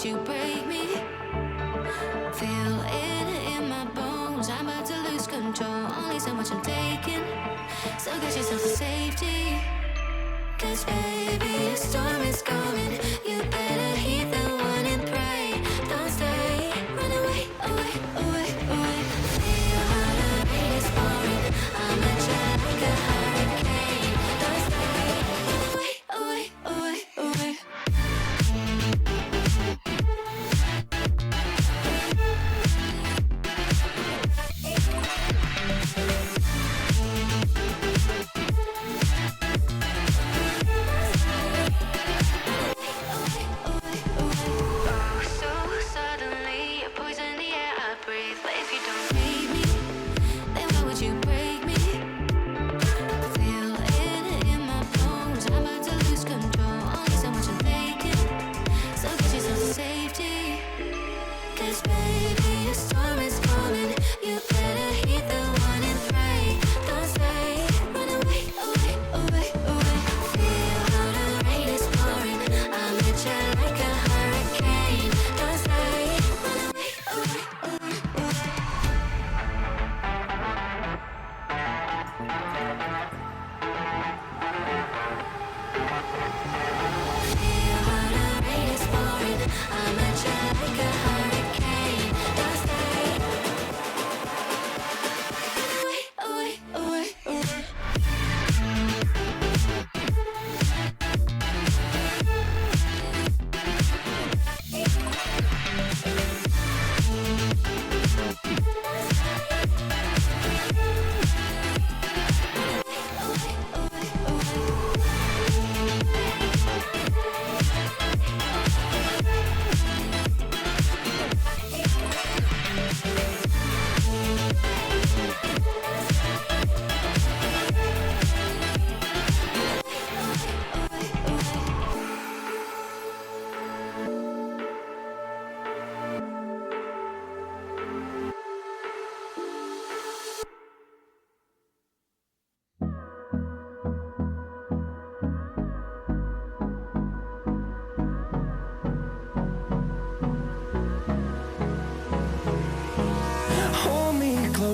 you break me? Feel it in my bones, I'm about to lose control. Only so much I'm taking, so get yourself to safety. Cause baby, a storm is coming. You better heed the one and pray. Don't stay, run away, away, away, away. Feel how the rain is pouring. I'm a jet like a hurricane. Don't stay, run away, away, away, away.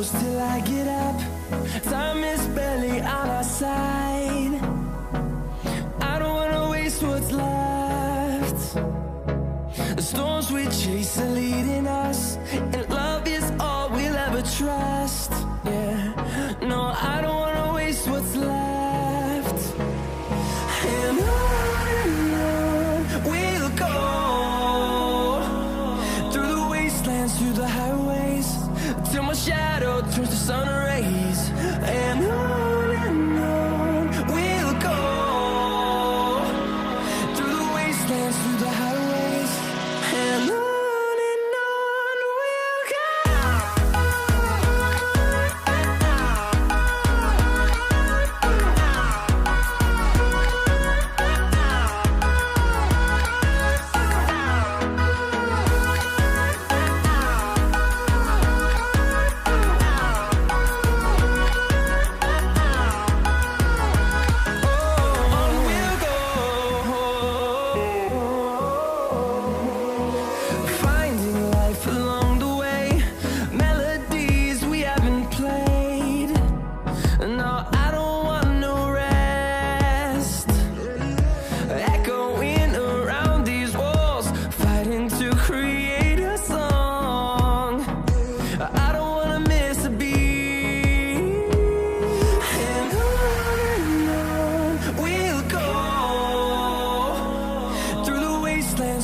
Till I get up, time is barely on our side. I don't wanna waste what's left. The storms we chase are leading us, and love is all we'll ever trust. Yeah, no, I don't wanna waste what's left. And on we'll go, through the wastelands, through the highways, till my shadow turns to sun rays. And on we'll go, through the wastelands, through the highways, and on we'll go.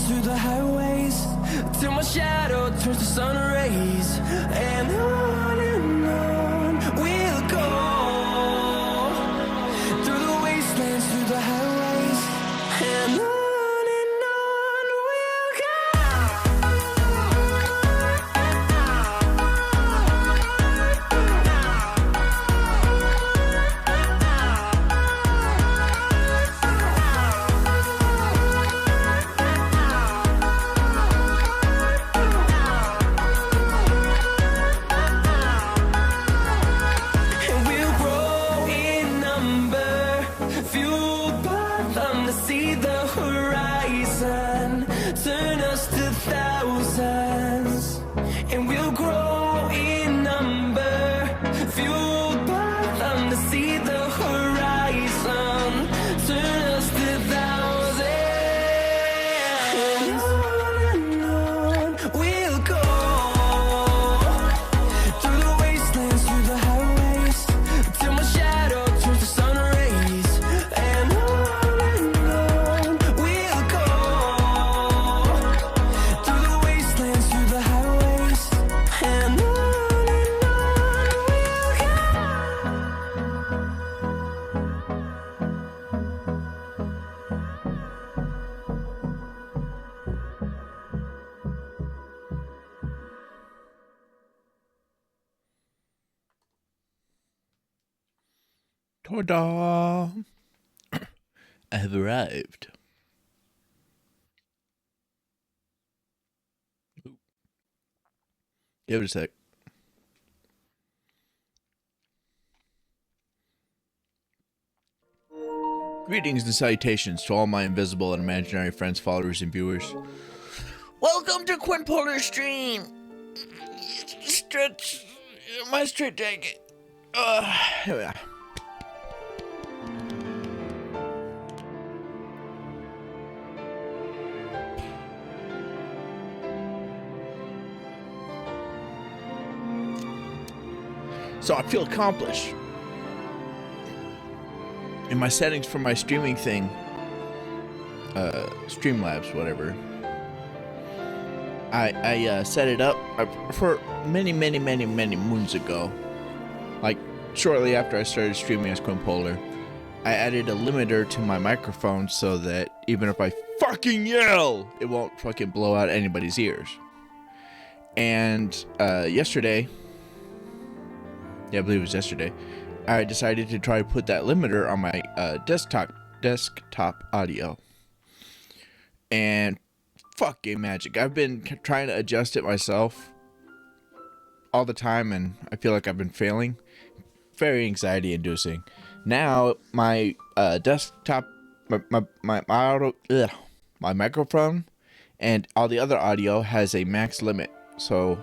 Through the highways, till my shadow turns to sun rays. And on we'll go, through the wastelands, through the highways, and on we'll go. See the horizon turn us us to thousands, and we'll grow in number, fueled by them to see the horizon. Turn us to thousands, and on we'll go, through the wastelands, through the highways, till my shadow turns to sun rays. And on we'll go, through the wastelands, through the highways, and on Ta-da! I have arrived. Give it a sec. Greetings and salutations to all my invisible and imaginary friends, followers, and viewers. Welcome to QuinPolar Stream! Stretch my straight jacket. Here we are. So I feel accomplished. In my settings for my streaming thing, Streamlabs, whatever, I set it up for many moons ago. Like, shortly after I started streaming as QuinPolar, I added a limiter to my microphone so that even if I fucking yell, it won't fucking blow out anybody's ears. And yesterday, yeah, I believe it was yesterday, I decided to try to put that limiter on my desktop audio. And fucking magic. I've been trying to adjust it myself all the time, and I feel like I've been failing. Very anxiety inducing. Now my desktop, my audio, my microphone and all the other audio has a max limit. So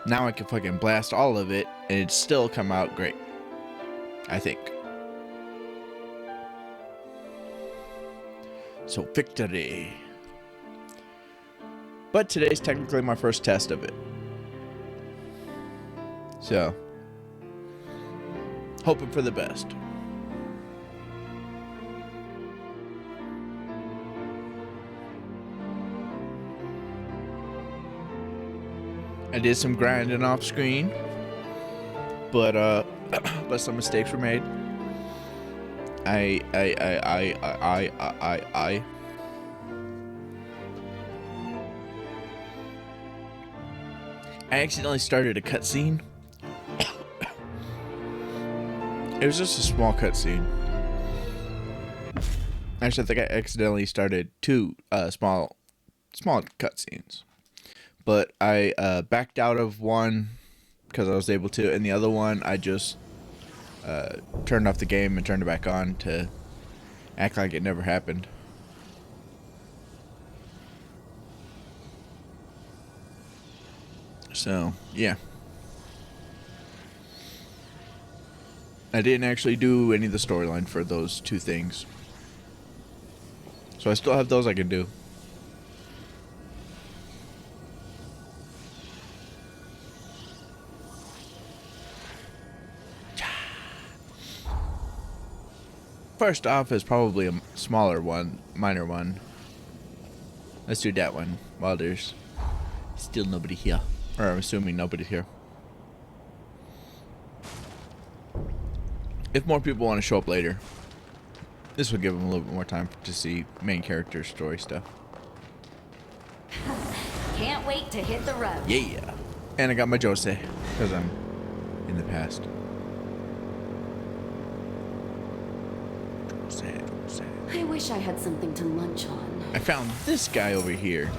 now I can fucking blast all of it and it still come out great, I think. So victory. But today's technically my first test of it. So, hoping for the best. I did some grinding off screen, but some mistakes were made. I accidentally started a cutscene. It was just a small cutscene. Actually, I think I accidentally started two small cutscenes. But I backed out of one because I was able to, and the other one I just turned off the game and turned it back on to act like it never happened. So, yeah. I didn't actually do any of the storyline for those two things. So I still have those I can do. First off is probably a smaller one, minor one. Let's do that one while there's still nobody here. Or I'm assuming nobody here. If more people want to show up later, this will give them a little bit more time to see main character story stuff. Can't wait to hit the road. Yeah. And I got my Jose, because I'm in the past. Jose. I wish I had something to munch on. I found this guy over here.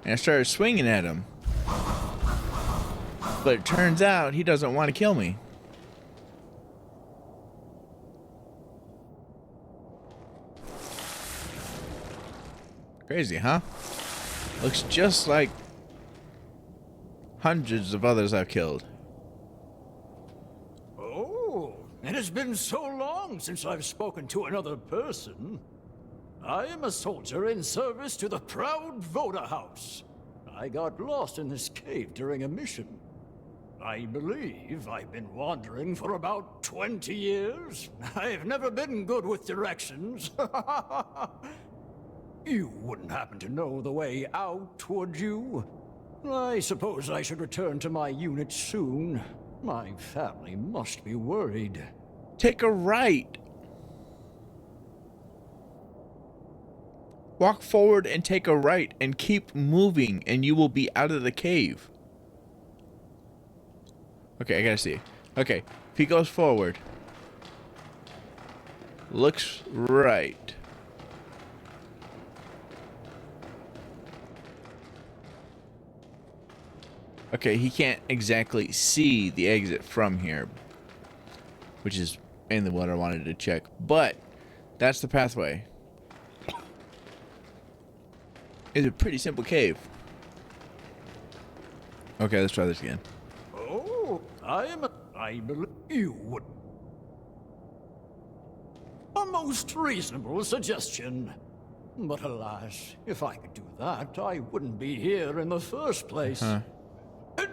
And I started swinging at him. But it turns out he doesn't want to kill me. Crazy, huh? Looks just like hundreds of others I've killed. Oh, it has been so long since I've spoken to another person. I am a soldier in service to the proud Voda House. I got lost in this cave during a mission. I believe I've been wandering for about 20 years. I've never been good with directions. You wouldn't happen to know the way out, would you? I suppose I should return to my unit soon. My family must be worried. Take a right. Walk forward and take a right and keep moving and you will be out of the cave. Okay, I gotta see. Okay, if he goes forward. Looks right. Okay, he can't exactly see the exit from here, which is mainly what I wanted to check. But that's the pathway. It's a pretty simple cave. Okay, let's try this again. Oh, I believe you would. A most reasonable suggestion. But alas, if I could do that, I wouldn't be here in the first place.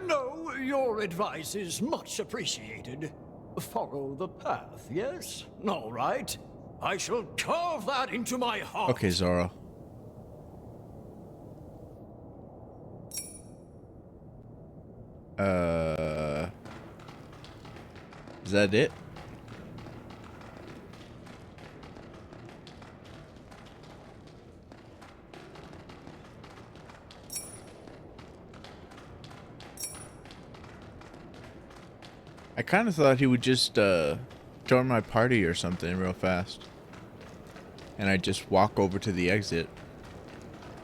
No, your advice is much appreciated. Follow the path, yes? All right. I shall carve that into my heart. Okay, Zoro. Is that it? I kind of thought he would just join my party or something real fast. And I'd just walk over to the exit.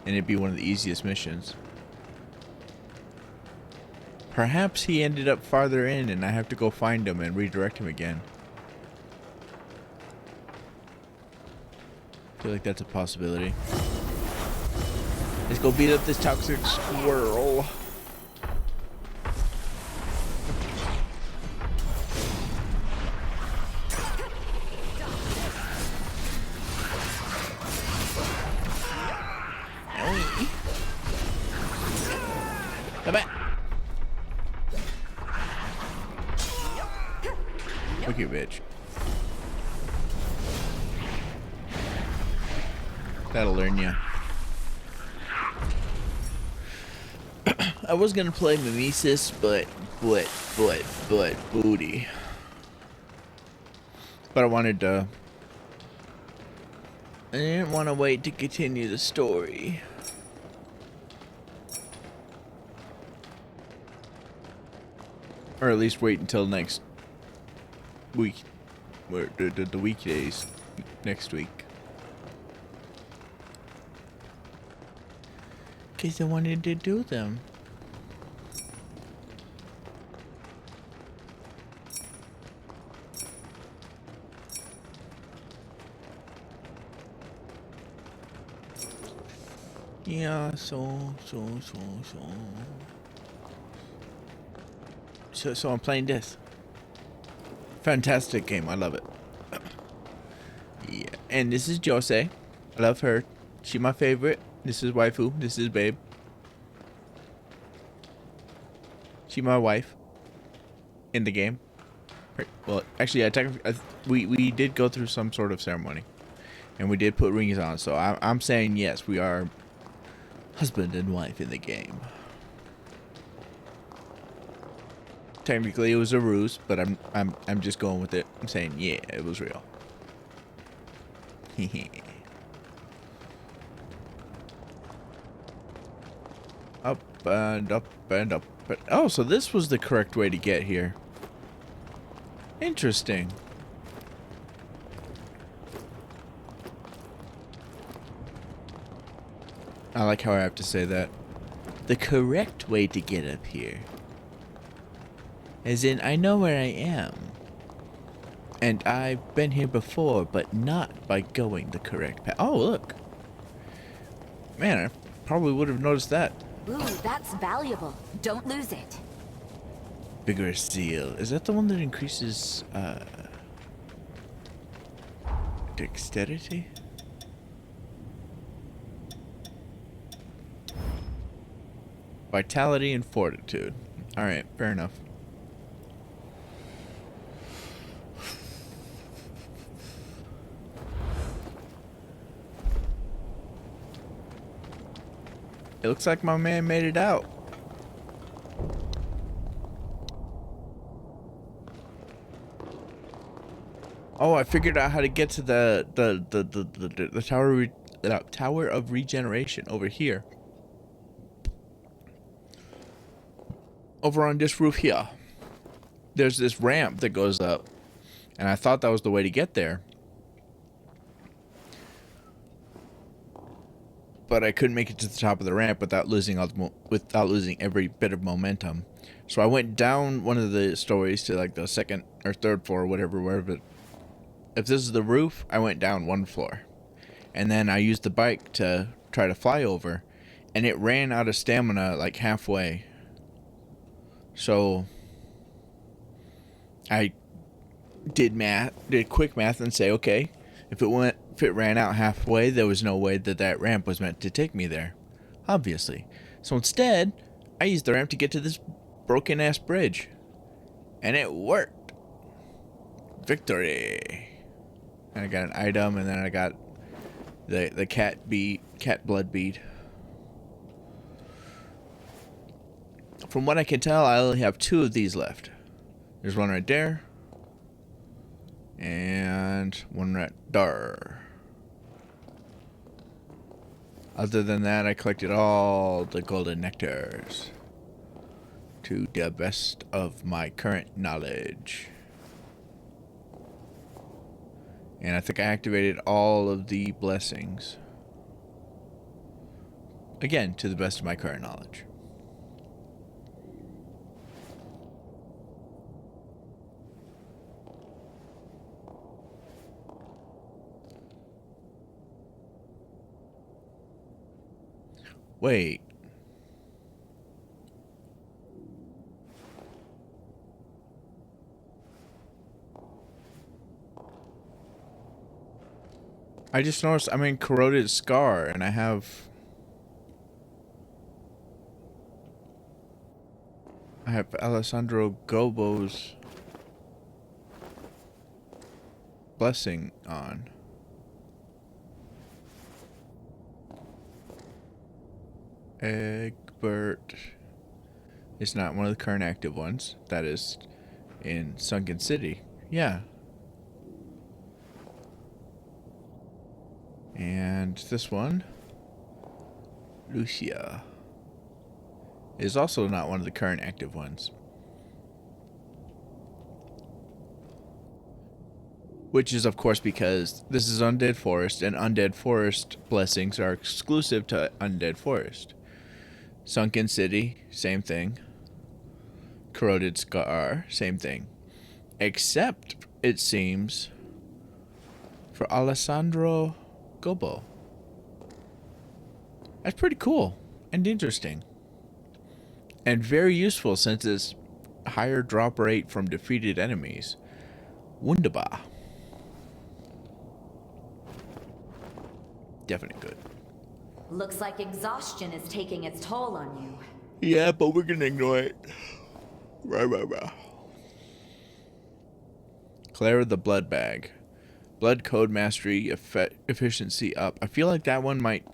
And it'd be one of the easiest missions. Perhaps he ended up farther in and I have to go find him and redirect him again. I feel like that's a possibility. Let's go beat up this toxic squirrel. Come back. Look at you, bitch. That'll learn you. I was gonna play Mimesis, but booty. But I wanted to. I didn't want to wait to continue the story. Or at least wait until next week. The weekdays next week. Because I wanted to do them. Yeah, so I'm playing this. Fantastic game, I love it. Yeah, and this is Jose. I love her. She my favorite. This is waifu. This is babe. She my wife. In the game. Well, actually, we did go through some sort of ceremony, and we did put rings on. So I'm saying yes, we are husband and wife in the game. Technically, it was a ruse, but I'm just going with it. I'm saying yeah, it was real. Up and up and up. Oh, so this was the correct way to get here. Interesting. I like how I have to say that. The correct way to get up here. As in, I know where I am. And I've been here before, but not by going the correct path. Oh, look. Man, I probably would have noticed that. Ooh, that's valuable. Don't lose it. Vigorous Zeal. Is that the one that increases dexterity? Vitality and fortitude. Alright, fair enough. It looks like my man made it out. Oh, I figured out how to get to the tower of regeneration over here. Over on this roof here. There's this ramp that goes up, and I thought that was the way to get there. But I couldn't make it to the top of the ramp without losing every bit of momentum. So I went down one of the stories to like the second or third floor, wherever. If this is the roof, I went down one floor, and then I used the bike to try to fly over, and it ran out of stamina like halfway. So I did quick math and say, okay, if it ran out halfway, there was no way that ramp was meant to take me there, obviously. So instead, I used the ramp to get to this broken ass bridge, and it worked. Victory. And I got an item, and then I got the cat blood bead. From what I can tell, I only have 2 of these left. There's one right there, and one right there. Other than that, I collected all the golden nectars to the best of my current knowledge. And I think I activated all of the blessings. Again, to the best of my current knowledge. Wait. I just noticed I'm in Corroded Scar, and I have Alessandro Gobo's blessing on. Egbert is not one of the current active ones. That is in Sunken City. Yeah. And this one, Lucia, is also not one of the current active ones. Which is, of course, because this is Undead Forest, and Undead Forest blessings are exclusive to Undead Forest. Sunken City, same thing. Corroded Scar, same thing. Except, it seems, for Alessandro Gobo. That's pretty cool and interesting. And very useful since it's higher drop rate from defeated enemies. Wunderbar. Definitely good. Looks like exhaustion is taking its toll on you. Yeah, but we're gonna ignore it. Rah. Clara the Blood Bag. Blood Code Mastery efficiency up. I feel like that one might...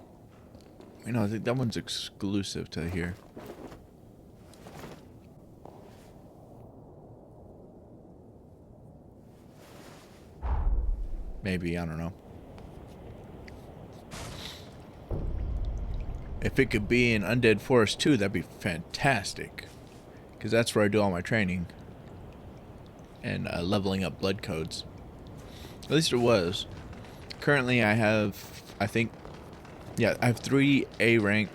I think that one's exclusive to here. Maybe, I don't know. If it could be in Undead Forest 2, that'd be fantastic. Because that's where I do all my training. And leveling up blood codes. At least it was. Currently I have, I have 3 A rank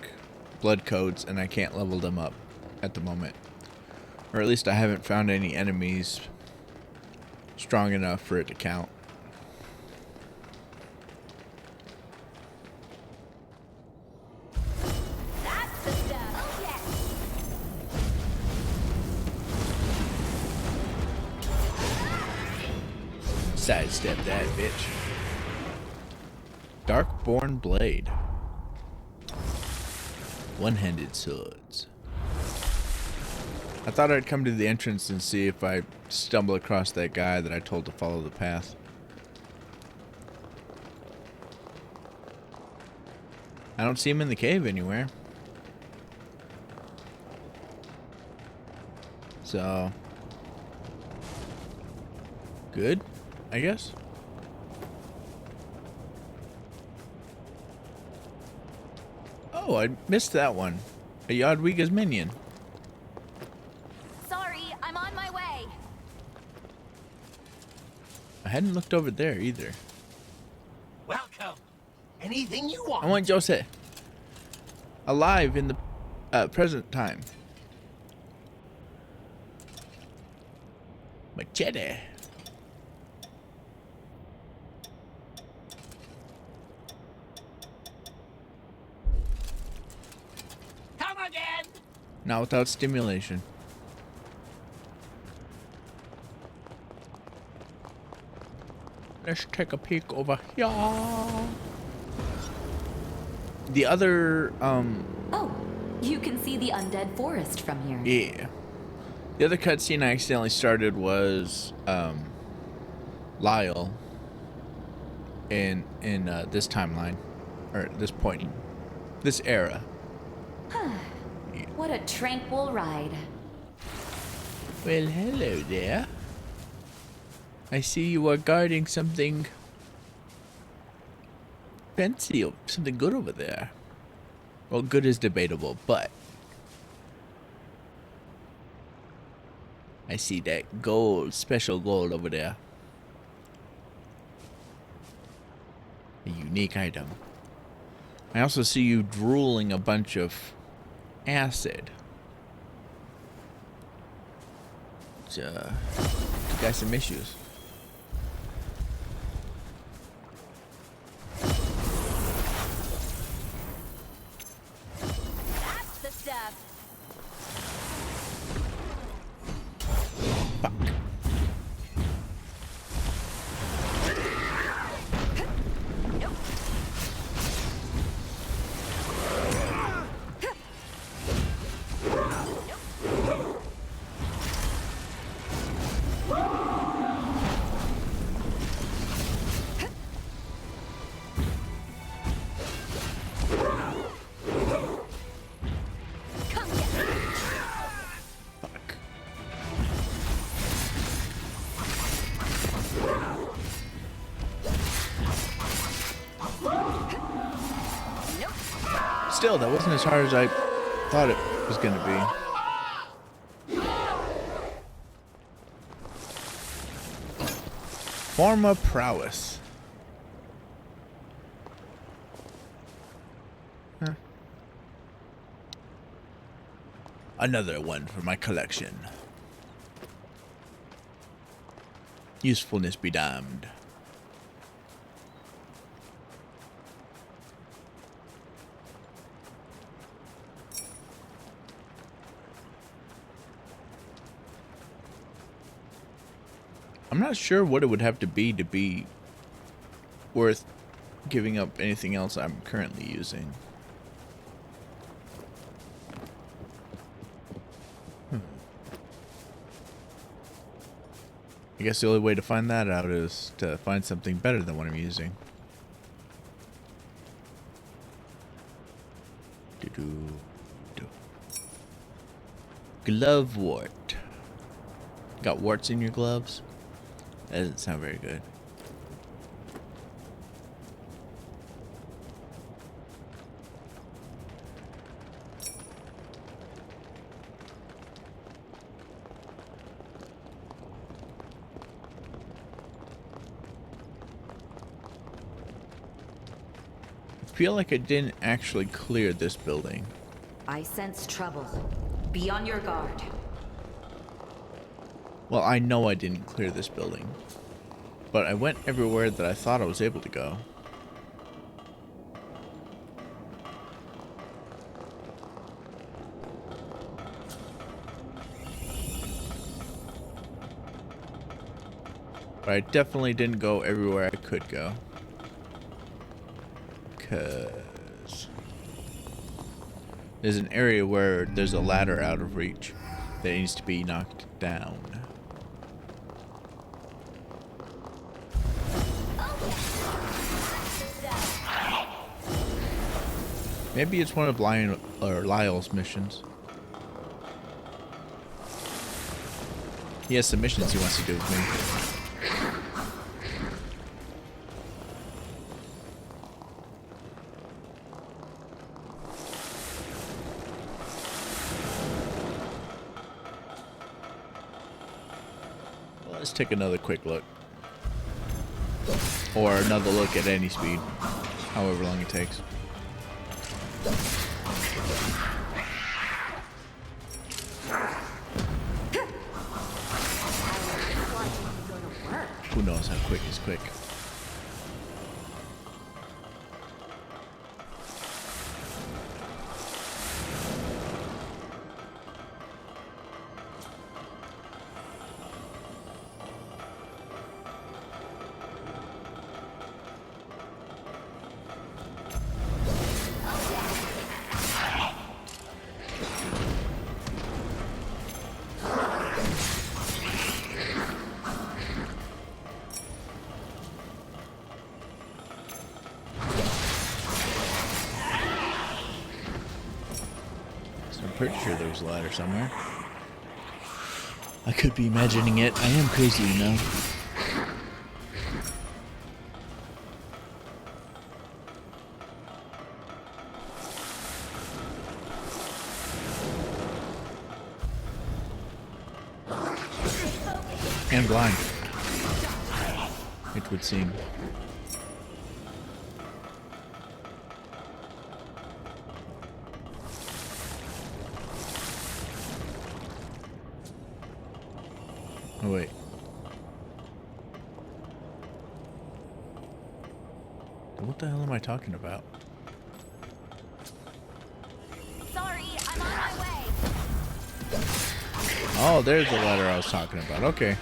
blood codes, and I can't level them up at the moment. Or at least I haven't found any enemies strong enough for it to count. Sidestep that, bitch. Darkborn Blade. One-handed swords. I thought I'd come to the entrance and see if I stumble across that guy that I told to follow the path. I don't see him in the cave anywhere. So... good, I guess. Oh, I missed that one. A Yodwiga's minion. Sorry, I'm on my way. I hadn't looked over there either. Welcome. Anything you want. I want Jose alive in the present time. Machete. Come again. Not without stimulation. Let's take a peek over here. The other, Oh, you can see the undead forest from here. yeah. The other cutscene I accidentally started was, Lyle in this timeline, or this point, this era. What a tranquil ride. Well, hello there. I see you are guarding something fancy, or something good over there. Well, good is debatable, but I see that gold, special gold over there. A unique item. I also see you drooling a bunch of acid. You got some issues. That's the stuff. Fuck. Come get me. Fuck. Still, that wasn't as hard as I thought it was going to be. Form of prowess. Huh. Another one for my collection. Usefulness be damned. I'm not sure what it would have to be worth giving up anything else I'm currently using. I guess the only way to find that out is to find something better than what I'm using. Do-do-do. Glove wart. Got warts in your gloves? That doesn't sound very good. I feel like I didn't actually clear this building. I sense trouble. Be on your guard. Well, I know I didn't clear this building, but I went everywhere that I thought I was able to go. But I definitely didn't go everywhere I could go. Because there's an area where there's a ladder out of reach that needs to be knocked down. Maybe it's one of Lyle's missions. He has some missions he wants to do with me. Well, let's take another quick look. Or another look at any speed. However long it takes. Who knows how quick is quick? Pretty sure there was a ladder somewhere. I could be imagining it. I am crazy, you know. And blind. It would seem. Oh, wait. What the hell am I talking about? Sorry, I'm on my way. Oh, there's the ladder I was talking about. Okay.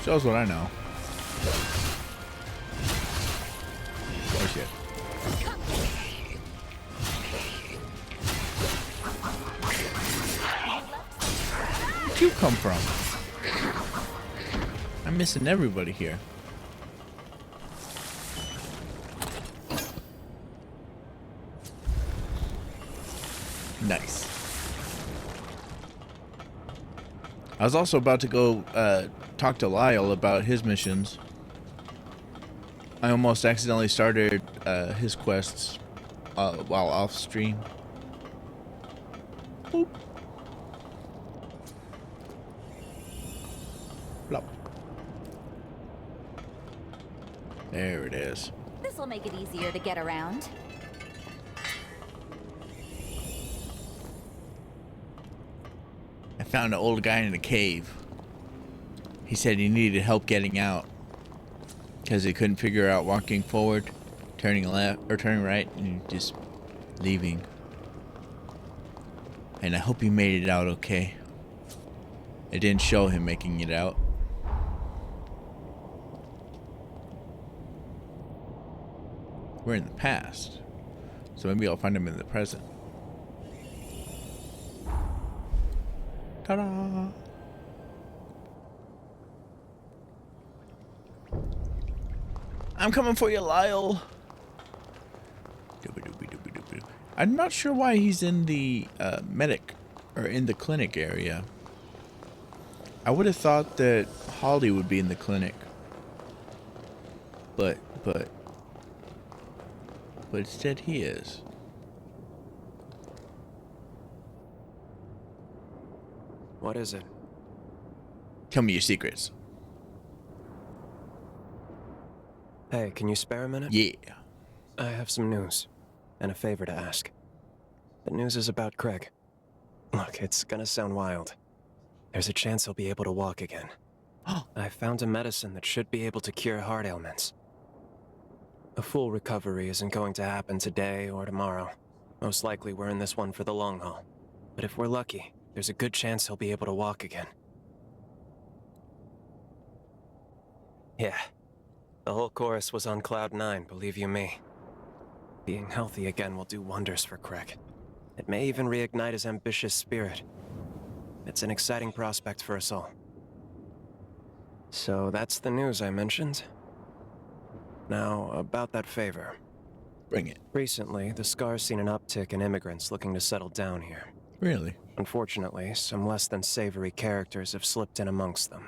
Shows what I know. Oh, shit. Where'd you come from? I'm missing everybody here. Nice. I was also about to go talk to Lyle about his missions. I almost accidentally started his quests while off stream. Boop. Plop. There it is. This will make it easier to get around. I found an old guy in a cave. He said he needed help getting out because he couldn't figure out walking forward, turning left or turning right, and just leaving. And I hope he made it out okay. It didn't show him making it out. We're in the past, so maybe I'll find him in the present. Ta-da! I'm coming for you, Lyle. I'm not sure why he's in the medic or in the clinic area. I would have thought that Holly would be in the clinic, but instead he is. What is it? Tell me your secrets. Hey, can you spare a minute? Yeah. I have some news, and a favor to ask. The news is about Craig. Look, it's gonna sound wild. There's a chance he'll be able to walk again. I found a medicine that should be able to cure heart ailments. A full recovery isn't going to happen today or tomorrow. Most likely we're in this one for the long haul. But if we're lucky, there's a good chance he'll be able to walk again. Yeah. The whole chorus was on cloud 9, believe you me. Being healthy again will do wonders for Craig. It may even reignite his ambitious spirit. It's an exciting prospect for us all. So that's the news I mentioned. Now, about that favor. Bring it. Recently, the Scar's seen an uptick in immigrants looking to settle down here. Really? Unfortunately, some less than savory characters have slipped in amongst them.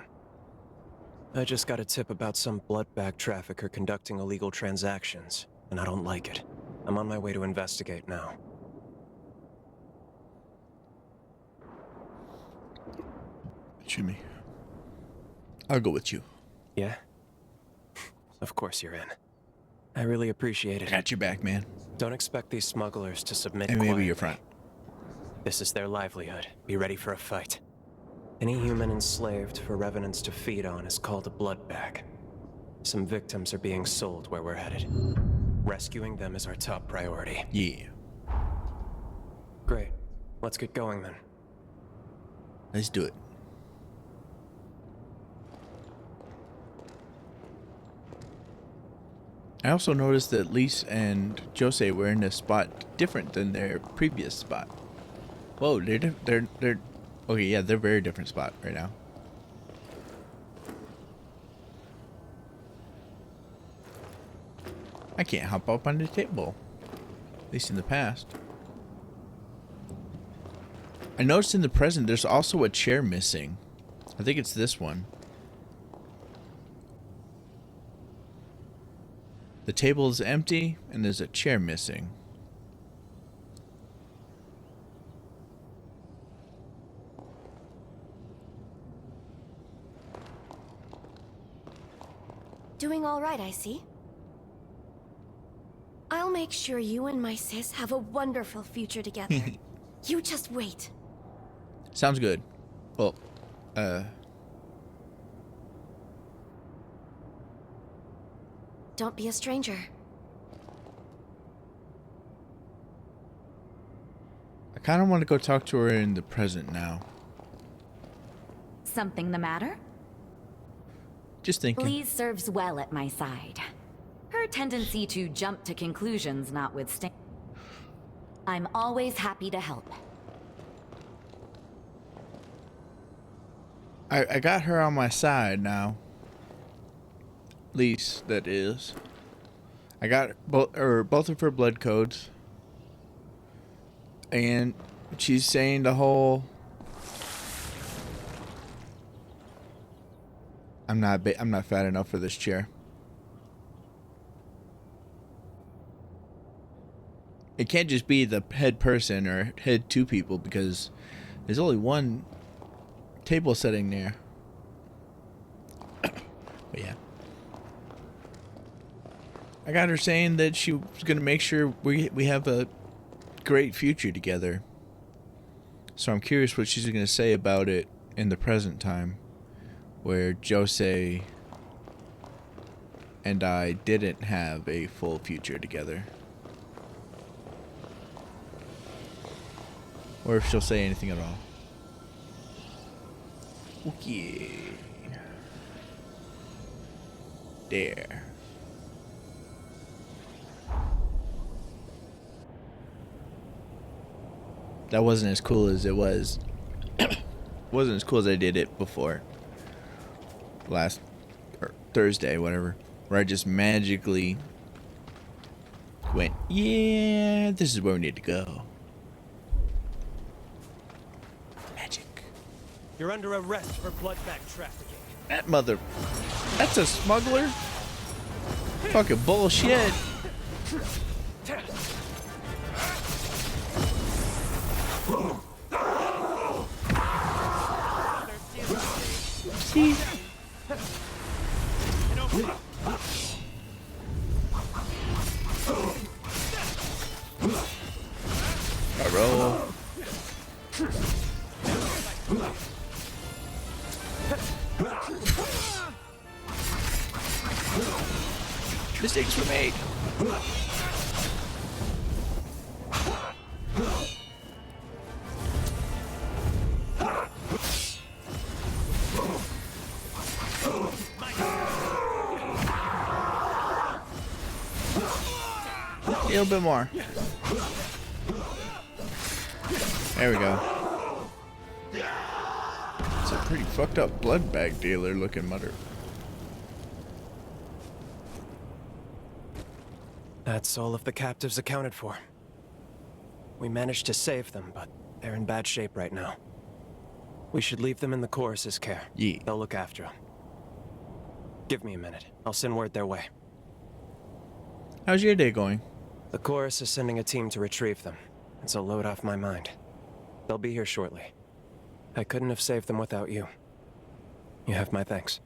I just got a tip about some blood bag trafficker conducting illegal transactions, and I don't like it. I'm on my way to investigate now. Jimmy, I'll go with you. Yeah? Of course you're in. I really appreciate it. Got your back, man. Don't expect these smugglers to submit And maybe quietly. your front. This is their livelihood. Be ready for a fight. Any human enslaved for revenants to feed on is called a blood bag. Some victims are being sold where we're headed. Rescuing them is our top priority. Yeah. Great. Let's get going then. Let's do it. I also noticed that Lise and Jose were in a spot different than their previous spot. Whoa, they're okay, yeah, they're very different spot right now. I can't hop up on the table. At least in the past. I noticed in the present there's also a chair missing. I think it's this one. The table is empty and there's a chair missing. Doing all right, I see. I'll make sure you and my sis have a wonderful future together. You just wait. Sounds good. Well, Don't be a stranger. I kind of want to go talk to her in the present now. Something the matter? Just thinking. Lise serves well at my side. Her tendency to jump to conclusions notwithstanding. I'm always happy to help. I got her on my side now. Lise, that is. I got both of her blood codes. And she's saying the whole I'm not fat enough for this chair. It can't just be the head person or head two people because there's only one table setting there. But yeah. I got her saying that she was going to make sure we have a great future together. So I'm curious what she's going to say about it in the present time, where Jose and I didn't have a full future together. Or if she'll say anything at all. Okay. There. That wasn't as cool as it was. Wasn't as cool as I did it before. Last Thursday, whatever. Where I just magically went, yeah, this is where we need to go. Magic. You're under arrest for blood bag trafficking. That mother. That's a smuggler? Fucking bullshit. See? I roll. Mistakes were made. A little bit more. There we go. It's a pretty fucked up blood bag dealer looking mutter. That's all of the captives accounted for. We managed to save them, but they're in bad shape right now. We should leave them in the chorus's care. Yeah. They'll look after them. Give me a minute. I'll send word their way. How's your day going? The chorus is sending a team to retrieve them. It's a load off my mind. They'll be here shortly. I couldn't have saved them without you. You have my thanks.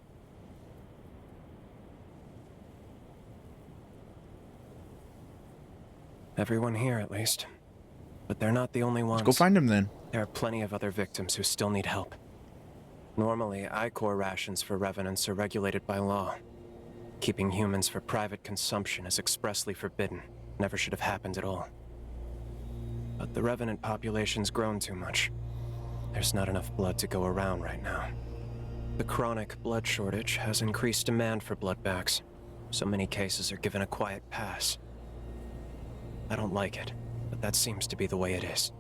Everyone here, at least. But they're not the only ones. Let's go find him then. There are plenty of other victims who still need help. Normally, I-Corps rations for revenants are regulated by law. Keeping humans for private consumption is expressly forbidden. Never should have happened at all. But the revenant population's grown too much. There's not enough blood to go around right now. The chronic blood shortage has increased demand for blood bags. So many cases are given a quiet pass. I don't like it, but that seems to be the way it is.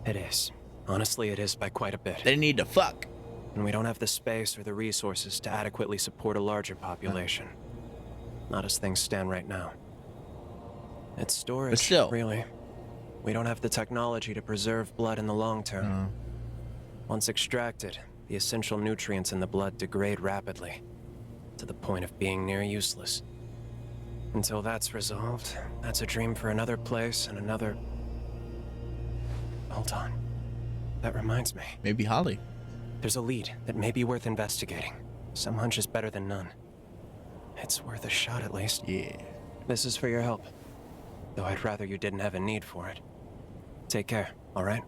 It is. Honestly, it is by quite a bit. They need to fuck. And we don't have the space or the resources to adequately support a larger population. Not as things stand right now. It's storage, But still. really. We don't have the technology to preserve blood in the long term. Once extracted, the essential nutrients in the blood degrade rapidly, to the point of being near useless. Until that's resolved, that's a dream for another place and another... Hold on. That reminds me. Maybe Holly. There's a lead that may be worth investigating. Some hunch is better than none. It's worth a shot at least. Yeah. This is for your help. Though I'd rather you didn't have a need for it. Take care, alright?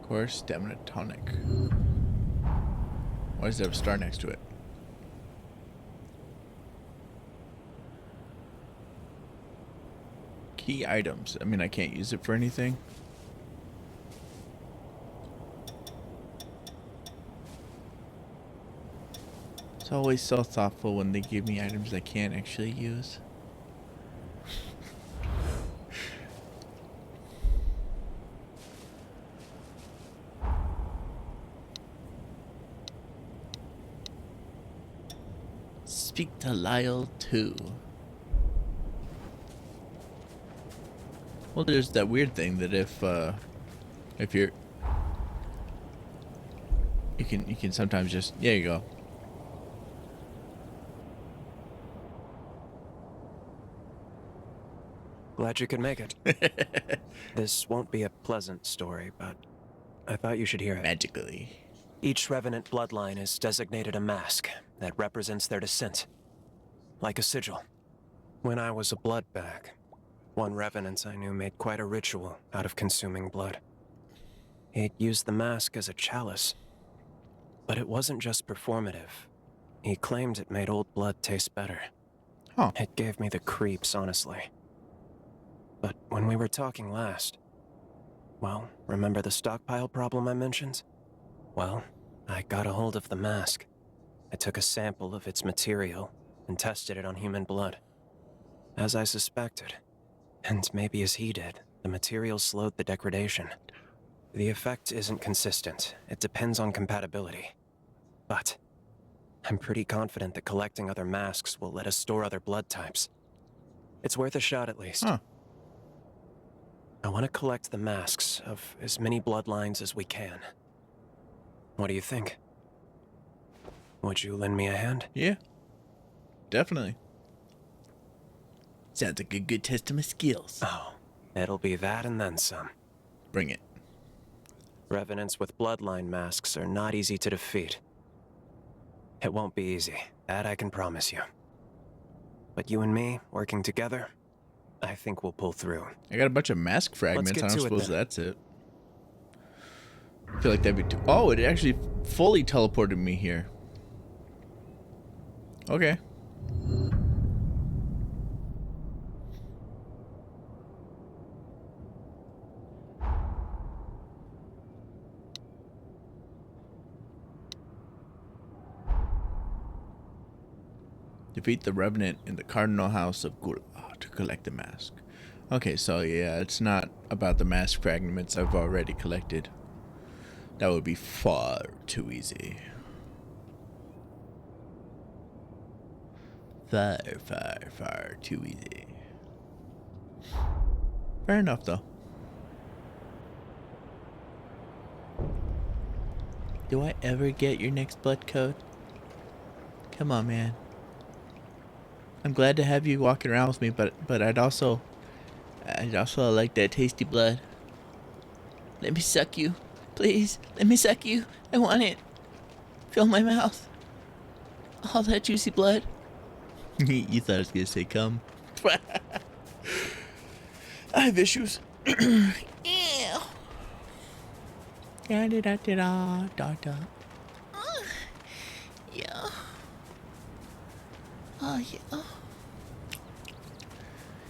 Core stamina tonic. Why does it have a star next to it? Key items. I mean, I can't use it for anything. It's always so thoughtful when they give me items I can't actually use. Speak to Lyle too. Well, there's that weird thing that if you're, you can sometimes just, there you go. Glad you could make it. This won't be a pleasant story, but I thought you should hear it. Magically. Each Revenant bloodline is designated a mask that represents their descent, like a sigil. When I was a blood bag, one Revenant I knew made quite a ritual out of consuming blood. He'd used the mask as a chalice, but it wasn't just performative. He claimed it made old blood taste better. Huh. It gave me the creeps, honestly. But when we were talking last, well, remember the stockpile problem I mentioned? Well, I got a hold of the mask. I took a sample of its material and tested it on human blood. As I suspected, and maybe as he did, the material slowed the degradation. The effect isn't consistent. It depends on compatibility. But I'm pretty confident that collecting other masks will let us store other blood types. It's worth a shot at least. Huh. I want to collect the masks of as many bloodlines as we can. What do you think? Would you lend me a hand? Yeah. Definitely. Sounds like a good test of my skills. Oh, it'll be that and then some. Bring it. Revenants with bloodline masks are not easy to defeat. It won't be easy, that I can promise you. But you and me, working together, I think we'll pull through. I got a bunch of mask fragments. I get don't to it suppose then. that's it. I feel like that'd be too... Oh, it actually fully teleported me here. Okay. Defeat the Revenant in the Cardinal House of Gula to collect the mask. Okay, so yeah, it's not about the mask fragments I've already collected. That would be far too easy. Far, far, far too easy. Fair enough, though. Do I ever get your next blood coat? Come on, man. I'm glad to have you walking around with me, but I'd also like that tasty blood. Let me suck you. Please, let me suck you. I want it. Fill my mouth. All that juicy blood. You thought I was gonna say come. I have issues. Ew. Da da da da da da. Yeah. Oh yeah.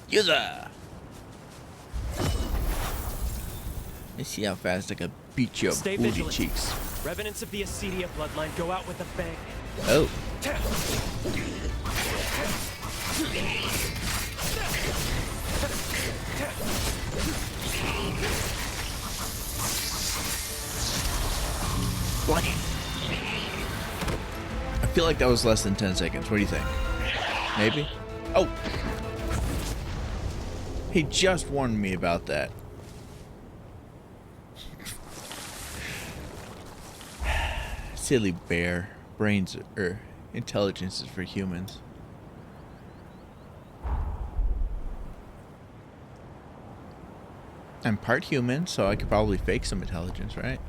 User. Let's see how fast I can beat your Stay booty vigilant. cheeks. Revenants of the Acedia bloodline go out with a bang. Oh. Bloody. I feel like that was less than 10 seconds. What do you think? Maybe? Oh! He just warned me about that. Silly bear. Brains or intelligence is for humans. I'm part human, so I could probably fake some intelligence, right?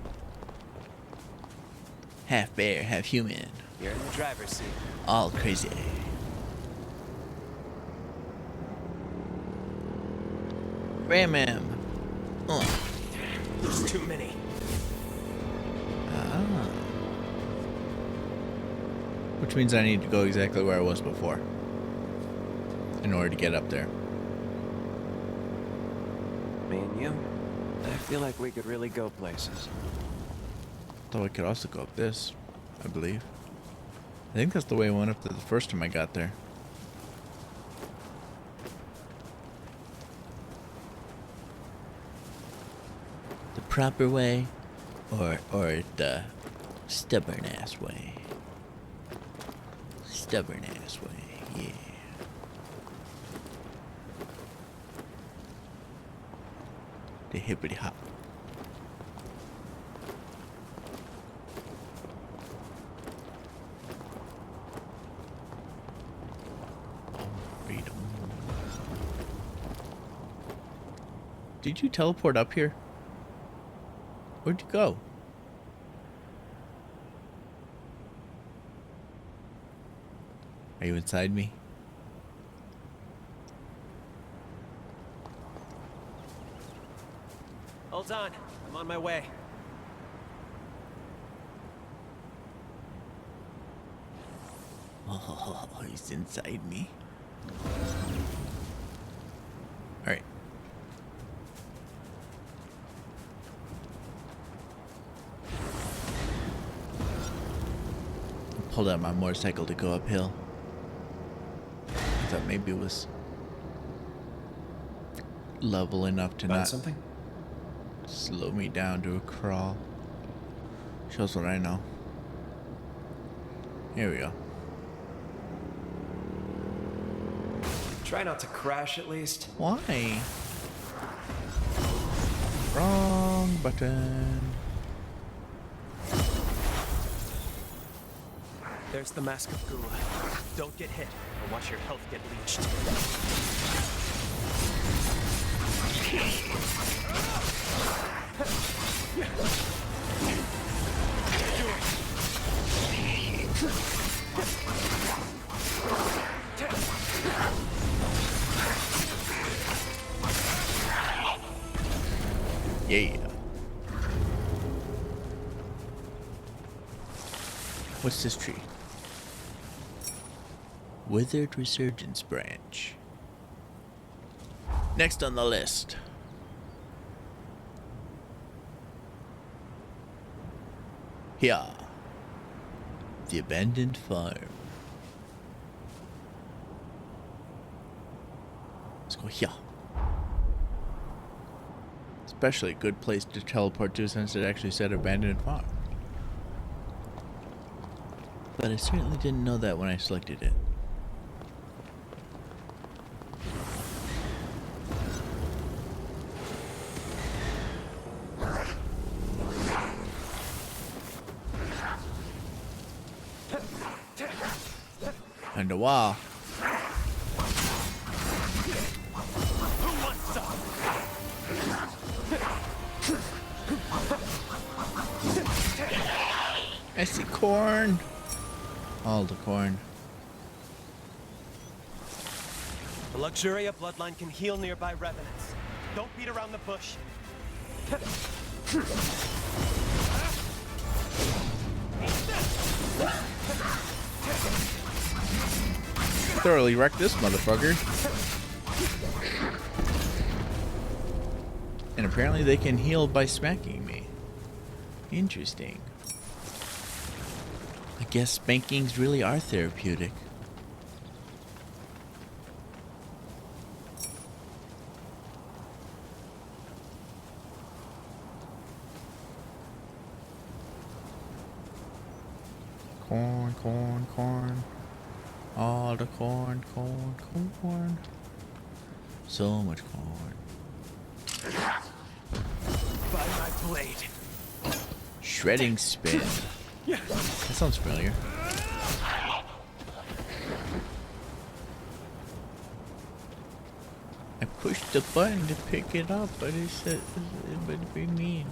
Half bear, half human. You're in the driver's seat. All crazy. Ram him. There's too many. Ah. Which means I need to go exactly where I was before in order to get up there. Me and you? I feel like we could really go places. Though I could also go up this, I believe. I think that's the way I went up there the first time I got there. The proper way, or the stubborn ass way. Stubborn ass way, yeah. The hippity hop. Freedom. Did you teleport up here? Where'd you go? Are you inside me? Hold on. I'm on my way. Oh, he's inside me. Alright. I pulled out my motorcycle to go uphill. I thought maybe it was level enough to Find not something? slow me down to a crawl. Shows what I know. Here we go. Try not to crash at least. Why? Wrong button. There's the Mask of Gula. Don't get hit, or watch your health get leached. Yeah. What's this tree? Withered Resurgence Branch. Next on the list. Here. The abandoned farm. go here. Especially a good place to teleport to since it actually said abandoned farm. But I certainly didn't know that when I selected it. And a wall. I see corn. All the corn. The Luxuria bloodline can heal nearby revenants. Don't beat around the bush. Thoroughly wrecked this motherfucker. And apparently they can heal by smacking me. Interesting. I guess spankings really are therapeutic. Corn, corn, corn. All the corn, corn, corn. So much corn. By my blade. Shredding spin. That sounds familiar. I pushed the button to pick it up, but it said it would be mean.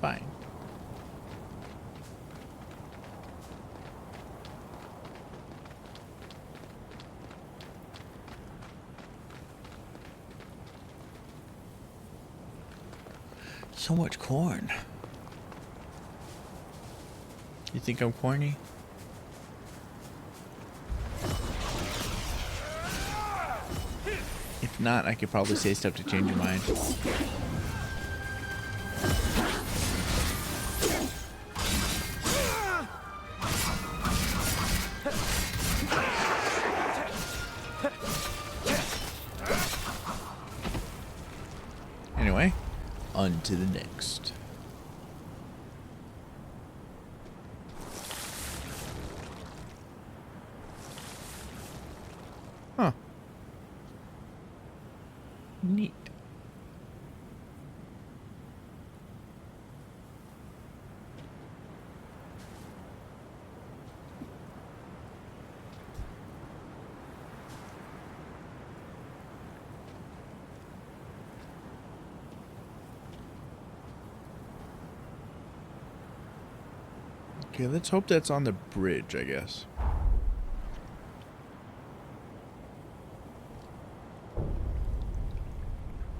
Fine. So much corn. You think I'm corny? If not, I could probably say stuff to change your mind. Anyway, on to the next. Huh. Neat. Okay, let's hope that's on the bridge, I guess.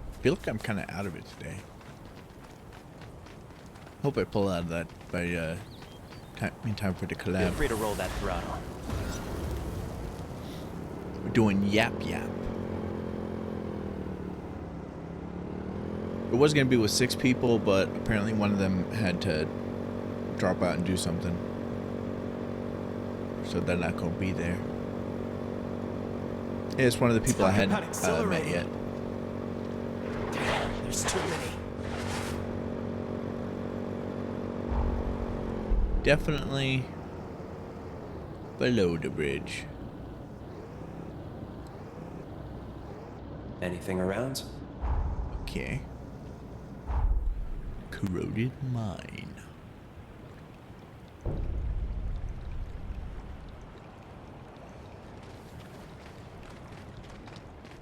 I feel like I'm kind of out of it today. Hope I pull out of that by in time for the Feel collab. free to roll that throttle. We're doing Yap Yap. It was gonna be with 6 people, but apparently one of them had to drop out and do something, so they're not gonna be there. Yeah, it's one of the people I hadn't met yet. There's too many. Definitely below the bridge. Anything around? Okay. Corroded mine.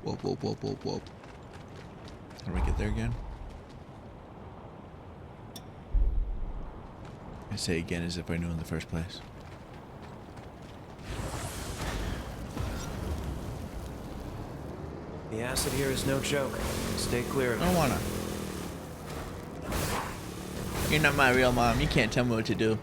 Whoop, whoop, whoop, whoop, whoop. How do I get there again? I say again as if I knew in the first place. The acid here is no joke. Stay clear of I don't wanna. You're not my real mom. You can't tell me what to do.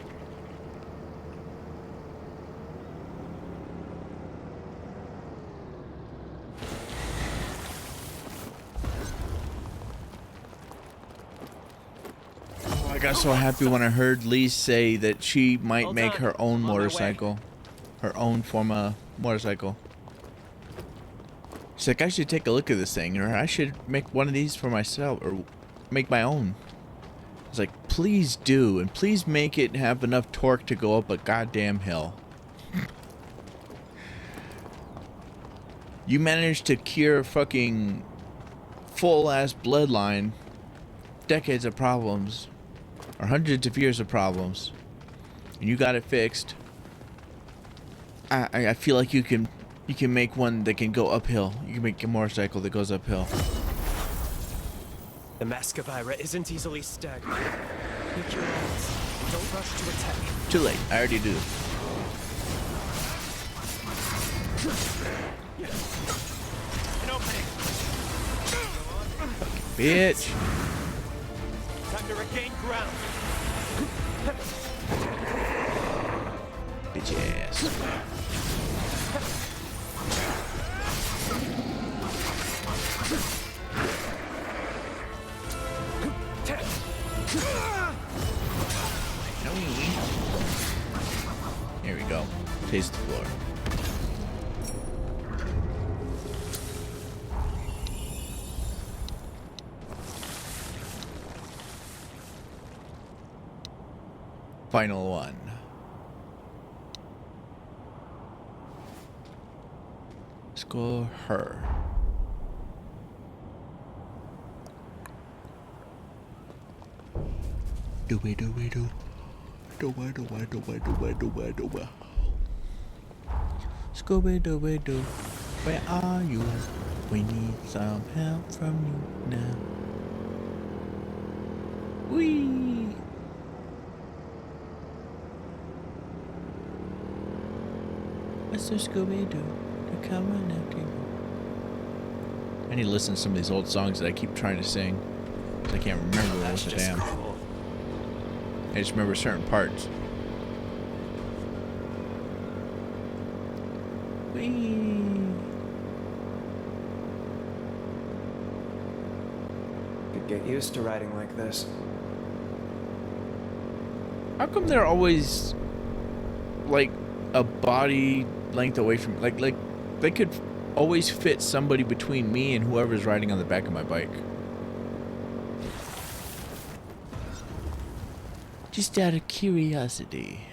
Oh, I got so happy when I heard Lee say that she might Hold make on. her own I'm on my way. motorcycle. Her own form of motorcycle. She's like, I should take a look at this thing, or I should make one of these for myself, or make my own. I was like, please do, and please make it have enough torque to go up a goddamn hill. You managed to cure fucking full-ass bloodline, decades of problems, or hundreds of years of problems, and you got it fixed. I feel like you can make one that can go uphill. You can make a motorcycle that goes uphill. The Mascavira isn't easily staggered. Take your hands. Don't rush to attack. Too late. I already do. An opening. Bitch. Time to regain ground. Bitch ass. Here we go. Taste the floor. Final one. Score her. Do we do we do? Do I do I do I do I do I do I? Scooby Dooby Doo, where are you? We need some help from you now. Whee! Mr. Scooby Doo, they're coming after you. I need to listen to some of these old songs that I keep trying to sing. I can't remember most of them. Cool. I just remember certain parts. Whee! Could get used to riding like this. How come they're always like a body length away from like they could always fit somebody between me and whoever's riding on the back of my bike? Just out of curiosity.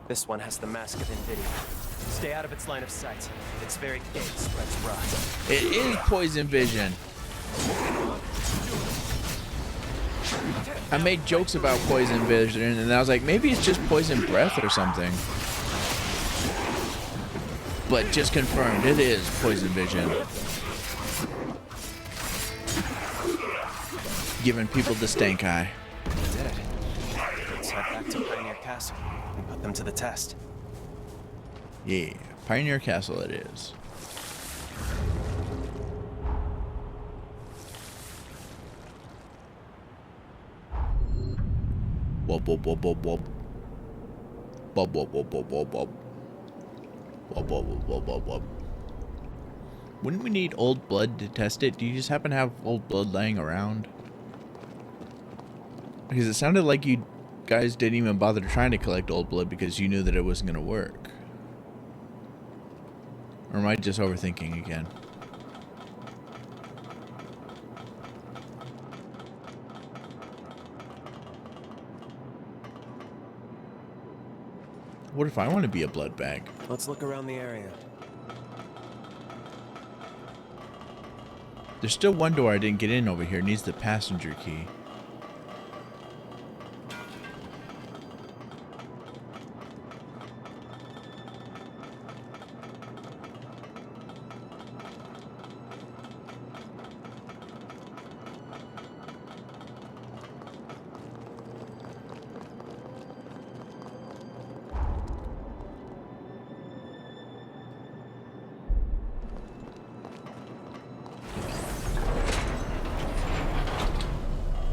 This one has the mask of Nvidia. Stay out of its line of sight. Its very gaze spreads rot. It is poison vision. I made jokes about poison vision, and I was like, maybe it's just poison breath or something. But just confirmed, it is poison vision. Giving people the stank eye. We did it. Let's head back to Pioneer Castle and put them to the test. Yeah, Pioneer Castle it is. Whoop whoop whoop whoop whoop. Whoop whoop whoop whoop whoop whoop. Whoop whoop whoop whoop whoop whoop. Wouldn't we need old blood to test it? Do you just happen to have old blood laying around? Because it sounded like you guys didn't even bother trying to collect old blood because you knew that it wasn't going to work. Or am I just overthinking again? What if I want to be a blood bag? Let's look around the area. There's still one door I didn't get in over here. It needs the passenger key.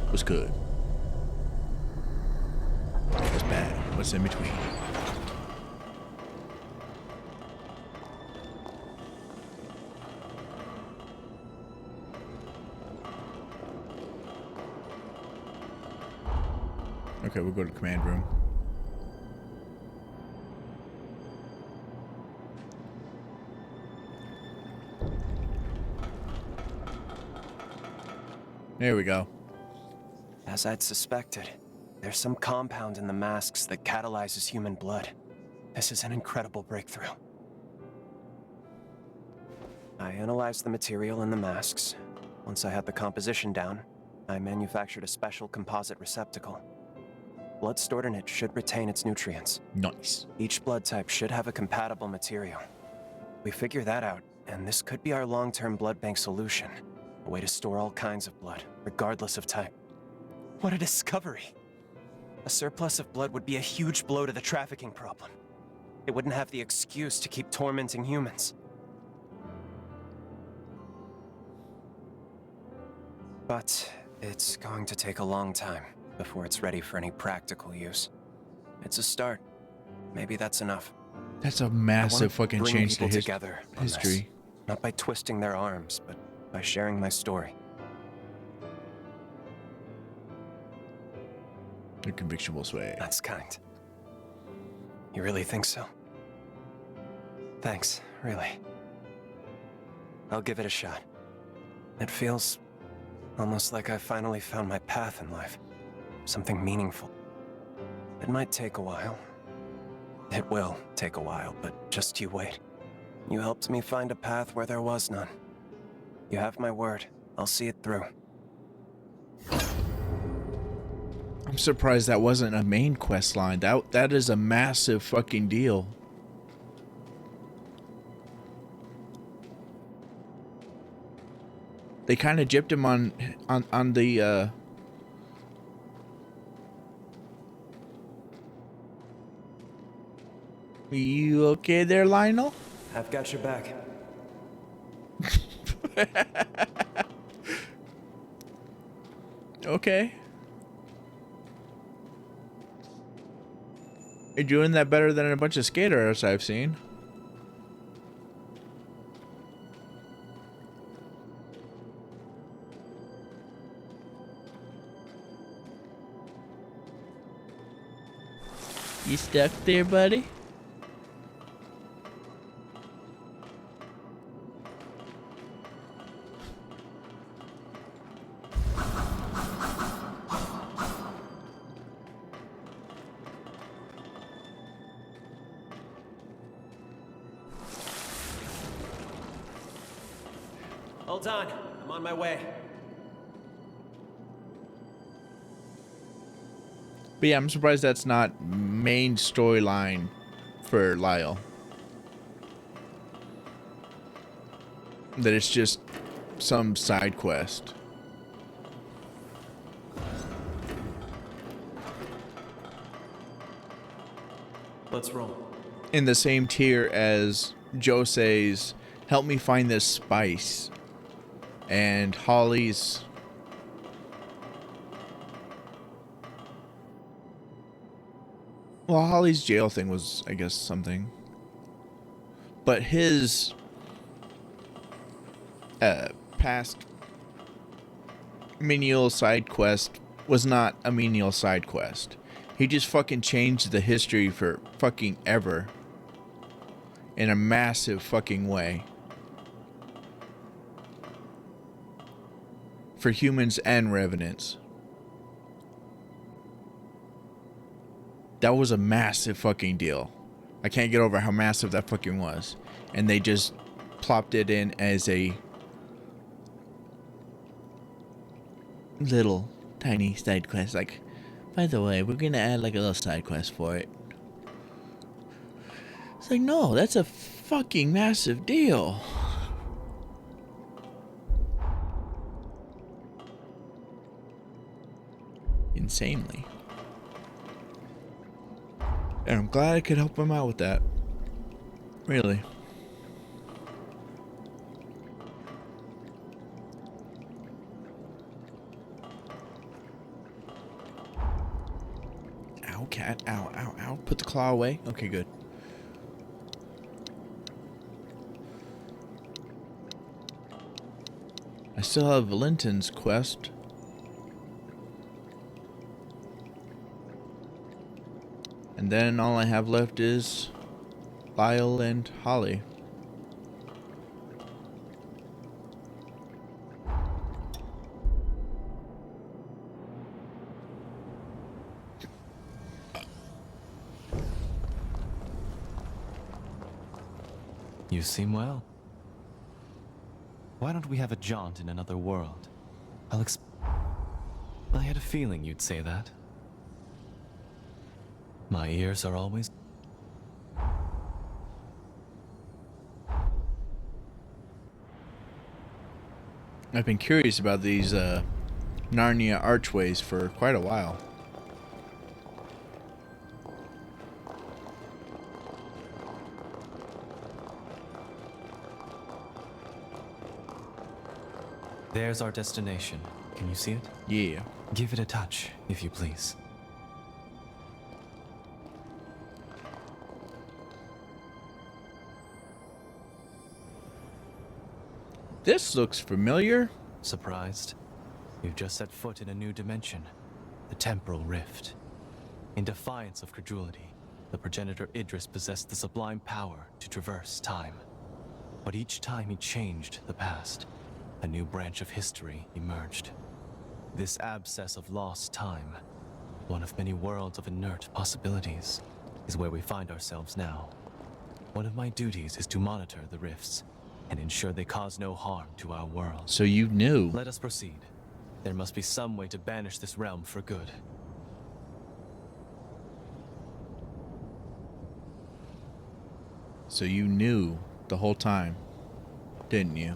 What's good? What's bad? What's in between? Okay, we'll go to the command room. There we go. As I'd suspected, there's some compound in the masks that catalyzes human blood. This is an incredible breakthrough. I analyzed the material in the masks. Once I had the composition down, I manufactured a special composite receptacle. Blood stored in it should retain its nutrients. Nice. Each blood type should have a compatible material. We figure that out, and this could be our long-term blood bank solution. A way to store all kinds of blood, regardless of type. What a discovery! A surplus of blood would be a huge blow to the trafficking problem. It wouldn't have the excuse to keep tormenting humans. But it's going to take a long time before it's ready for any practical use. It's a start. Maybe that's enough. That's a I wanna massive fucking bring change to people together on this. history. Not by twisting their arms, but by sharing my story. Your conviction will sway. That's kind. You really think so? Thanks, really. I'll give it a shot. It feels almost like I finally found my path in life. Something meaningful. It might take a while. It will take a while, but just you wait. You helped me find a path where there was none. You have my word. I'll see it through. I'm surprised that wasn't a main quest line. That is a massive fucking deal. They kind of gypped him on the You okay there, Lionel? I've got your back. Okay. You're doing that better than a bunch of skaters I've seen. You stuck there, buddy? Hold on, I'm on my way. But yeah, I'm surprised that's not main storyline for Lyle. That it's just some side quest. Let's roll. In the same tier as Jose's help me find this spice. And Holly's Holly's jail thing was, I guess, something. But his past menial side quest was not a menial side quest. He just fucking changed the history for fucking ever. In a massive fucking way. For humans and revenants. That was a massive fucking deal. I can't get over how massive that fucking was. And they just plopped it in as a little tiny side quest. Like, by the way, we're gonna add like a little side quest for it. It's like, no, that's a fucking massive deal. Insanely. And I'm glad I could help him out with that. Really. Ow, cat. Ow, ow, ow. Put the claw away. Okay, good. I still have Linton's quest. And then all I have left is Lyle and Holly. You seem well. Why don't we have a jaunt in another world? I had a feeling you'd say that. My ears are always... I've been curious about these Narnia archways for quite a while. There's our destination. Can you see it? Yeah. Give it a touch, if you please. This looks familiar. Surprised? You've just set foot in a new dimension. The temporal rift. In defiance of credulity, the progenitor Idris possessed the sublime power to traverse time. But each time he changed the past, a new branch of history emerged. This abscess of lost time, one of many worlds of inert possibilities, is where we find ourselves now. One of my duties is to monitor the rifts and ensure they cause no harm to our world. So you knew. Let us proceed. There must be some way to banish this realm for good. So you knew the whole time, didn't you?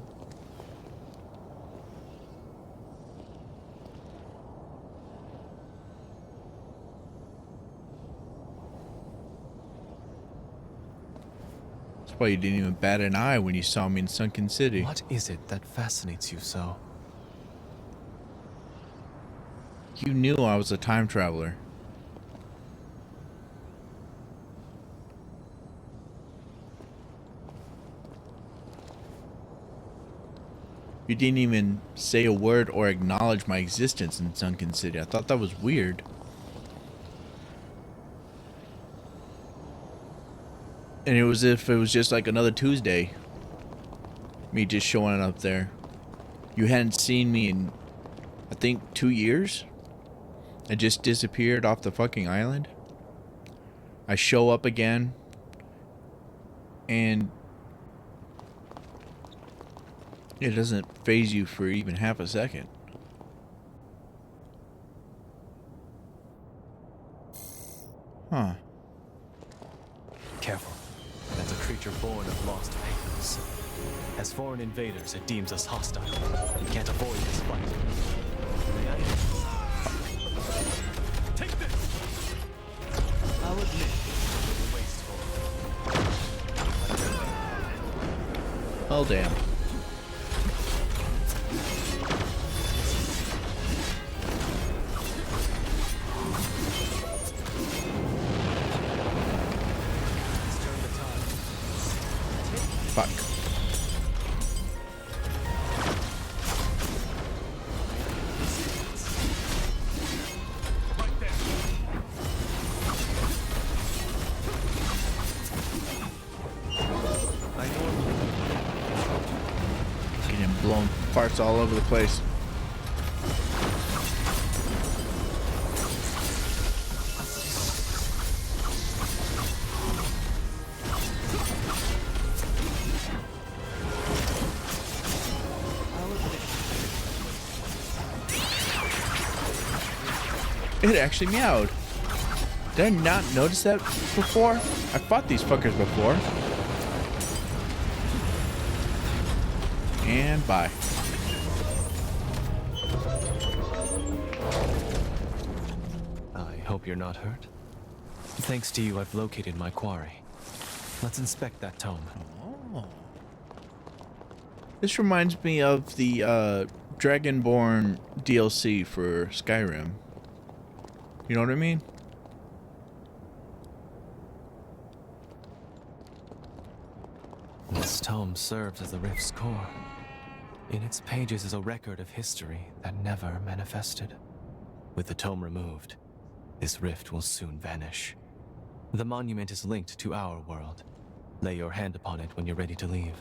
That's why you didn't even bat an eye when you saw me in Sunken City. What is it that fascinates you so? You knew I was a time traveler. You didn't even say a word or acknowledge my existence in Sunken City. I thought that was weird. And it was as if it was just like another Tuesday. Me just showing up there. You hadn't seen me in, I think, 2 years? I just disappeared off the fucking island. I show up again. And it doesn't phase you for even half a second. Huh. Careful. That's a creature born of lost faiths. As foreign invaders, it deems us hostile. We can't avoid this fight. May I? Take this! I'll admit, it's wasteful. Oh, damn. Fuck. Getting blown parts all over the place. It actually meowed. Did I not notice that before? I fought these fuckers before. And bye. I hope you're not hurt. Thanks to you, I've located my quarry. Let's inspect that tome. Oh. This reminds me of the Dragonborn DLC for Skyrim. You know what I mean? This tome serves as the rift's core. In its pages is a record of history that never manifested. With the tome removed, this rift will soon vanish. The monument is linked to our world. Lay your hand upon it when you're ready to leave.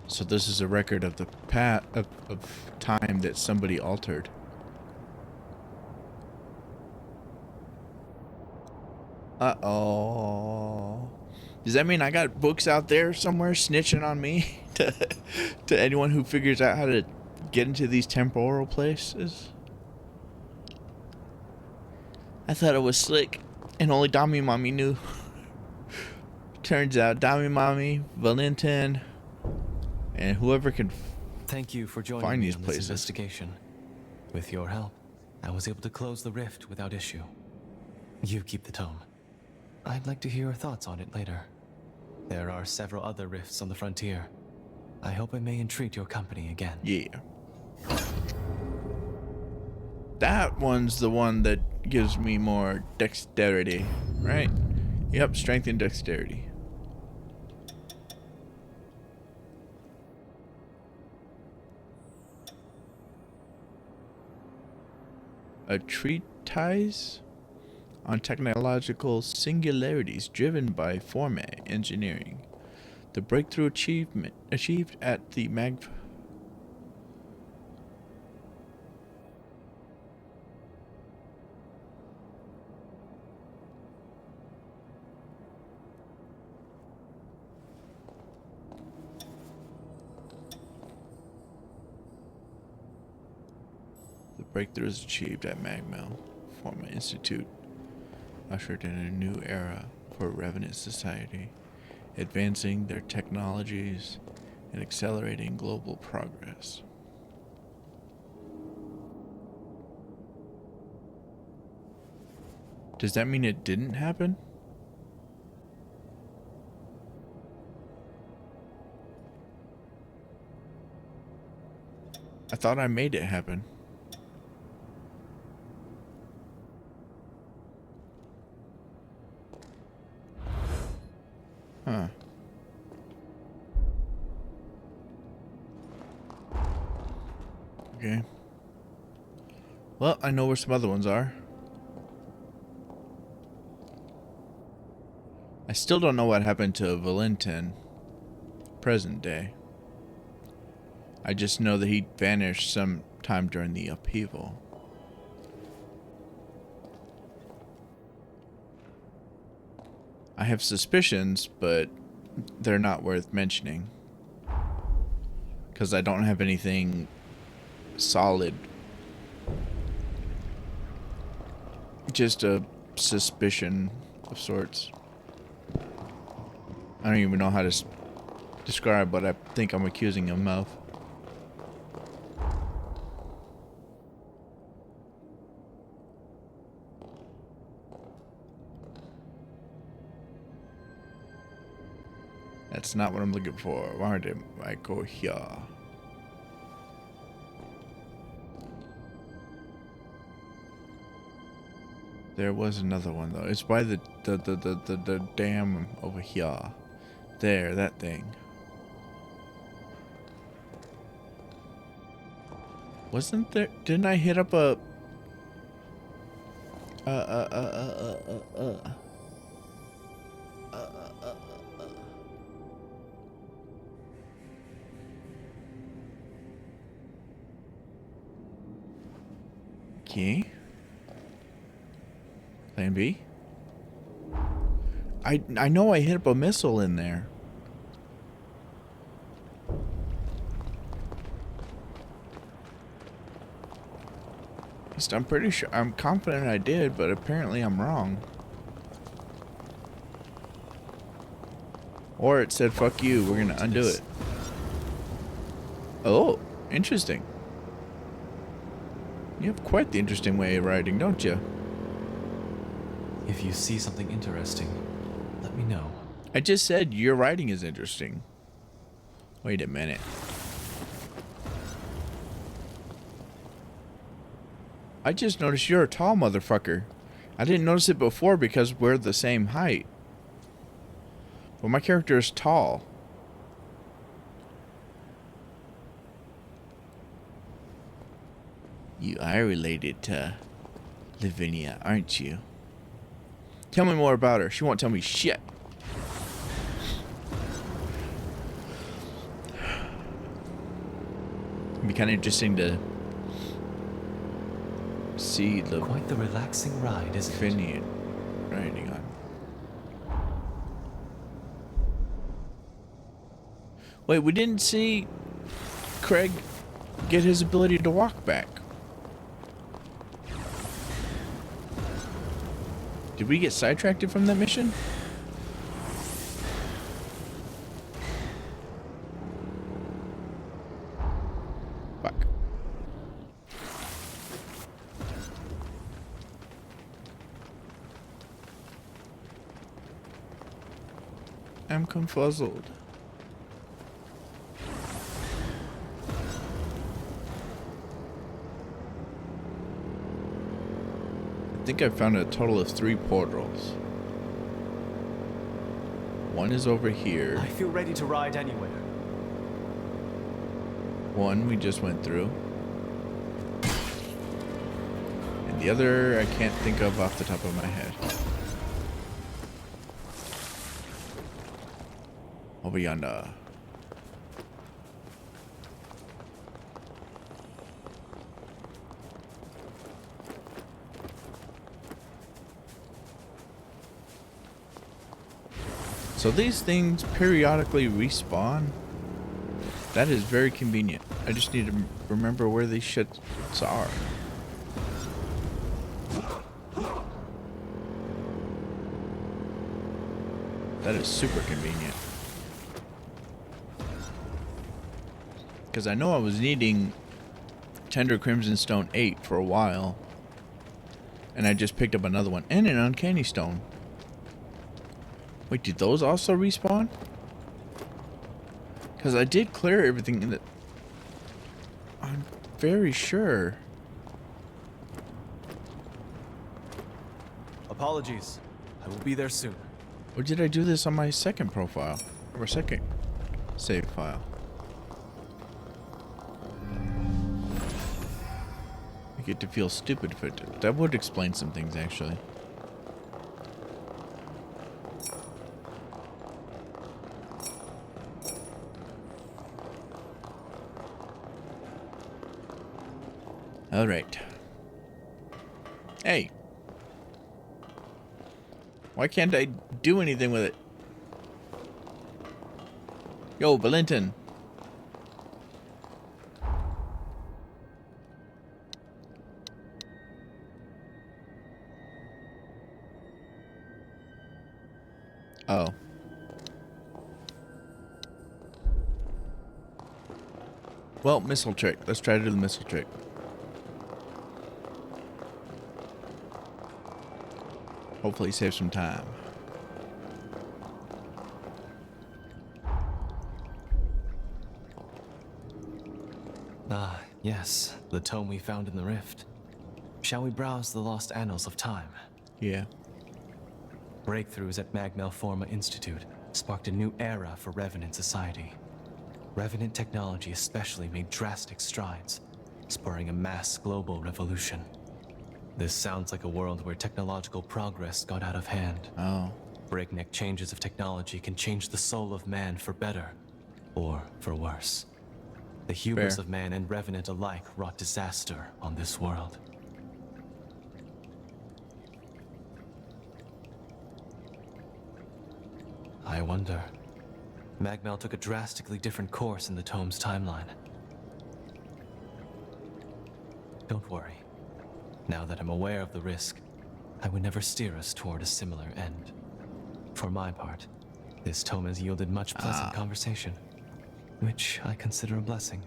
So this is a record of the of time that somebody altered. Uh-oh. Does that mean I got books out there somewhere snitching on me to anyone who figures out how to get into these temporal places? I thought it was slick and only Dami Mommy knew. Turns out Dami Mommy, Valentin, and whoever can Thank you for joining find me these on places. this investigation. With your help, I was able to close the rift without issue. You keep the tome. I'd like to hear your thoughts on it later. There are several other rifts on the frontier. I hope I may entreat your company again. Yeah. That one's the one that gives me more dexterity, right? Yep, strength and dexterity. A treatise on technological singularities driven by Forme engineering. The breakthrough achieved at the breakthroughs achieved at Magmel Forma Institute ushered in a new era for Revenant Society, advancing their technologies and accelerating global progress. Does that mean it didn't happen? I thought I made it happen. Huh. Okay. Well, I know where some other ones are. I still don't know what happened to Valentin, present day. I just know that he vanished sometime during the upheaval. I have suspicions, but they're not worth mentioning. Because I don't have anything solid. Just a suspicion of sorts. I don't even know how to describe what I think I'm accusing him of. That's not what I'm looking for. Why did I go here? There was another one though. It's by the dam over here. There, that thing. Wasn't there? Didn't I hit up a? Okay. Plan B. I know I hit up a missile in there. I'm pretty sure, I'm confident I did, but apparently I'm wrong. Or it said, fuck you, we're gonna undo it. Oh, interesting. You have quite the interesting way of writing, don't you? If you see something interesting, let me know. I just said your writing is interesting. Wait a minute. I just noticed you're a tall motherfucker. I didn't notice it before because we're the same height. But my character is tall. You are related to Lavinia, aren't you? Tell me more about her. She won't tell me shit. It'd be kind of interesting to see the Quite the relaxing ride, isn't it? Finian riding on. Wait, we didn't see Craig get his ability to walk back. Did we get sidetracked from that mission? Fuck. I'm confuzzled. I think I found a total of 3 portals. One is over here. I feel ready to ride anywhere. One we just went through. And the other I can't think of off the top of my head. Over yonder. So these things periodically respawn. That is very convenient. I just need to remember where these shits are. That is super convenient. Because I know I was needing Tender Crimson Stone 8 for a while. And I just picked up another one. And an Uncanny Stone. Wait, did those also respawn? Because I did clear everything in the... I'm very sure. Apologies. I will be there soon. Or did I do this on my second profile? Or second save file? I get to feel stupid if it... That would explain some things, actually. All right. Hey. Why can't I do anything with it? Yo, Valentin. Oh. Well, missile trick. Let's try to do the missile trick. Hopefully save some time. Ah, yes, the tome we found in the rift. Shall we browse the lost annals of time? Yeah. Breakthroughs at Magmelforma Institute sparked a new era for Revenant society. Revenant technology especially made drastic strides, spurring a mass global revolution. This sounds like a world where technological progress got out of hand. Oh. Breakneck changes of technology can change the soul of man for better, or for worse. The hubris Fair. of man and Revenant alike wrought disaster on this world. I wonder. Magmel took a drastically different course in the tome's timeline. Don't worry. Now that I'm aware of the risk, I would never steer us toward a similar end. For my part, this tome has yielded much pleasant conversation, which I consider a blessing.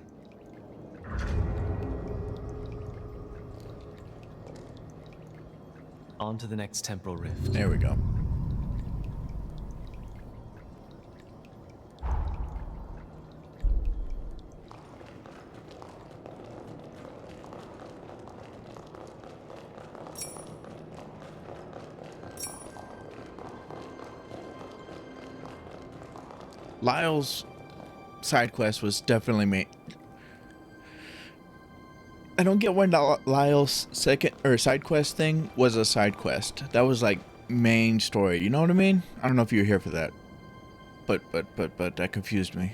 On to the next temporal rift. There we go. Lyle's side quest was definitely made. I don't get why Lyle's second or side quest thing was a side quest. That was like main story. You know what I mean? I don't know if you were here for that. But that confused me.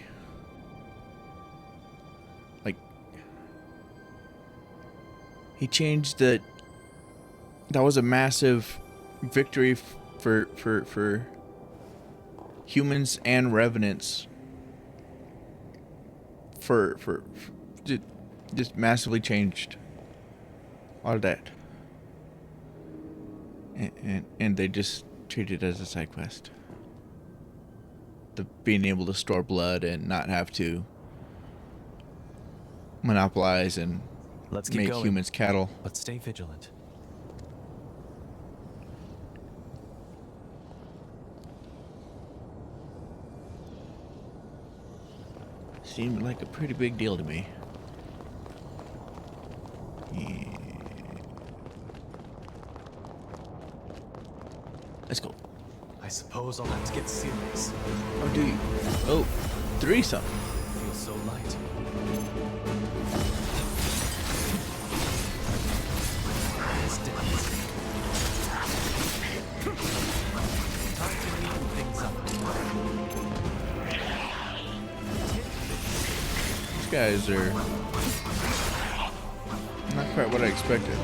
Like he changed the. That was a massive victory for humans and revenants for just massively changed all of that. And they just treat it as a side quest. The being able to store blood and not have to monopolize and Let's keep make going, humans cattle. but stay vigilant. Seemed like a pretty big deal to me. Yeah. Let's go. I suppose I'll have to get serious. Oh, do you? Oh, threesome. Feels so light. This dance. Time to neaten things up. These guys are not quite what I expected.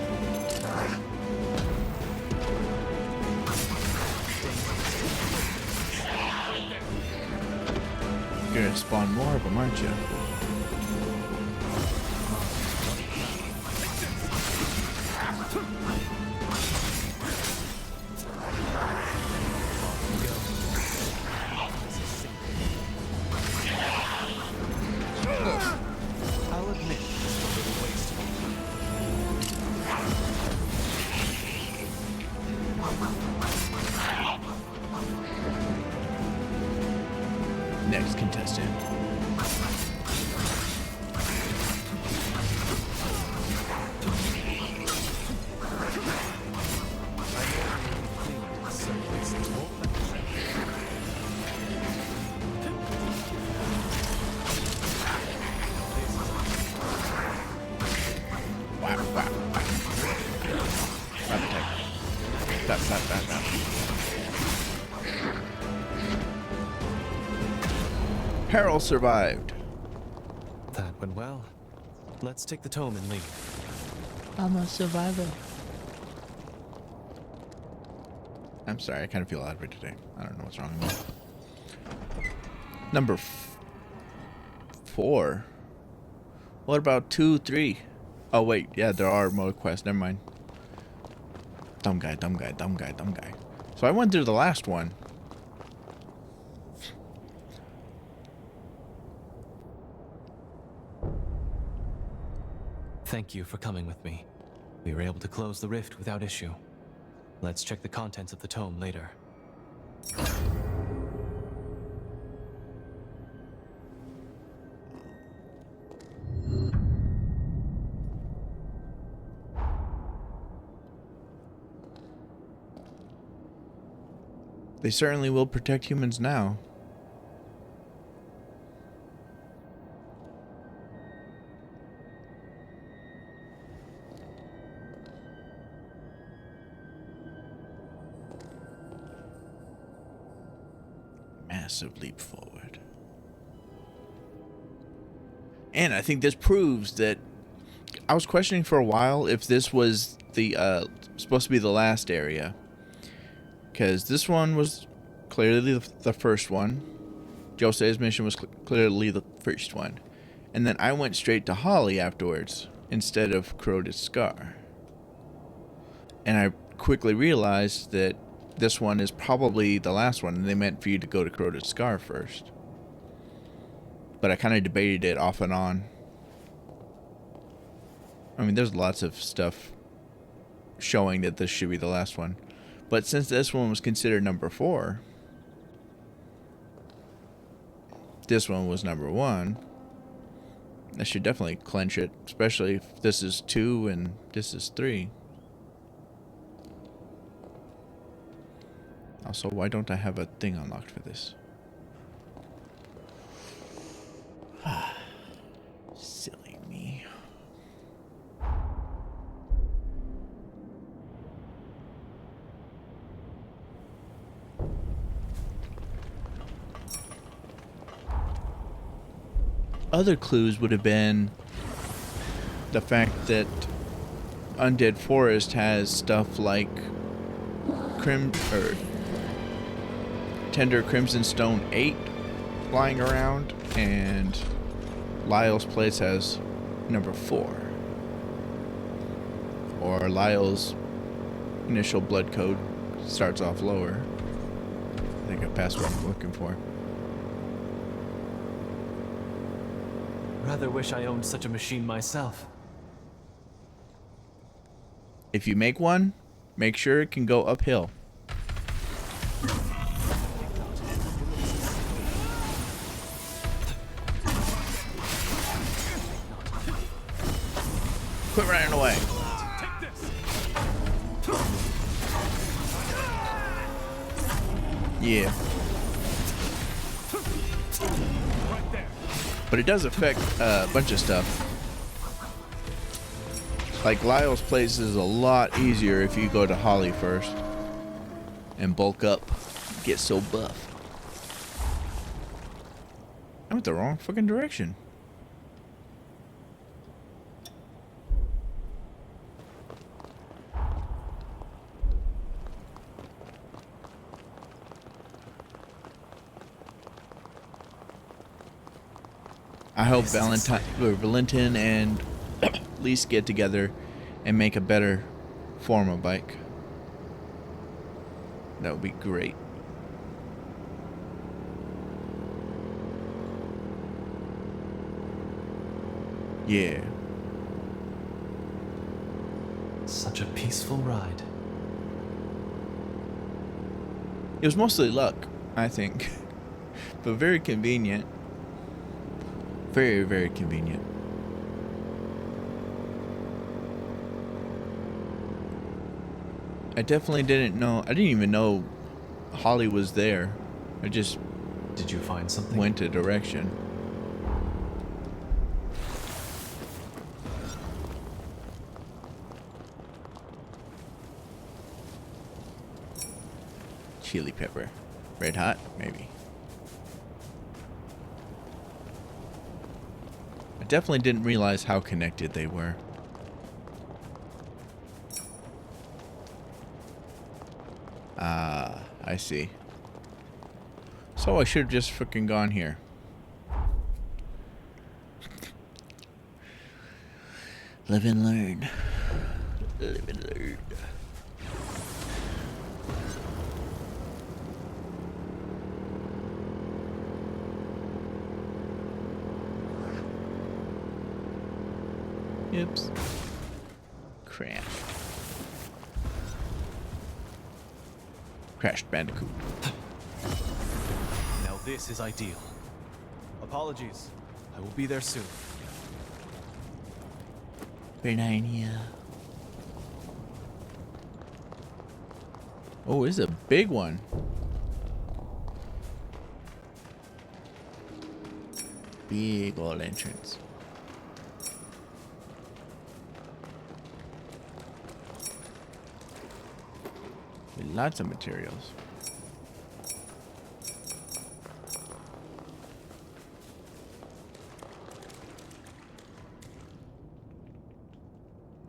You're gonna spawn more of them, aren't you? I'll admit it's a little wasteful. Next contestant. Wow, wow, wow. Rapid attack. Stop, stop, stop, stop. Harold survived. That went well. Let's take the tome and leave. I'm a survivor. I'm sorry, I kind of feel out of it today. I don't know what's wrong with me. Number 4. What about 2, 3? Oh wait, yeah, there are more quests. Never mind. Dumb guy, dumb guy, dumb guy, dumb guy. So I went through the last one. Thank you for coming with me. We were able to close the rift without issue. Let's check the contents of the tome later. They certainly will protect humans now. Massive leap forward. And I think this proves that I was questioning for a while if this was the supposed to be the last area, because this one was clearly the first one. Jose's mission was clearly the first one, and then I went straight to Holly afterwards instead of Corroded Scar, and I quickly realized that this one is probably the last one, and they meant for you to go to Corroded Scar first. But I kind of debated it off and on. I mean, there's lots of stuff showing that this should be the last one. But since this one was considered number 4, this one was number 1, that should definitely clinch it, especially if this is 2 and this is 3. Also, why don't I have a thing unlocked for this? Silly me. Other clues would have been the fact that Undead Forest has stuff like Tender Crimson Stone 8 flying around, and Lyle's place has number 4. Or Lyle's initial blood code starts off lower. I think I passed what I'm looking for. Rather wish I owned such a machine myself. If you make one, make sure it can go uphill. Quit running away. Yeah. But it does affect a bunch of stuff. Like Lyle's place is a lot easier if you go to Holly first and bulk up, get so buff. I went the wrong fucking direction. I hope Valentin and Lise get together and make a better form of bike. That would be great. Yeah. Such a peaceful ride. It was mostly luck, I think. But very convenient. Very, very convenient. I definitely didn't know. I didn't even know Holly was there. I just Did you find something? went a direction. Chili pepper. Red hot, maybe. I definitely didn't realize how connected they were. Ah, I see. So I should have just fucking gone here. Live and learn. Live and learn. Oops. Crash. Crashed Bandicoot. Now this is ideal. Apologies. I will be there soon. Bernania. Oh, it's a big one. Big old entrance. With lots of materials.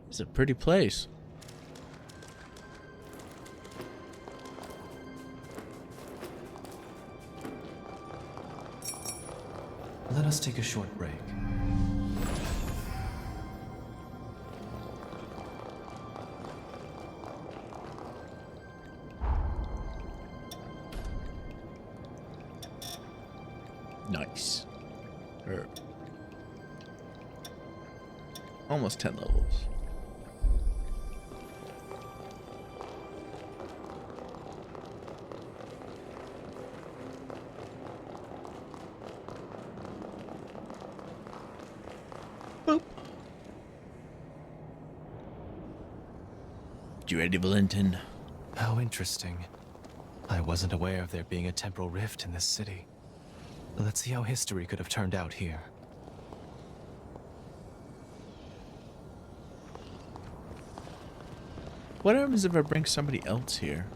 It's a pretty place. Let us take a short break. Nice. Almost 10 levels. Boop. You ready, Valentin? How interesting. I wasn't aware of there being a temporal rift in this city. Let's see how history could have turned out here. What happens if I bring somebody else here?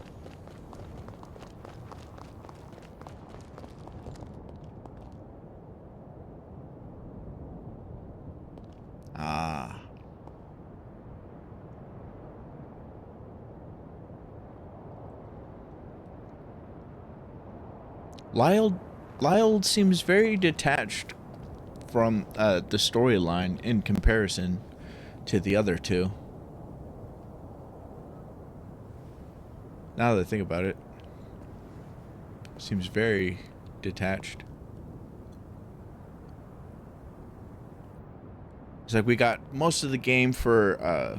Ah. Lyle seems very detached from the storyline in comparison to the other two. Now that I think about it, seems very detached. It's like we got most of the game for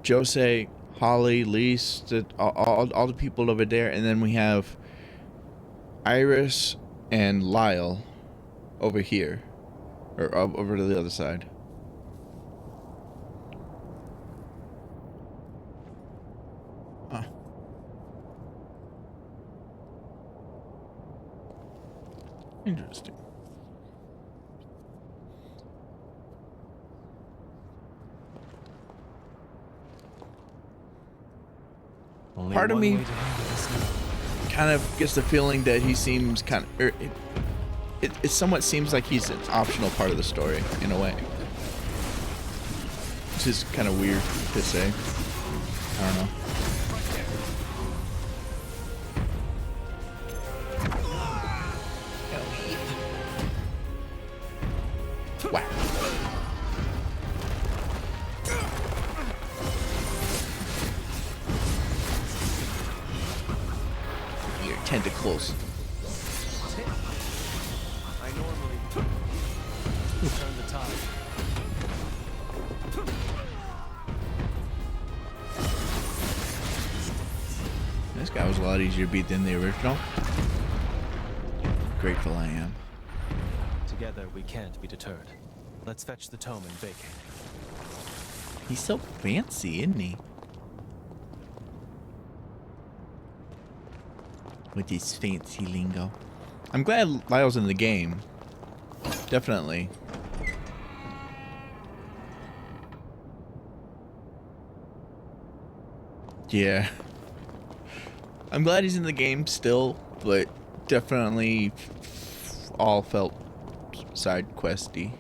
Jose, Holly, Lise, all the people over there, and then we have Iris and Lyle over here, or over to the other side. Huh. Interesting. Only Part of one me way to handle this now. kind of gets the feeling that he seems kind of, it somewhat seems like he's an optional part of the story in a way, which is kind of weird to say. I don't know. Wow. Your tentacles. I normally turn the tide. This guy was a lot easier to beat than the original. Grateful I am. Together we can't be deterred. Let's fetch the tome and vacate. He's so fancy, isn't he? With his fancy lingo. I'm glad Lyle's in the game. Definitely. Yeah. I'm glad he's in the game still, but definitely all felt side questy.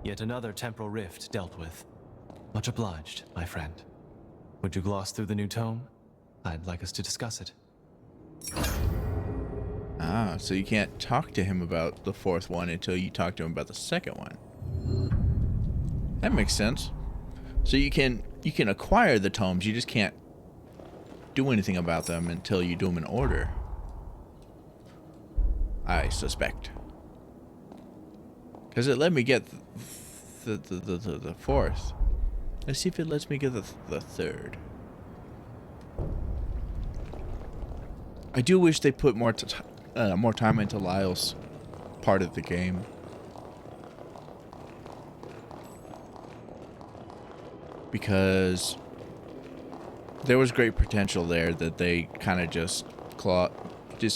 Yet another temporal rift dealt with. Much obliged, my friend. Would you gloss through the new tome? I'd like us to discuss it. Ah, so you can't talk to him about the fourth one until you talk to him about the second one. That makes sense. So you can acquire the tomes, you just can't do anything about them until you do them in order. I suspect. Because it let me get the fourth. Let's see if it lets me get the third. I do wish they put more time into Lyle's part of the game. Because there was great potential there that they kind of just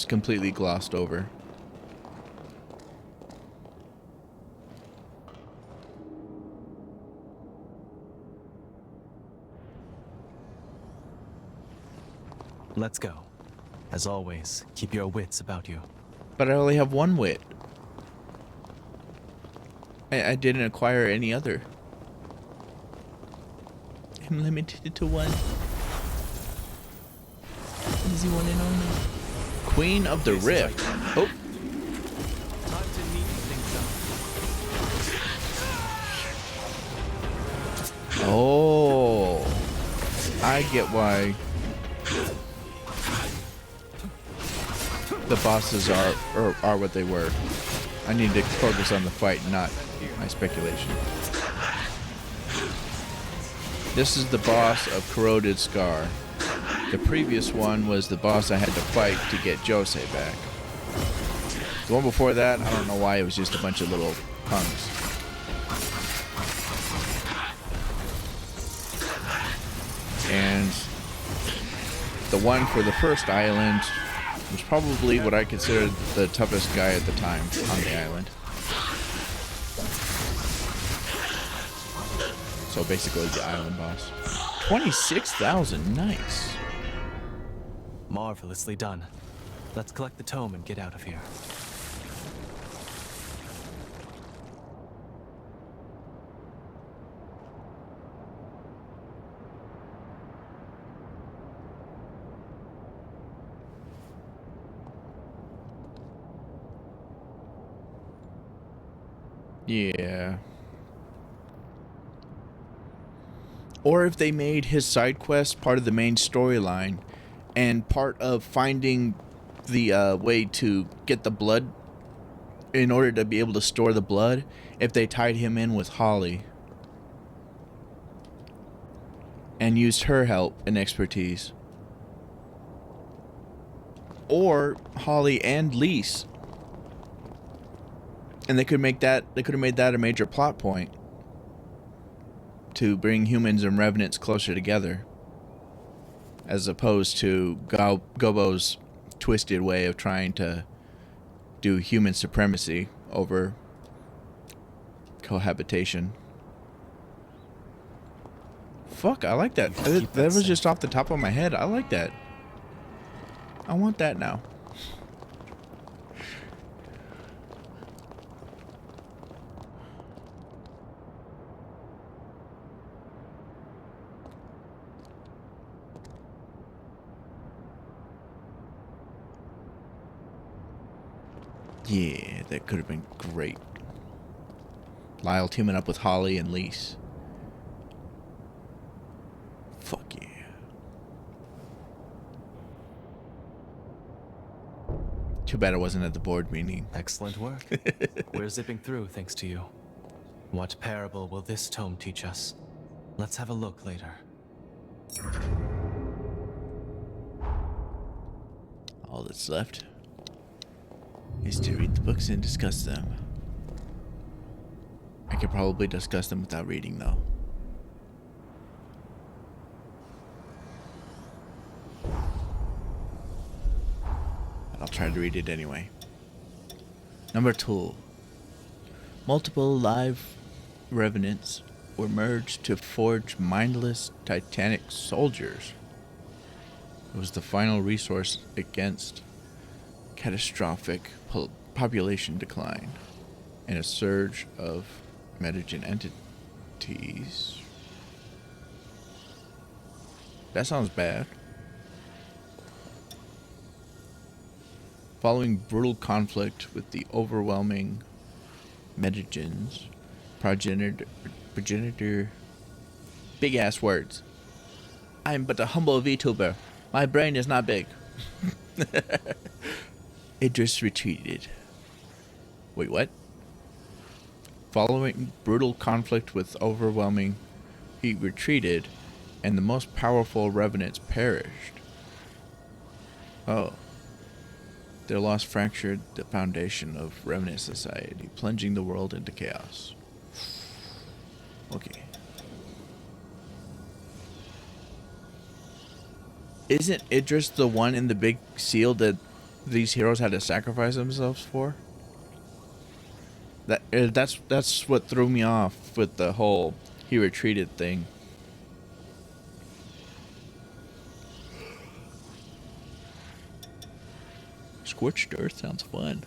completely glossed over. Let's go. As always, keep your wits about you. But I only have one wit. I didn't acquire any other. I'm limited to one. Easy one and only. Queen of the Rift. Oh. Time to neat things up. Oh. I get why the bosses are what they were. I need to focus on the fight, not my speculation. This is the boss of Corroded Scar. The previous one was the boss I had to fight to get Jose back. The one before that, I don't know why, it was just a bunch of little punks. And the one for the first island was probably what I considered the toughest guy at the time on the island. So basically the island boss. 26,000, nice. Marvelously done. Let's collect the tome and get out of here. Yeah. Or if they made his side quest part of the main storyline and part of finding the way to get the blood in order to be able to store the blood, if they tied him in with Holly and used her help and expertise. Or Holly and Lise. And they could have made that a major plot point to bring humans and revenants closer together, as opposed to Gobo's twisted way of trying to do human supremacy over cohabitation. Fuck, I like that. That was just off the top of my head. I like that. I want that now. Yeah, that could have been great. Lyle teaming up with Holly and Lise. Fuck yeah. Too bad I wasn't at the board meeting. Excellent work. We're zipping through thanks to you. What parable will this tome teach us? Let's have a look later. All that's left is to read the books and discuss them. I could probably discuss them without reading, though. But I'll try to read it anyway. Number 2. Multiple live revenants were merged to forge mindless titanic soldiers. It was the final resource against catastrophic population decline and a surge of mutagen entities. That sounds bad. Following brutal conflict with the overwhelming mutagens, progenitor, big ass words. I'm but a humble VTuber. My brain is not big. Idris retreated. Wait, what? Following brutal conflict with overwhelming, he retreated, and the most powerful revenants perished. Oh. Their loss fractured the foundation of Revenant society, plunging the world into chaos. Okay. Isn't Idris the one in the big seal that these heroes had to sacrifice themselves for? That's what threw me off with the whole he retreated thing. Scorched Earth sounds fun.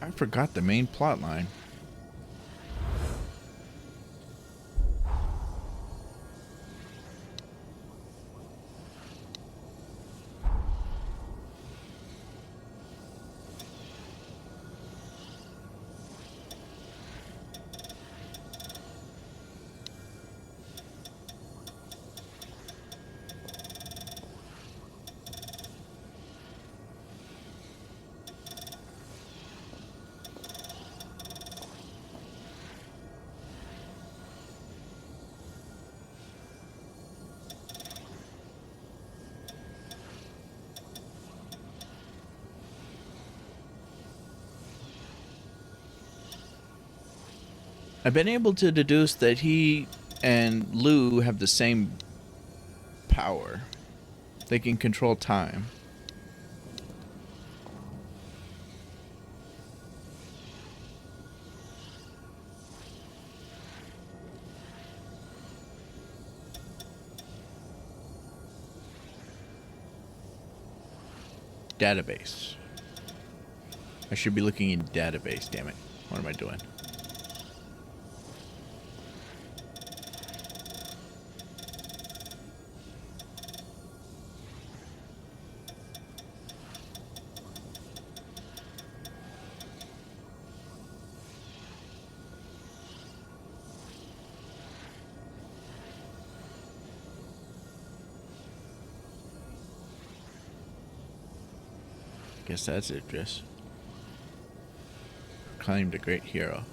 I forgot the main plot line. I've been able to deduce that he and Lou have the same power. They can control time. Database. I should be looking in database, damn it. What am I doing? Guess that's Idris. Proclaimed a great hero.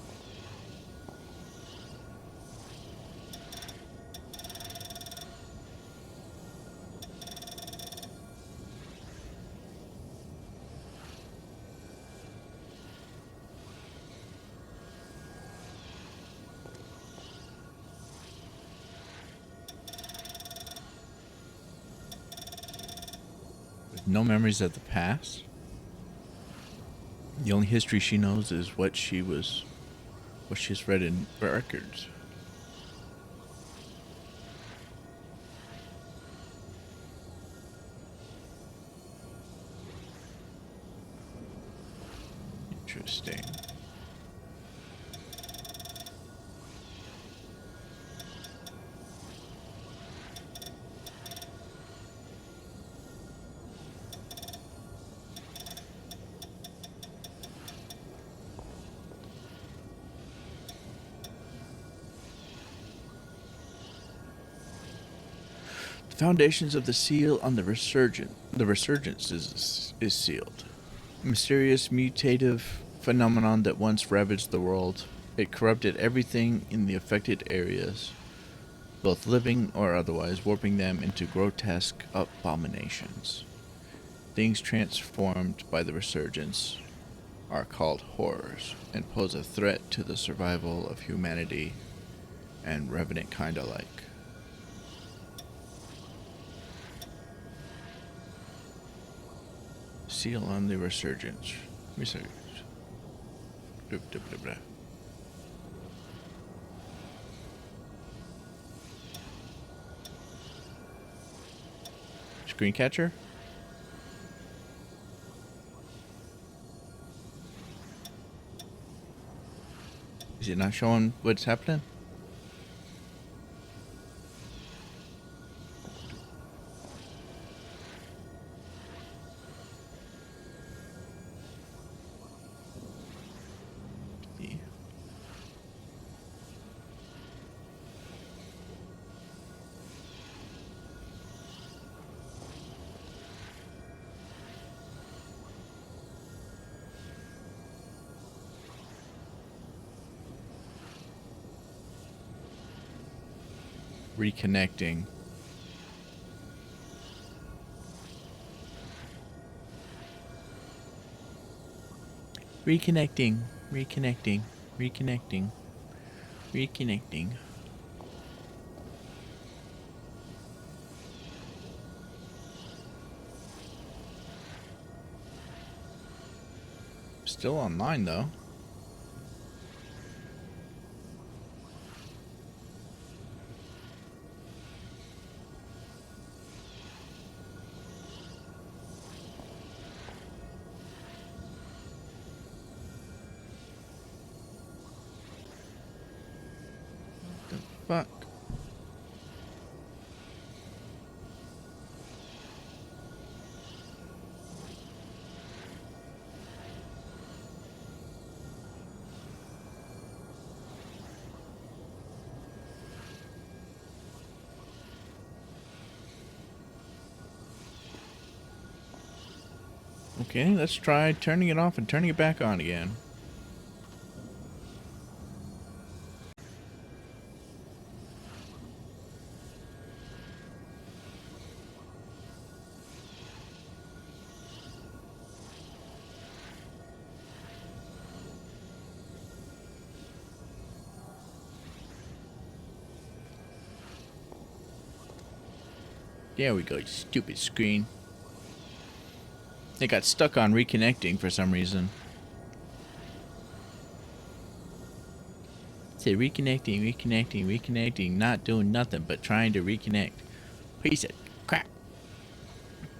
With no memories of the past. The only history she knows is what she's read in records. Interesting. The foundations of the seal on the resurgence is sealed. A mysterious mutative phenomenon that once ravaged the world. It corrupted everything in the affected areas, both living or otherwise, warping them into grotesque abominations. Things transformed by the resurgence are called horrors and pose a threat to the survival of humanity and revenant kind alike. Seal on the resurgence. Screen catcher? Is it not showing what's happening? Reconnecting. Reconnecting. Still online though. Fuck. Okay, let's try turning it off and turning it back on again. There we go, you stupid screen. It got stuck on reconnecting for some reason. Say reconnecting, not doing nothing but trying to reconnect. Piece of crap.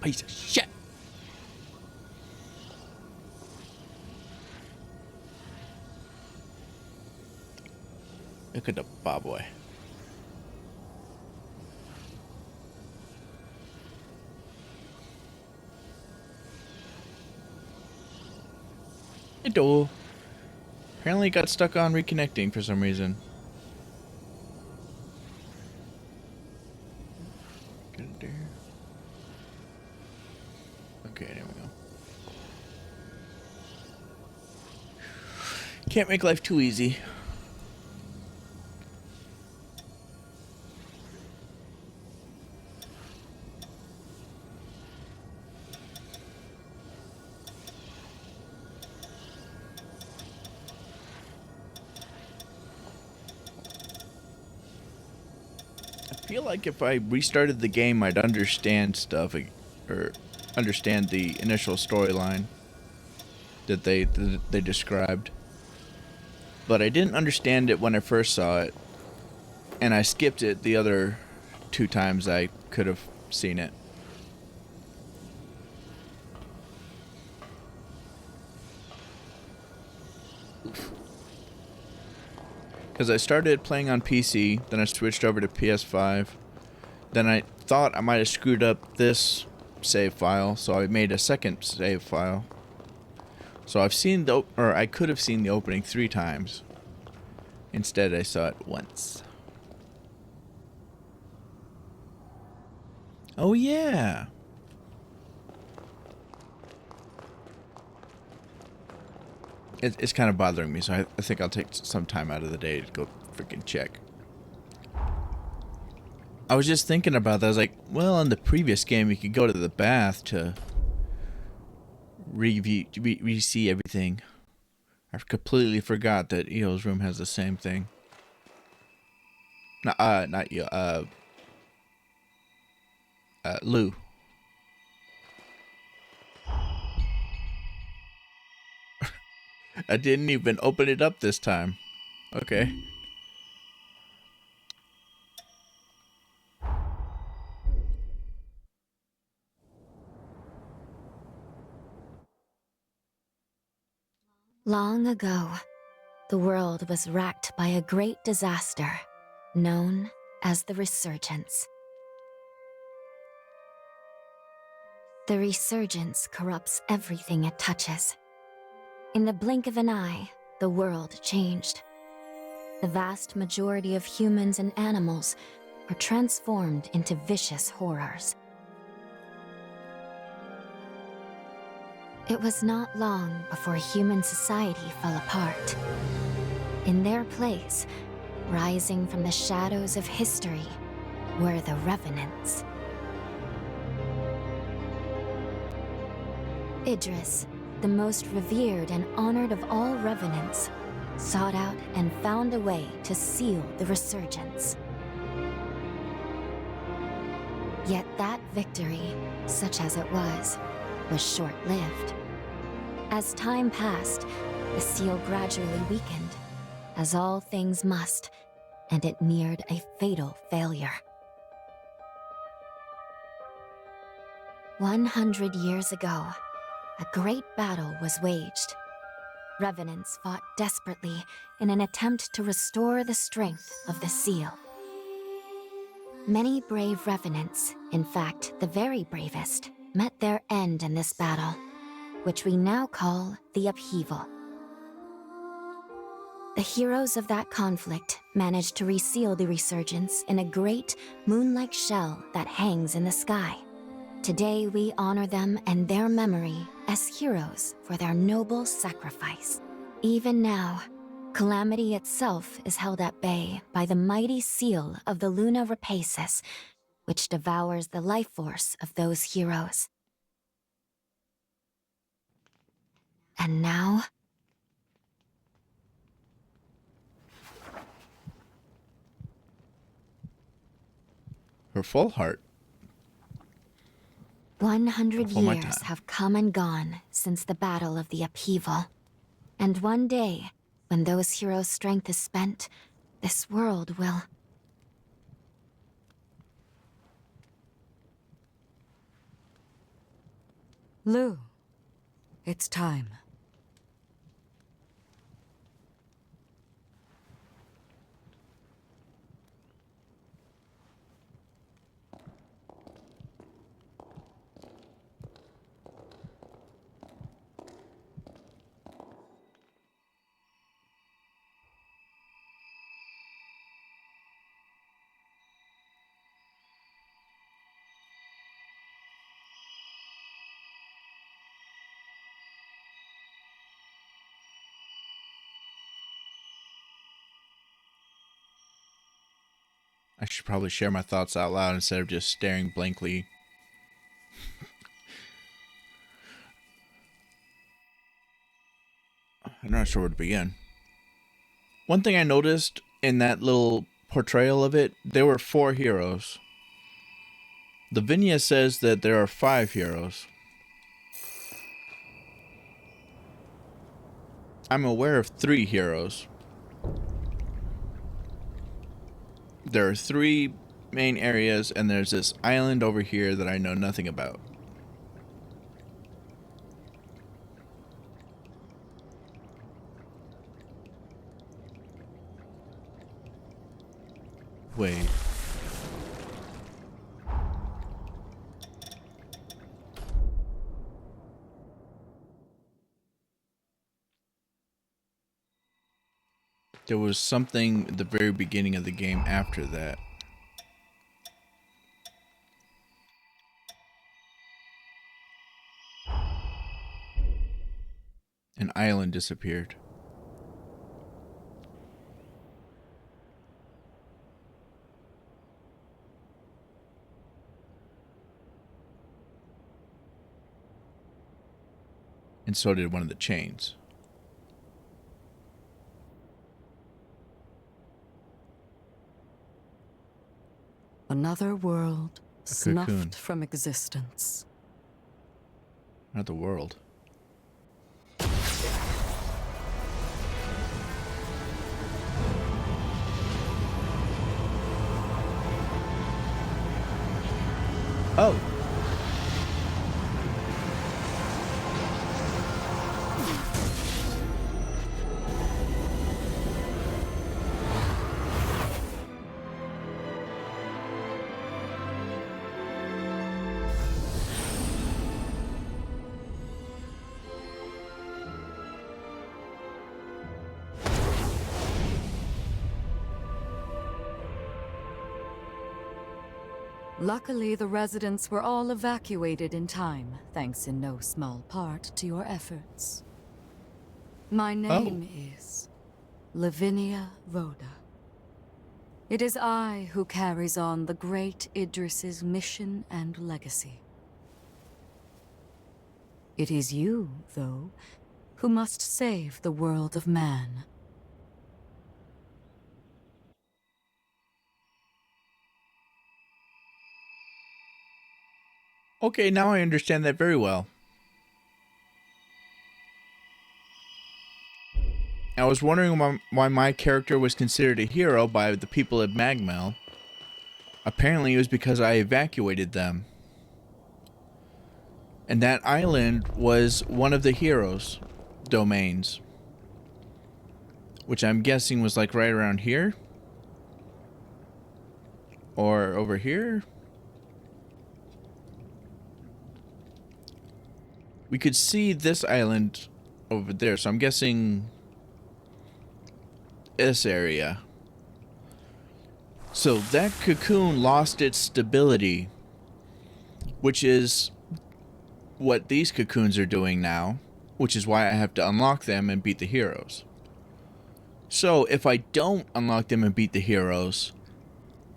Piece of shit. Look at the bobboy. Door. Apparently it got stuck on reconnecting for some reason. Get it there. Okay, there we go. Can't make life too easy. I feel like if I restarted the game, I'd understand stuff, or understand the initial storyline that they described. But I didn't understand it when I first saw it, and I skipped it the other 2 times I could have seen it. Because I started playing on PC, then I switched over to PS5. Then I thought I might have screwed up this save file, so I made a second save file. So I've seen I could have seen the opening 3 times. Instead, I saw it once. Oh yeah. It's kind of bothering me, so I think I'll take some time out of the day to go freaking check. I was just thinking about that. I was like, well, in the previous game, you could go to the bath to re-see everything. I completely forgot that EO's room has the same thing. Not EO, Lou. I didn't even open it up this time. Okay. Long ago, the world was racked by a great disaster known as the Resurgence. The Resurgence corrupts everything it touches. In the blink of an eye, the world changed. The vast majority of humans and animals were transformed into vicious horrors. It was not long before human society fell apart. In their place, rising from the shadows of history, were the Revenants. Idris, the most revered and honored of all Revenants, sought out and found a way to seal the Resurgence. Yet that victory, such as it was short-lived. As time passed, the seal gradually weakened, as all things must, and it neared a fatal failure. 100 years ago, a great battle was waged. Revenants fought desperately in an attempt to restore the strength of the seal. Many brave Revenants, in fact, the very bravest, met their end in this battle, which we now call the Upheaval. The heroes of that conflict managed to reseal the Resurgence in a great, moon-like shell that hangs in the sky. Today we honor them and their memory as heroes for their noble sacrifice. Even now, Calamity itself is held at bay by the mighty seal of the Luna Rapaces, which devours the life force of those heroes. And now, Her full heart. 100 Before my years time. have come and gone since the Battle of the Upheaval. And one day, when those heroes' strength is spent, this world will... Lou, it's time. I should probably share my thoughts out loud instead of just staring blankly. I'm not sure where to begin. One thing I noticed in that little portrayal of it, there were 4 heroes. Lavinia says that there are 5 heroes. I'm aware of 3 heroes. There are 3 main areas, and there's this island over here that I know nothing about. Wait. There was something at the very beginning of the game after that. An island disappeared. And so did one of the chains. Another world cocoon. snuffed from existence. Not the world. Oh. Luckily, the residents were all evacuated in time, thanks in no small part to your efforts. My name is Lavinia Voda. It is I who carries on the great Idris's mission and legacy. It is you, though, who must save the world of man. Okay, now I understand that very well. I was wondering why my character was considered a hero by the people at Magmel. Apparently it was because I evacuated them. And that island was one of the heroes' domains. Which I'm guessing was like right around here? Or over here? We could see this island over there, so I'm guessing this area. So that cocoon lost its stability, which is what these cocoons are doing now, which is why I have to unlock them and beat the heroes. So if I don't unlock them and beat the heroes,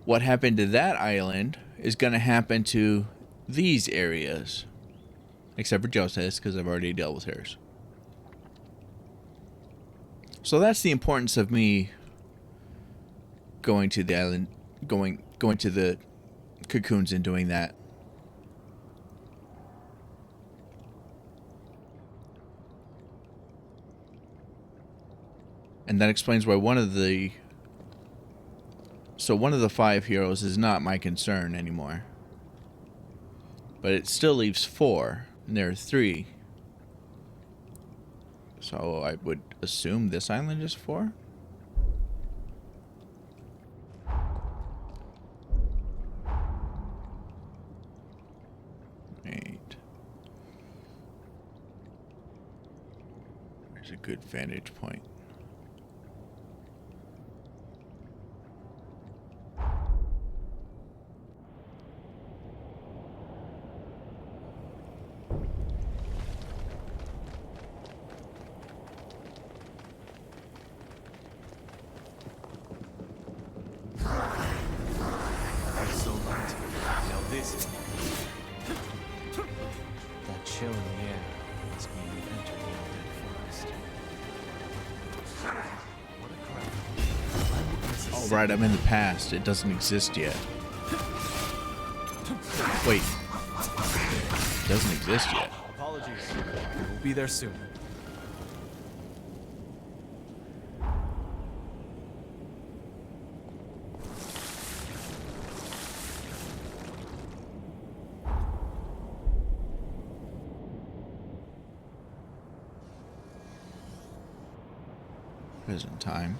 what happened to that island is going to happen to these areas. Except for Joseph's, because I've already dealt with hers. So that's the importance of me going to the island, going to the cocoons and doing that. And that explains why one of the 5 heroes is not my concern anymore. But it still leaves 4. And there are 3. So I would assume this island is 4? Right. There's a good vantage point. right, I'm in the past. It doesn't exist yet. Wait. It doesn't exist yet. Apologies. We'll be there soon. Present time.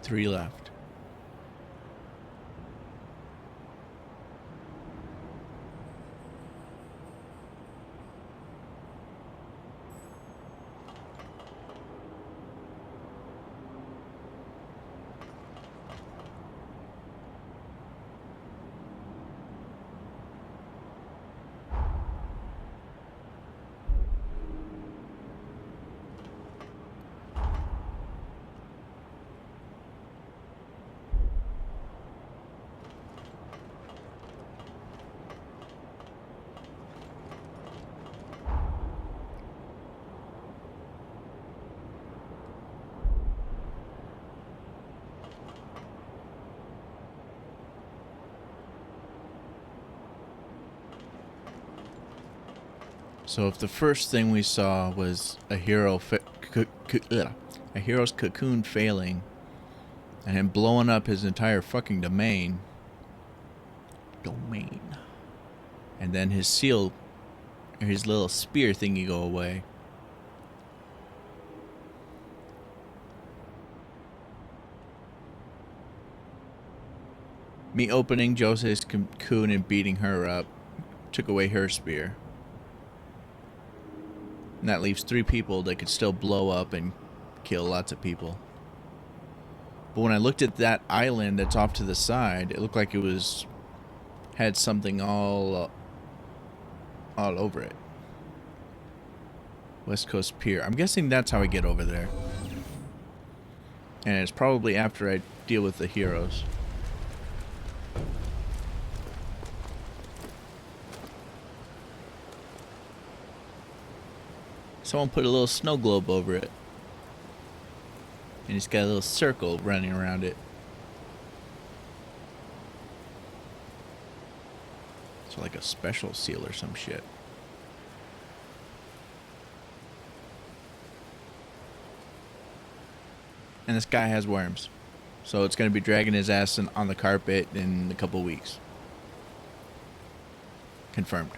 Three left. So if the first thing we saw was a hero's cocoon failing and him blowing up his entire fucking domain, and then his seal, or his little spear thingy go away. Me opening Jose's cocoon and beating her up took away her spear. And that leaves 3 people that could still blow up and kill lots of people. But when I looked at that island that's off to the side, it looked like it had something all over it. West Coast Pier. I'm guessing that's how I get over there. And it's probably after I deal with the heroes. Someone put a little snow globe over it. And it's got a little circle running around it. So like a special seal or some shit. And this guy has worms. So it's going to be dragging his ass on the carpet in a couple weeks. Confirmed.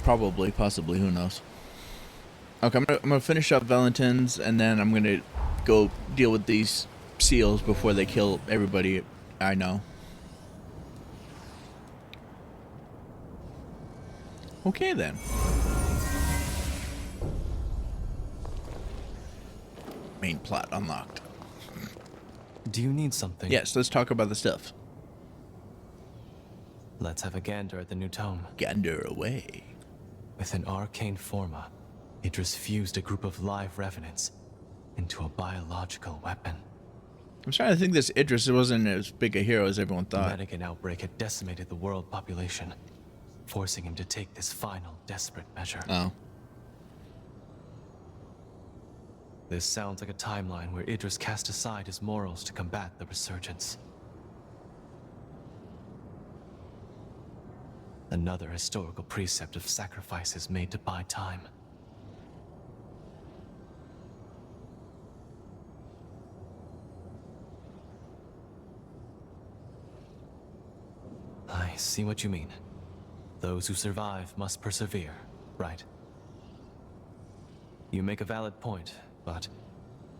Probably, possibly, who knows. Okay, I'm gonna finish up Valentine's, and then I'm gonna go deal with these seals before they kill everybody I know. Okay then. Main plot unlocked. Do you need something? Yes, let's talk about the stuff. Let's have a gander at the new tome. Gander away. With an arcane forma, Idris fused a group of live revenants into a biological weapon. I'm trying to think this Idris wasn't as big a hero as everyone The thought. Medigan outbreak had decimated the world population, forcing him to take this final desperate measure. Oh. This sounds like a timeline where Idris cast aside his morals to combat the resurgence. Another historical precept of sacrifices made to buy time. I see what you mean. Those who survive must persevere, right? You make a valid point, but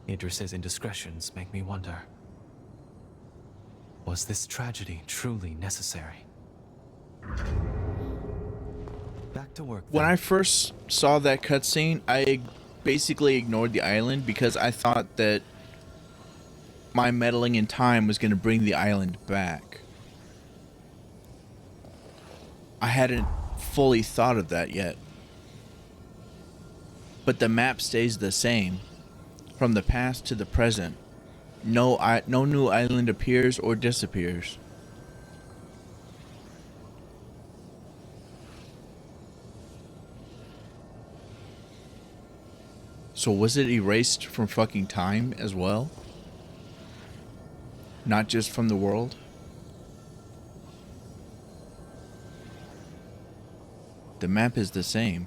Idris's indiscretions make me wonder. Was this tragedy truly necessary? Back to work, When then. I first saw that cutscene, I basically ignored the island because I thought that my meddling in time was going to bring the island back. I hadn't fully thought of that yet. But the map stays the same, from the past to the present. No new island appears or disappears. So was it erased from fucking time as well? Not just from the world? The map is the same.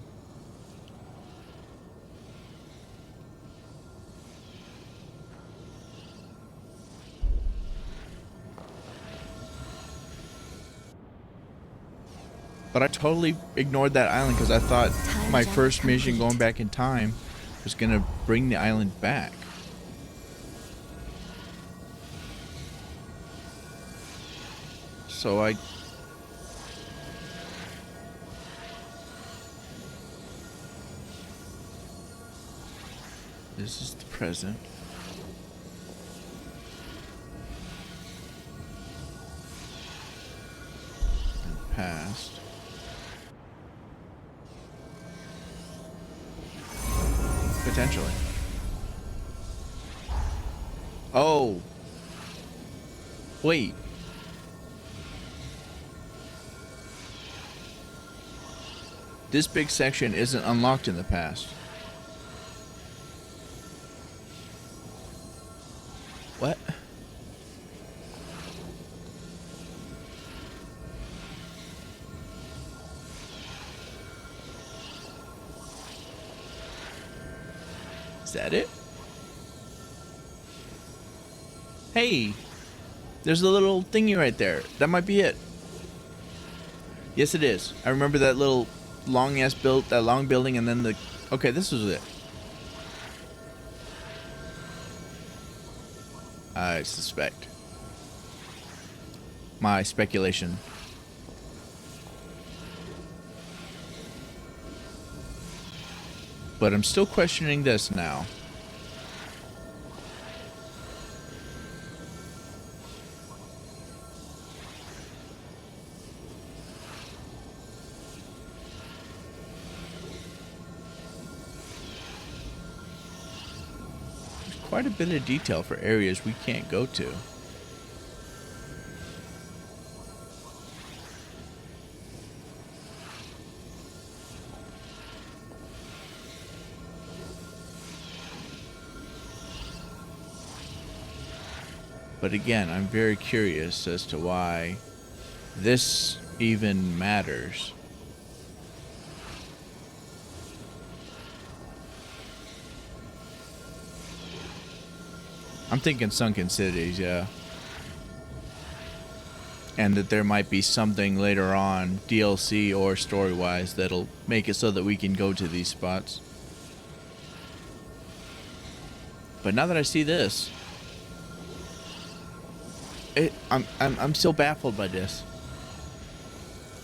But I totally ignored that island because I thought my first mission going back in time was going to bring the island back. So this is the present. And the past. Potentially. Oh. Wait. This big section isn't unlocked in the past. What? Is that it? Hey, there's a little thingy right there. That might be it. Yes, it is. I remember that little long ass that long building, and then the. Okay, this was it. I suspect. My speculation. But I'm still questioning this now. There's quite a bit of detail for areas we can't go to. But again, I'm very curious as to why this even matters. I'm thinking sunken cities, yeah. And that there might be something later on, DLC or story-wise, that'll make it so that we can go to these spots. But now that I see this, I'm still baffled by this.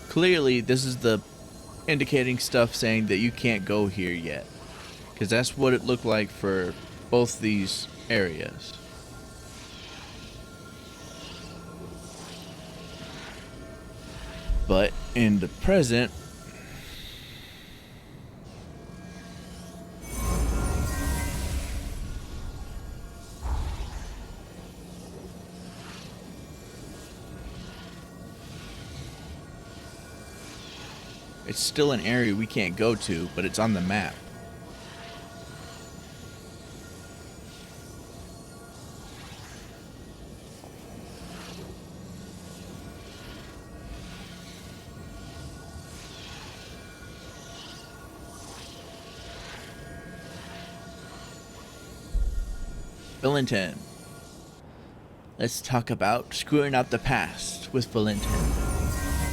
Clearly, this is the indicating stuff saying that you can't go here yet, because that's what it looked like for both these areas. But in the present, it's still an area we can't go to, but it's on the map. Valentin. Let's talk about screwing up the past with Valentin.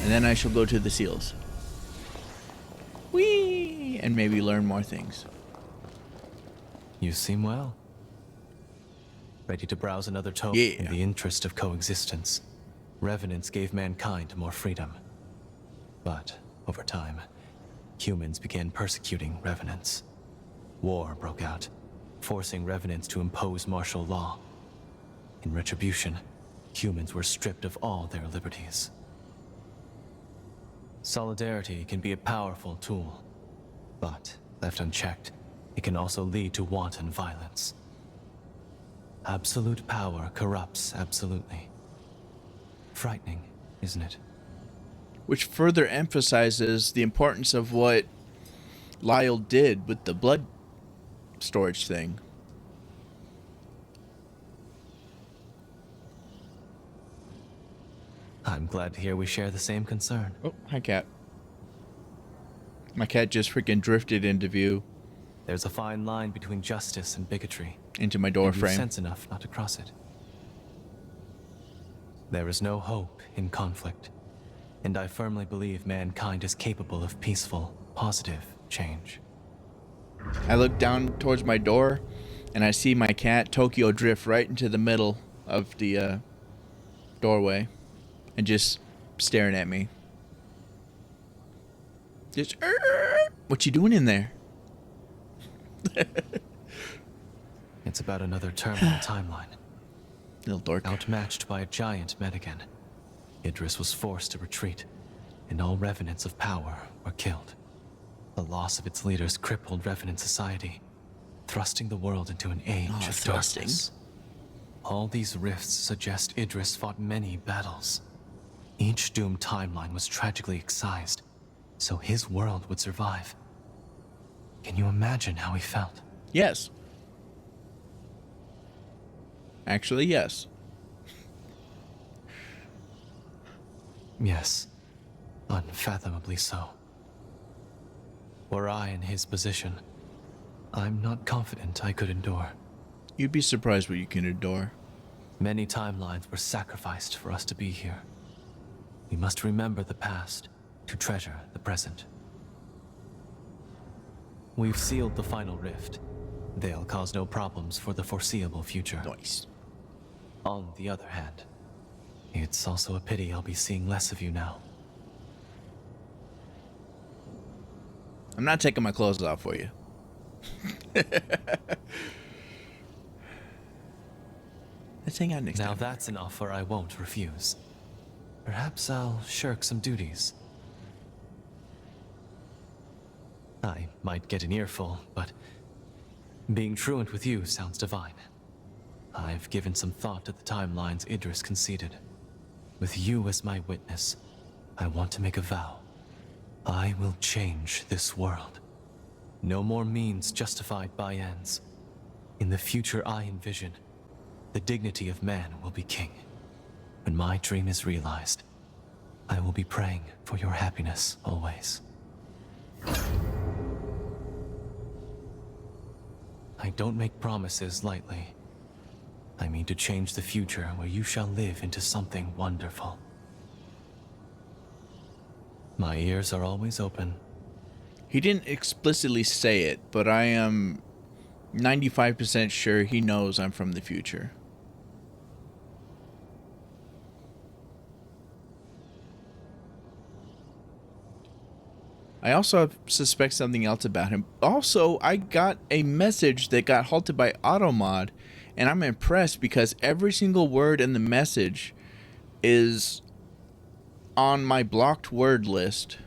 And then I shall go to the seals. Whee! And maybe learn more things. You seem well. Ready to browse another tome Yeah. in the interest of coexistence. Revenants gave mankind more freedom. But, over time, humans began persecuting revenants. War broke out, forcing revenants to impose martial law. In retribution, humans were stripped of all their liberties. Solidarity can be a powerful tool, but, left unchecked, it can also lead to wanton violence. Absolute power corrupts absolutely. Frightening, isn't it? Which further emphasizes the importance of what Lyle did with the blood storage thing. I'm glad to hear we share the same concern. Oh, hi, cat. My cat just freaking drifted into view, There's a fine line between justice and bigotry. into my door And you've frame. sense enough not to cross it. There is no hope in conflict, and I firmly believe mankind is capable of peaceful, positive change. I look down towards my door, and I see my cat Tokyo drift right into the middle of the doorway, and just staring at me. Just, what you doing in there? It's about another terminal timeline. Little dork. Outmatched by a giant Medigan, Idris was forced to retreat, and all revenants of power were killed. The loss of its leaders crippled Revenant society, thrusting the world into an age of thrusting. darkness. All these rifts suggest Idris fought many battles. Each doomed timeline was tragically excised, so his world would survive. Can you imagine how he felt? Yes. Actually, yes. Yes, unfathomably so. Were I in his position, I'm not confident I could endure. You'd be surprised what you can endure. Many timelines were sacrificed for us to be here. We must remember the past to treasure the present. We've sealed the final rift. They'll cause no problems for the foreseeable future. Nice. On the other hand, it's also a pity I'll be seeing less of you now. I'm not taking my clothes off for you. Let's hang out next Now time. that's an offer I won't refuse. Perhaps I'll shirk some duties. I might get an earful, but being truant with you sounds divine. I've given some thought to the timelines Idris conceded. With you as my witness, I want to make a vow. I will change this world. No more means justified by ends. In the future I envision, the dignity of man will be king. When my dream is realized, I will be praying for your happiness always. I don't make promises lightly. I mean to change the future where you shall live into something wonderful. My ears are always open. He didn't explicitly say it, but I am 95% sure he knows I'm from the future. I also suspect something else about him. Also, I got a message that got halted by Automod, and I'm impressed because every single word in the message is on my blocked word list.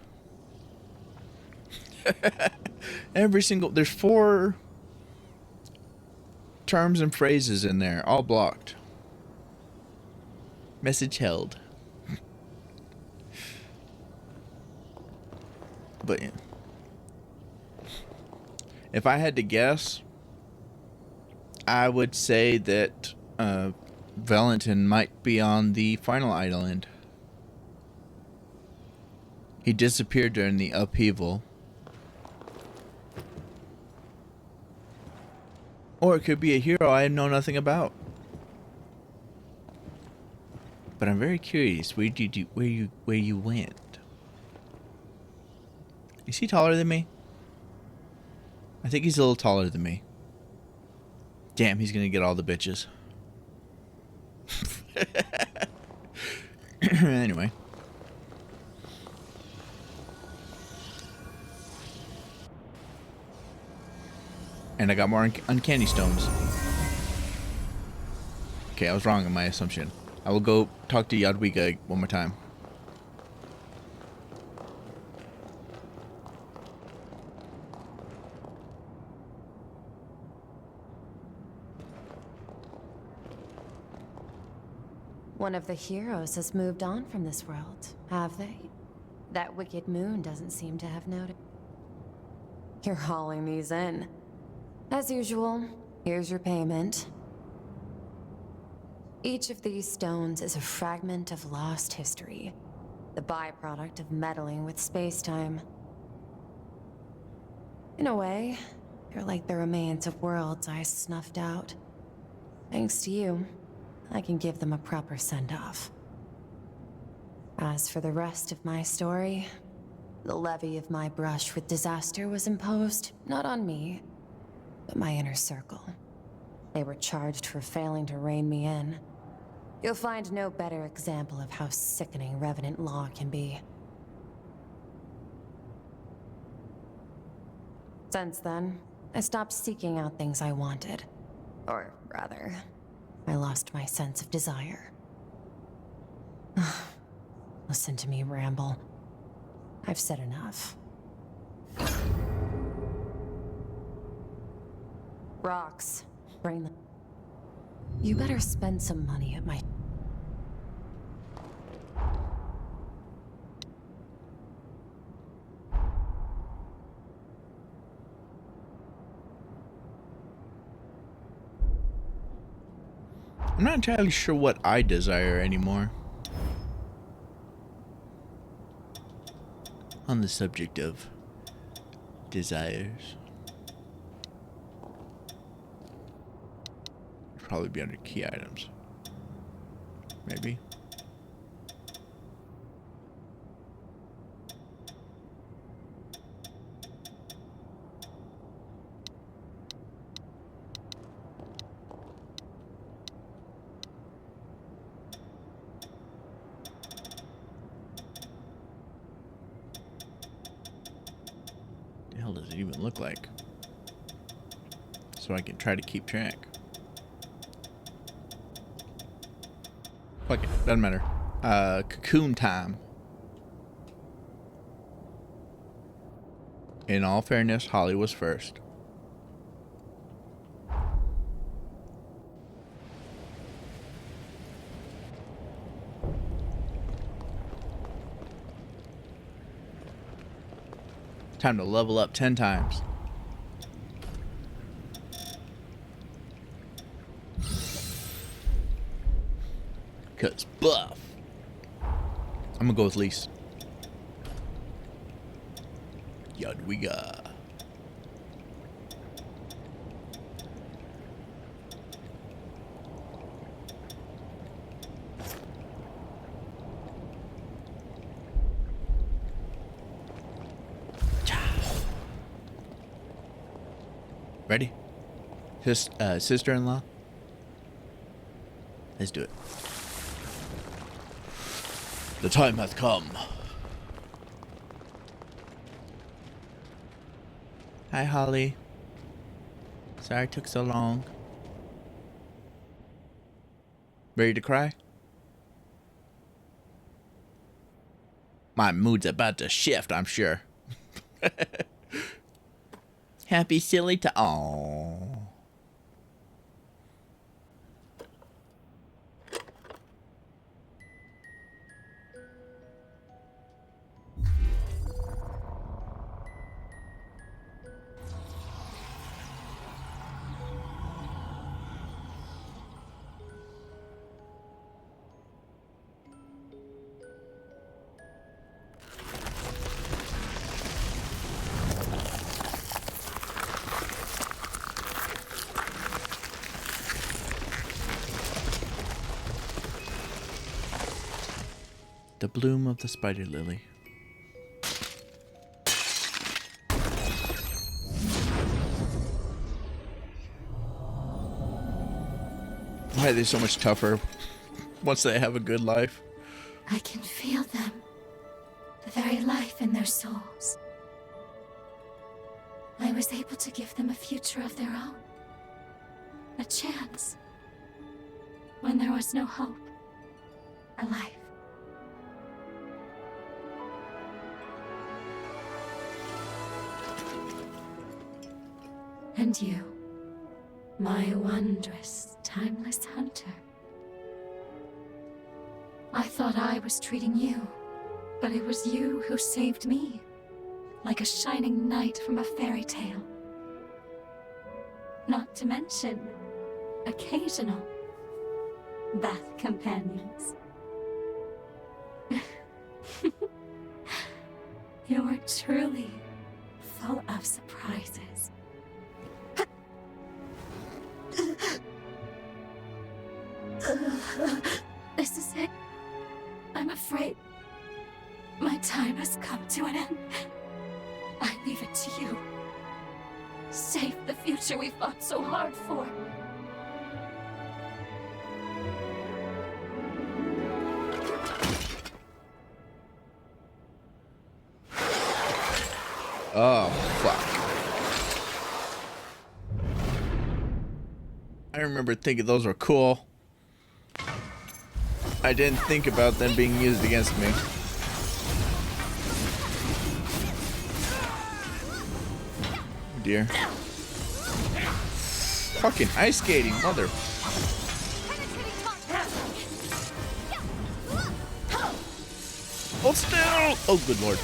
There's 4 terms and phrases in there, all blocked. Message held. But yeah. If I had to guess, I would say that Valentin might be on the final island. He disappeared during the upheaval. Or it could be a hero I know nothing about. But I'm very curious where you went. Is he taller than me? I think he's a little taller than me. Damn, he's gonna get all the bitches. Anyway. And I got more uncanny stones. Okay, I was wrong in my assumption. I will go talk to Jadwiga one more time. One of the heroes has moved on from this world, have they? That wicked moon doesn't seem to have noticed. You're hauling these in. As usual, here's your payment. Each of these stones is a fragment of lost history, the byproduct of meddling with space-time. In a way, they're like the remains of worlds I snuffed out. Thanks to you, I can give them a proper send-off. As for the rest of my story, the levy of my brush with disaster was imposed not on me, but my inner circle. They were charged for failing to rein me in. You'll find no better example of how sickening Revenant law can be. Since then, I stopped seeking out things I wanted. Or rather, I lost my sense of desire. Listen to me ramble. I've said enough. Rocks. Bring them. You better spend some money at my... I'm not entirely sure what I desire anymore. On the subject of desires. Probably be under key items. Maybe. The hell does it even look like? So I can try to keep track. Fuck it, doesn't matter. Cocoon time. In all fairness, Holly was first. Time to level up 10 times. Cause buff. I'm gonna go with least. Jadwiga. Ready? Sister-in-law? Let's do it. The time hath come. Hi, Holly. Sorry it took so long. Ready to cry? My mood's about to shift, I'm sure. Happy silly to aww. The bloom of the spider lily. Why are they so much tougher once they have a good life? I can feel them. The very life in their souls. I was able to give them a future of their own. A chance. When there was no hope. A life. And you, my wondrous, timeless hunter. I thought I was treating you, but it was you who saved me, like a shining knight from a fairy tale. Not to mention, occasional bath companions. You're truly full of surprises. This is it. I'm afraid my time has come to an end. I leave it to you. Save the future we fought so hard for. Oh, fuck. I remember thinking those were cool. I didn't think about them being used against me. Oh dear. Fucking ice skating, mother. Hold still! Oh, good lord.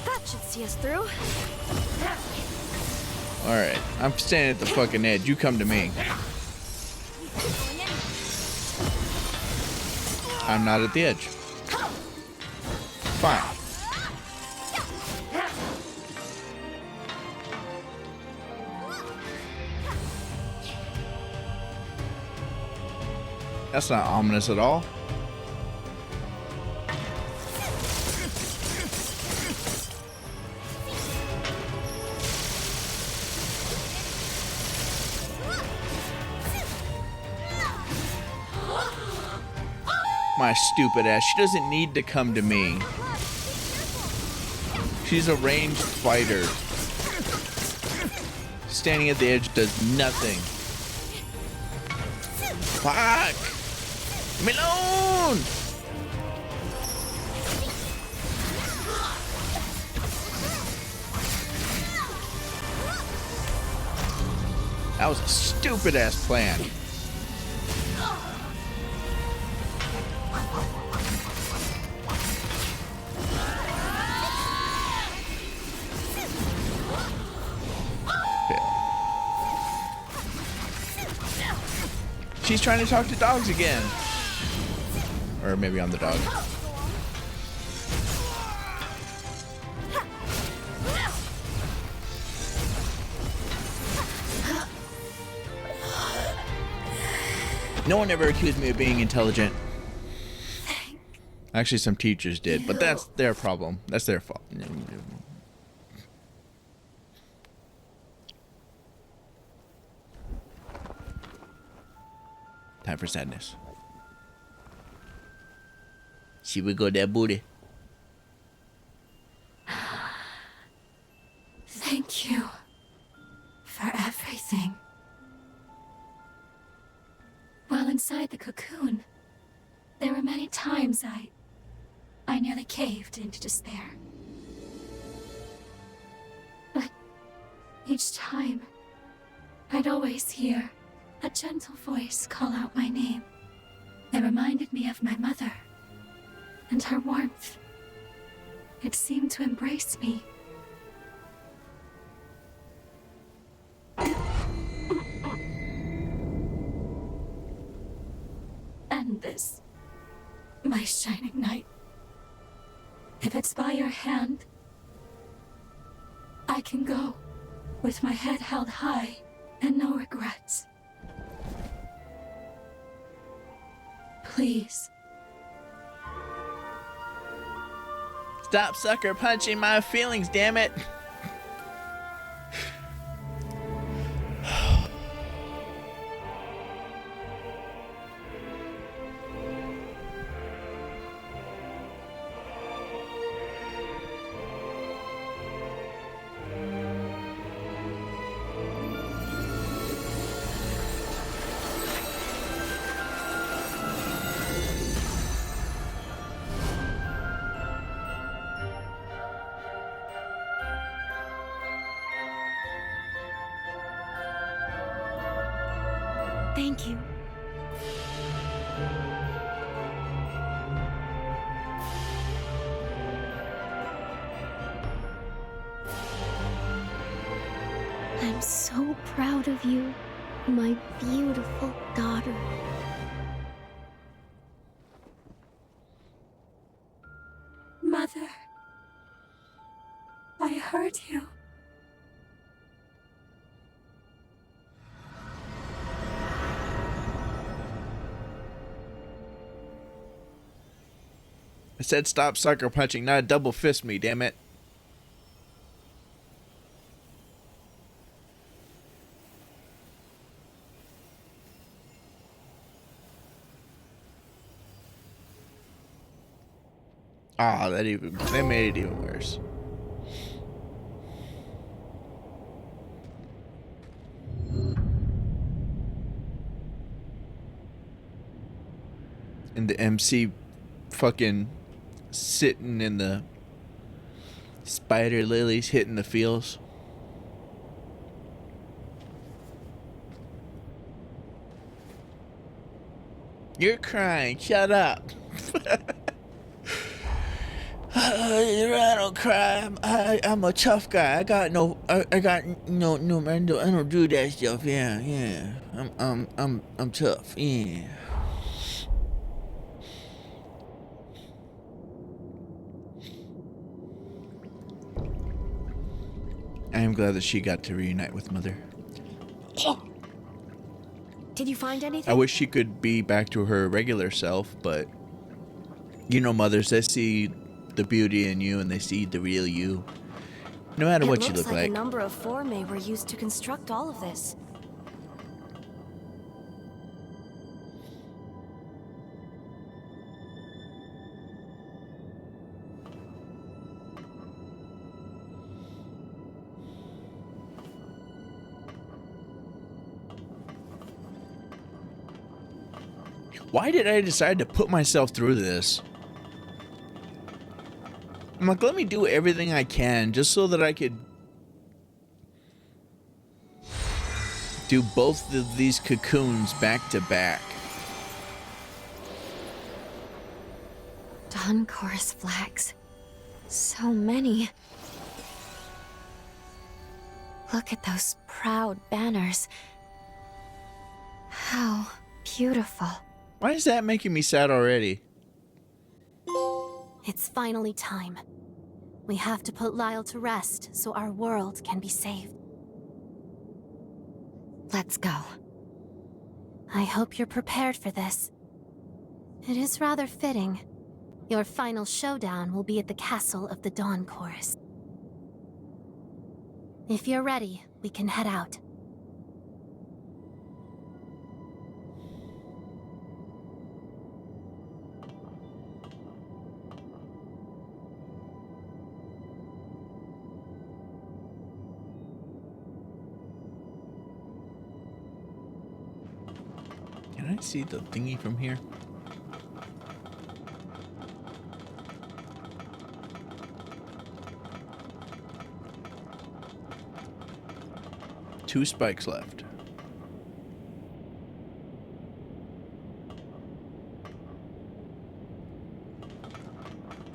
That should see us through. Alright, I'm standing at the fucking edge. You come to me. I'm not at the edge. Fine. That's not ominous at all. My stupid ass. She doesn't need to come to me. She's a ranged fighter. Standing at the edge does nothing. Fuck! Leave me alone! That was a stupid ass plan. She's trying to talk to dogs again. Or maybe I'm the dog. No one ever accused me of being intelligent. Actually, some teachers did, but that's their problem. That's their fault. Time for sadness. She would go that booty. Thank you for everything. While inside the cocoon, there were many times I nearly caved into despair. But each time, I'd always hear a gentle voice call out my name. It reminded me of my mother and her warmth. It seemed to embrace me. And this, my shining knight. If it's by your hand, I can go with my head held high and no regrets. Stop sucker punching my feelings, damn it. Thank you. I'm so proud of you, my beautiful daughter. Mother, I heard you. I said stop sucker punching, not double fist me, damn it. Ah, that made it even worse. And the MC fucking sitting in the spider lilies hitting the fields. You're crying, shut up. I don't cry. I'm a tough guy. I got no man. I don't do that stuff. Yeah. I'm tough. Yeah. I am glad that she got to reunite with Mother. Did you find anything? I wish she could be back to her regular self, but you know, mothers, they see the beauty in you and they see the real you, no matter what you look like. A number of forme were used to construct all of this. Why did I decide to put myself through this? I'm like, let me do everything I can just so that I could do both of these cocoons back to back. Dawn chorus flags. So many. Look at those proud banners. How beautiful. Why is that making me sad already? It's finally time. We have to put Lyle to rest so our world can be saved. Let's go. I hope you're prepared for this. It is rather fitting. Your final showdown will be at the castle of the Dawn Chorus. If you're ready, we can head out. Can I see the thingy from here? Two spikes left.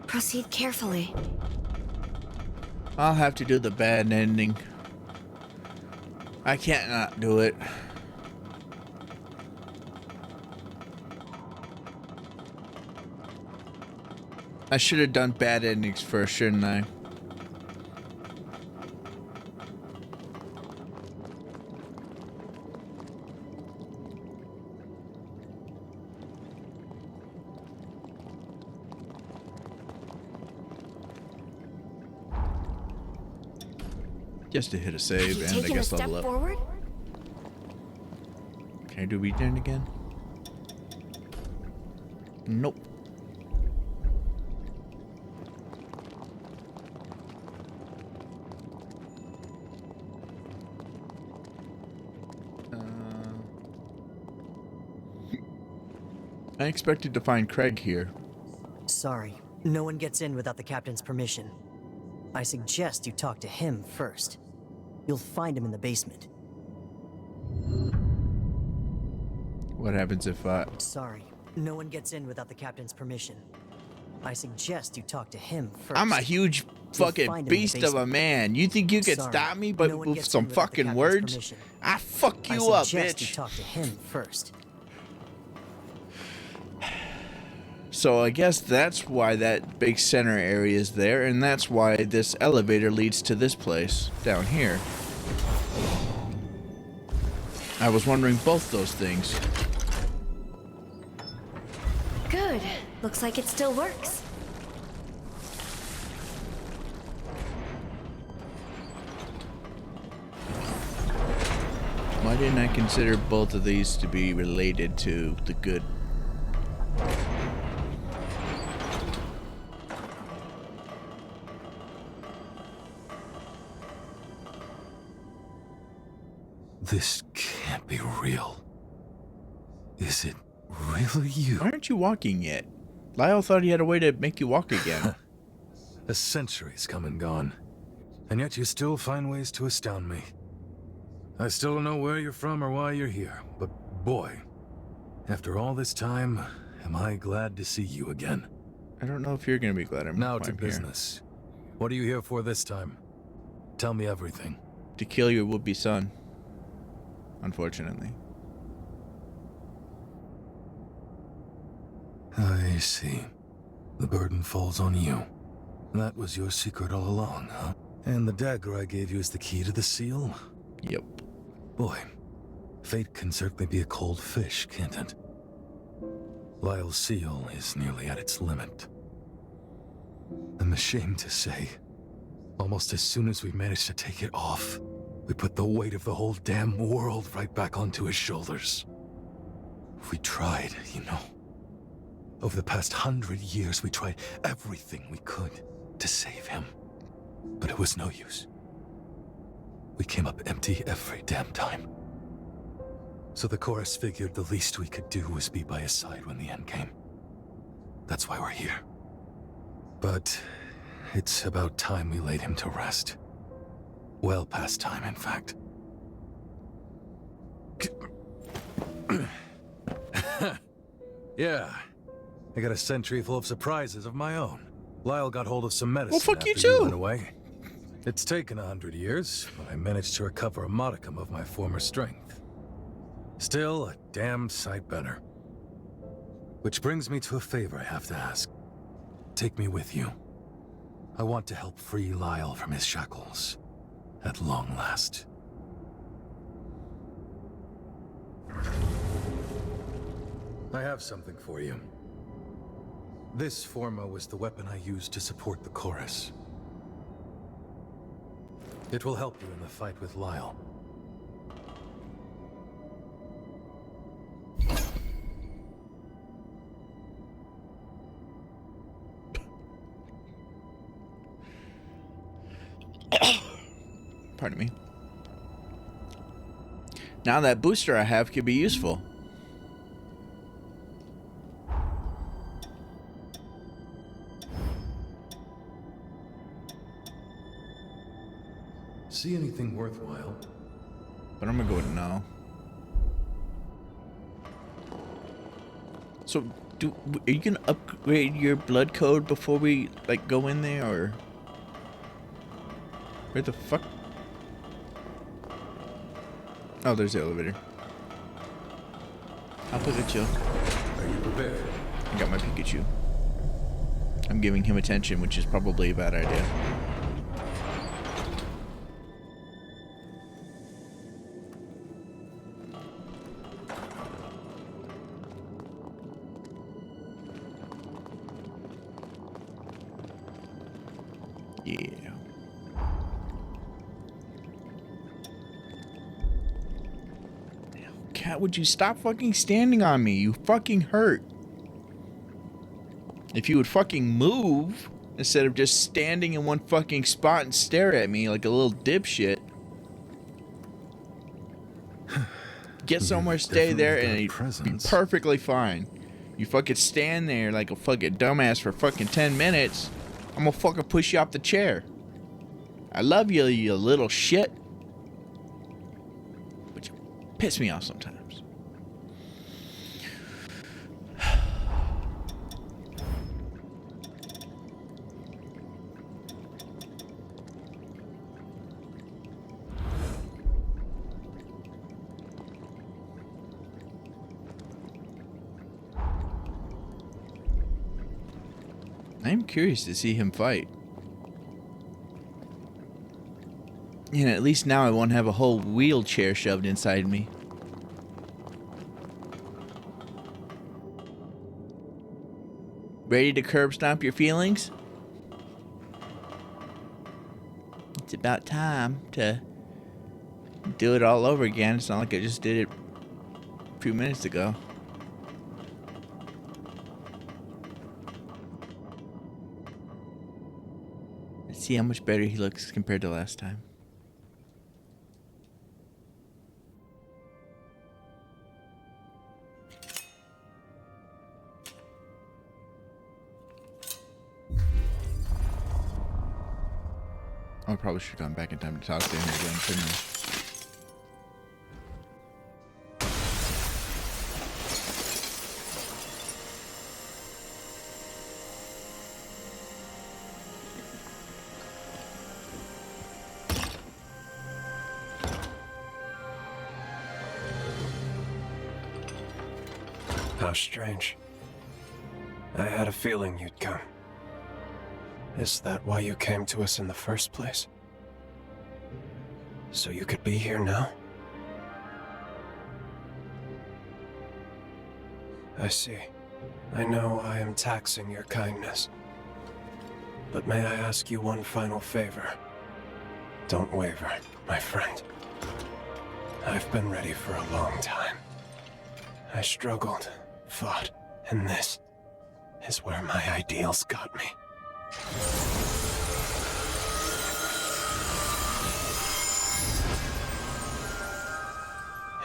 Proceed carefully. I'll have to do the bad ending. I can't not do it. I should have done bad endings first, shouldn't I? Just to hit a Have save you and I taken a guess step level up. forward? Can I do regen again? Nope. I expected to find Craig here. Sorry, no one gets in without the captain's permission. I suggest you talk to him first. You'll find him in the basement. What happens if Sorry, no one gets in without the captain's permission. I suggest you talk to him first. I'm a huge You'll fucking find him in the beast of a basement. man. You think you could Sorry, stop me but no one with gets some in without the fucking captain's words? permission. I fuck you I up, suggest you bitch. talk to him first. So I guess that's why that big center area is there, and that's why this elevator leads to this place down here. I was wondering both those things. Good. Looks like it still works. Why didn't I consider both of these to be related to the good? This can't be real. Is it really you? Why aren't you walking yet? Lyle thought he had a way to make you walk again. A century's come and gone, and yet you still find ways to astound me. I still don't know where you're from or why you're here, but boy, after all this time, am I glad to see you again. I don't know if you're gonna be glad I'm Now to here. business. What are you here for this time? Tell me everything. To kill your would-be son. Unfortunately. I see. The burden falls on you. That was your secret all along, huh? And the dagger I gave you is the key to the seal? Yep. Boy, fate can certainly be a cold fish, can't it? Lyle's seal is nearly at its limit. I'm ashamed to say, almost as soon as we managed to take it off, we put the weight of the whole damn world right back onto his shoulders. We tried, you know. Over the past 100 years, we tried everything we could to save him. But it was no use. We came up empty every damn time. So the chorus figured the least we could do was be by his side when the end came. That's why we're here. But it's about time we laid him to rest. Well past time, in fact. Yeah. I got a century full of surprises of my own. Lyle got hold of some medicine Well, fuck you after you too. went away. It's taken 100 years, but I managed to recover a modicum of my former strength. Still a damn sight better. Which brings me to a favor I have to ask. Take me with you. I want to help free Lyle from his shackles. At long last. I have something for you. This Forma was the weapon I used to support the chorus. It will help you in the fight with Lyle. Pardon me. Now that booster I have could be useful. See anything worthwhile? But I'm gonna go with no. So, are you gonna upgrade your blood code before we like go in there, or where the fuck? Oh, there's the elevator. I'll Pikachu. Are you prepared? I got my Pikachu. I'm giving him attention, which is probably a bad idea. Yeah. Cat, would you stop fucking standing on me? You fucking hurt. If you would fucking move instead of just standing in one fucking spot and stare at me like a little dipshit. Get somewhere, stay there, and you'd be perfectly fine. You fucking stand there like a fucking dumbass for fucking 10 minutes, I'm gonna fucking push you off the chair. I love you, you little shit. But you piss me off sometimes. I'm curious to see him fight. You know, at least now I won't have a whole wheelchair shoved inside me. Ready to curb stomp your feelings? It's about time to do it all over again. It's not like I just did it a few minutes ago. See how much better he looks compared to last time. I probably should have gone back in time to talk to him again, shouldn't I? How strange. I had a feeling you'd come. Is that why you came to us in the first place? So you could be here now? I see. I know I am taxing your kindness. But may I ask you one final favor? Don't waver, my friend. I've been ready for a long time. I struggled, fought, and this is where my ideals got me.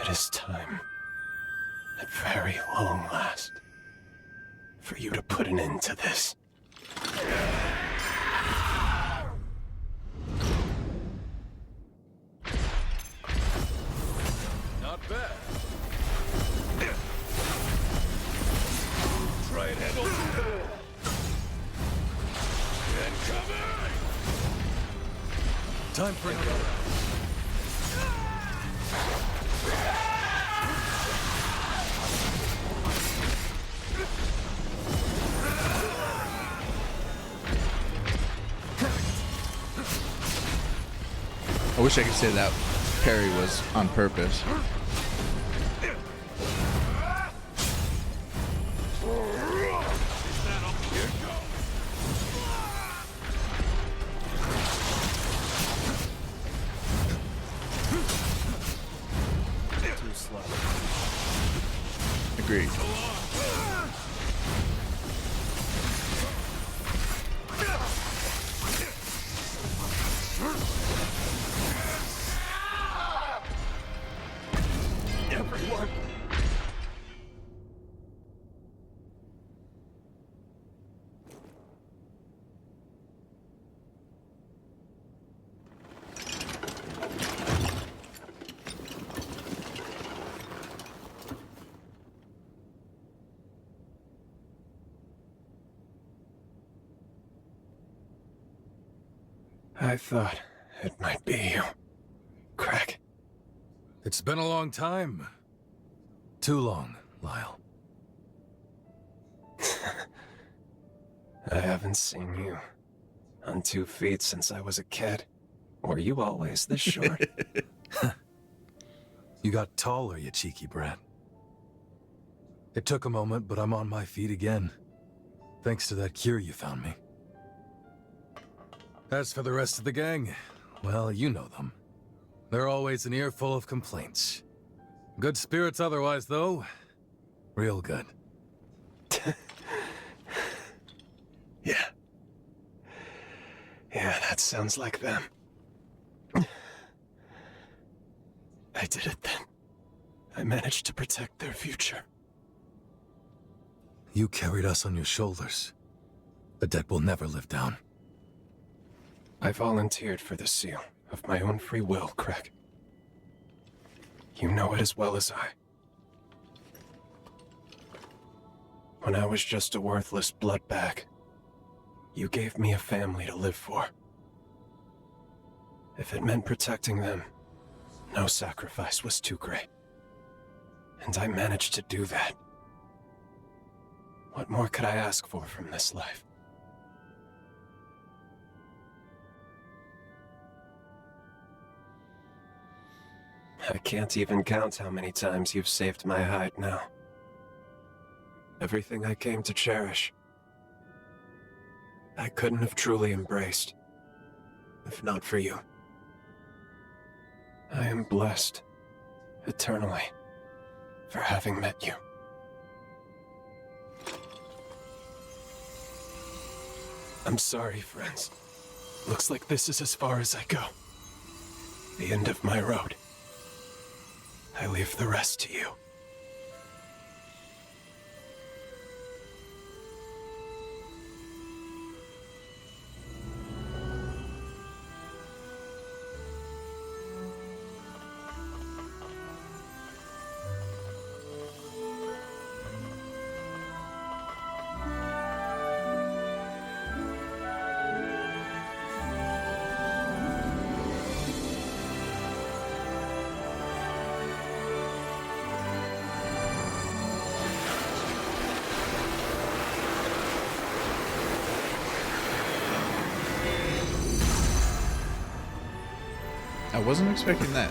It is time, at very long last, for you to put an end to this. Not bad. Try and handle. Incoming! Time for another. I wish I could say that parry was on purpose. Too slow. Agreed. Everyone! I thought it might be you, Craig. It's been a long time. Too long, Lyle. I haven't seen you on 2 feet since I was a kid. Were you always this short? You got taller, you cheeky brat. It took a moment, but I'm on my feet again. Thanks to that cure you found me. As for the rest of the gang, well, you know them. They're always an earful of complaints. Good spirits otherwise, though. Real good. Yeah. Yeah, that sounds like them. I did it then. I managed to protect their future. You carried us on your shoulders. A debt we'll never live down. I volunteered for the seal of my own free will, Craig. You know it as well as I. When I was just a worthless blood bag, you gave me a family to live for. If it meant protecting them, no sacrifice was too great. And I managed to do that. What more could I ask for from this life? I can't even count how many times you've saved my hide now. Everything I came to cherish, I couldn't have truly embraced, if not for you. I am blessed, eternally, for having met you. I'm sorry, friends. Looks like this is as far as I go. The end of my road. I leave the rest to you. I wasn't expecting that.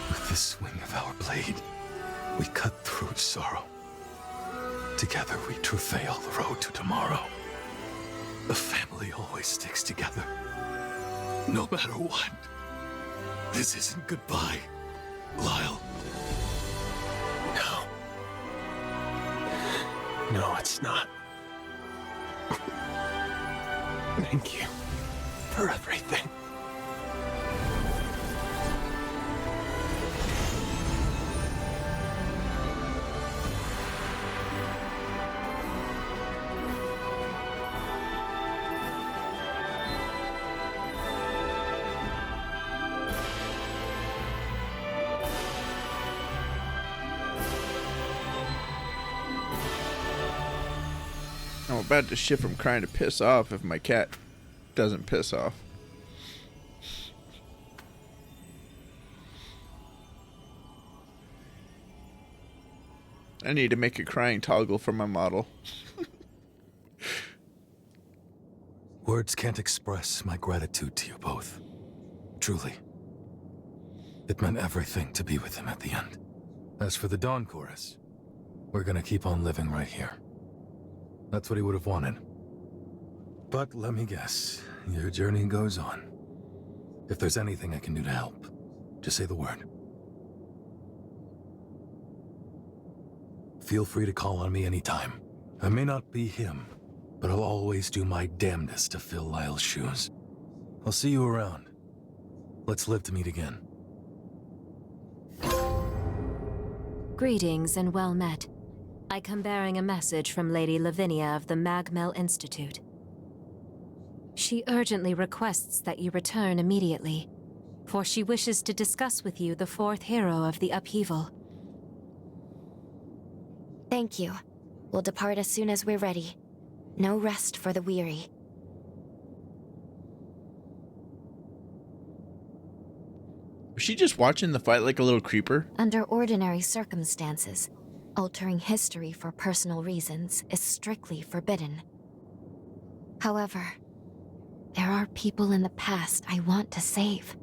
With the swing of our blade, we cut through sorrow. Together we travail the road to tomorrow. A family always sticks together. No matter what. This isn't goodbye, Lyle. No. No, it's not. Thank you for everything. I'm about to shift from crying to piss off if my cat doesn't piss off. I need to make a crying toggle for my model. Words can't express my gratitude to you both. Truly. It meant everything to be with him at the end. As for the Dawn Chorus, we're gonna keep on living right here. That's what he would have wanted. But let me guess, your journey goes on. If there's anything I can do to help, just say the word. Feel free to call on me anytime. I may not be him, but I'll always do my damnedest to fill Lyle's shoes. I'll see you around. Let's live to meet again. Greetings and well met. I come bearing a message from Lady Lavinia of the Magmel Institute. She urgently requests that you return immediately, for she wishes to discuss with you the fourth hero of the upheaval. Thank you. We'll depart as soon as we're ready. No rest for the weary. Was she just watching the fight like a little creeper? Under ordinary circumstances, altering history for personal reasons is strictly forbidden. However, there are people in the past I want to save.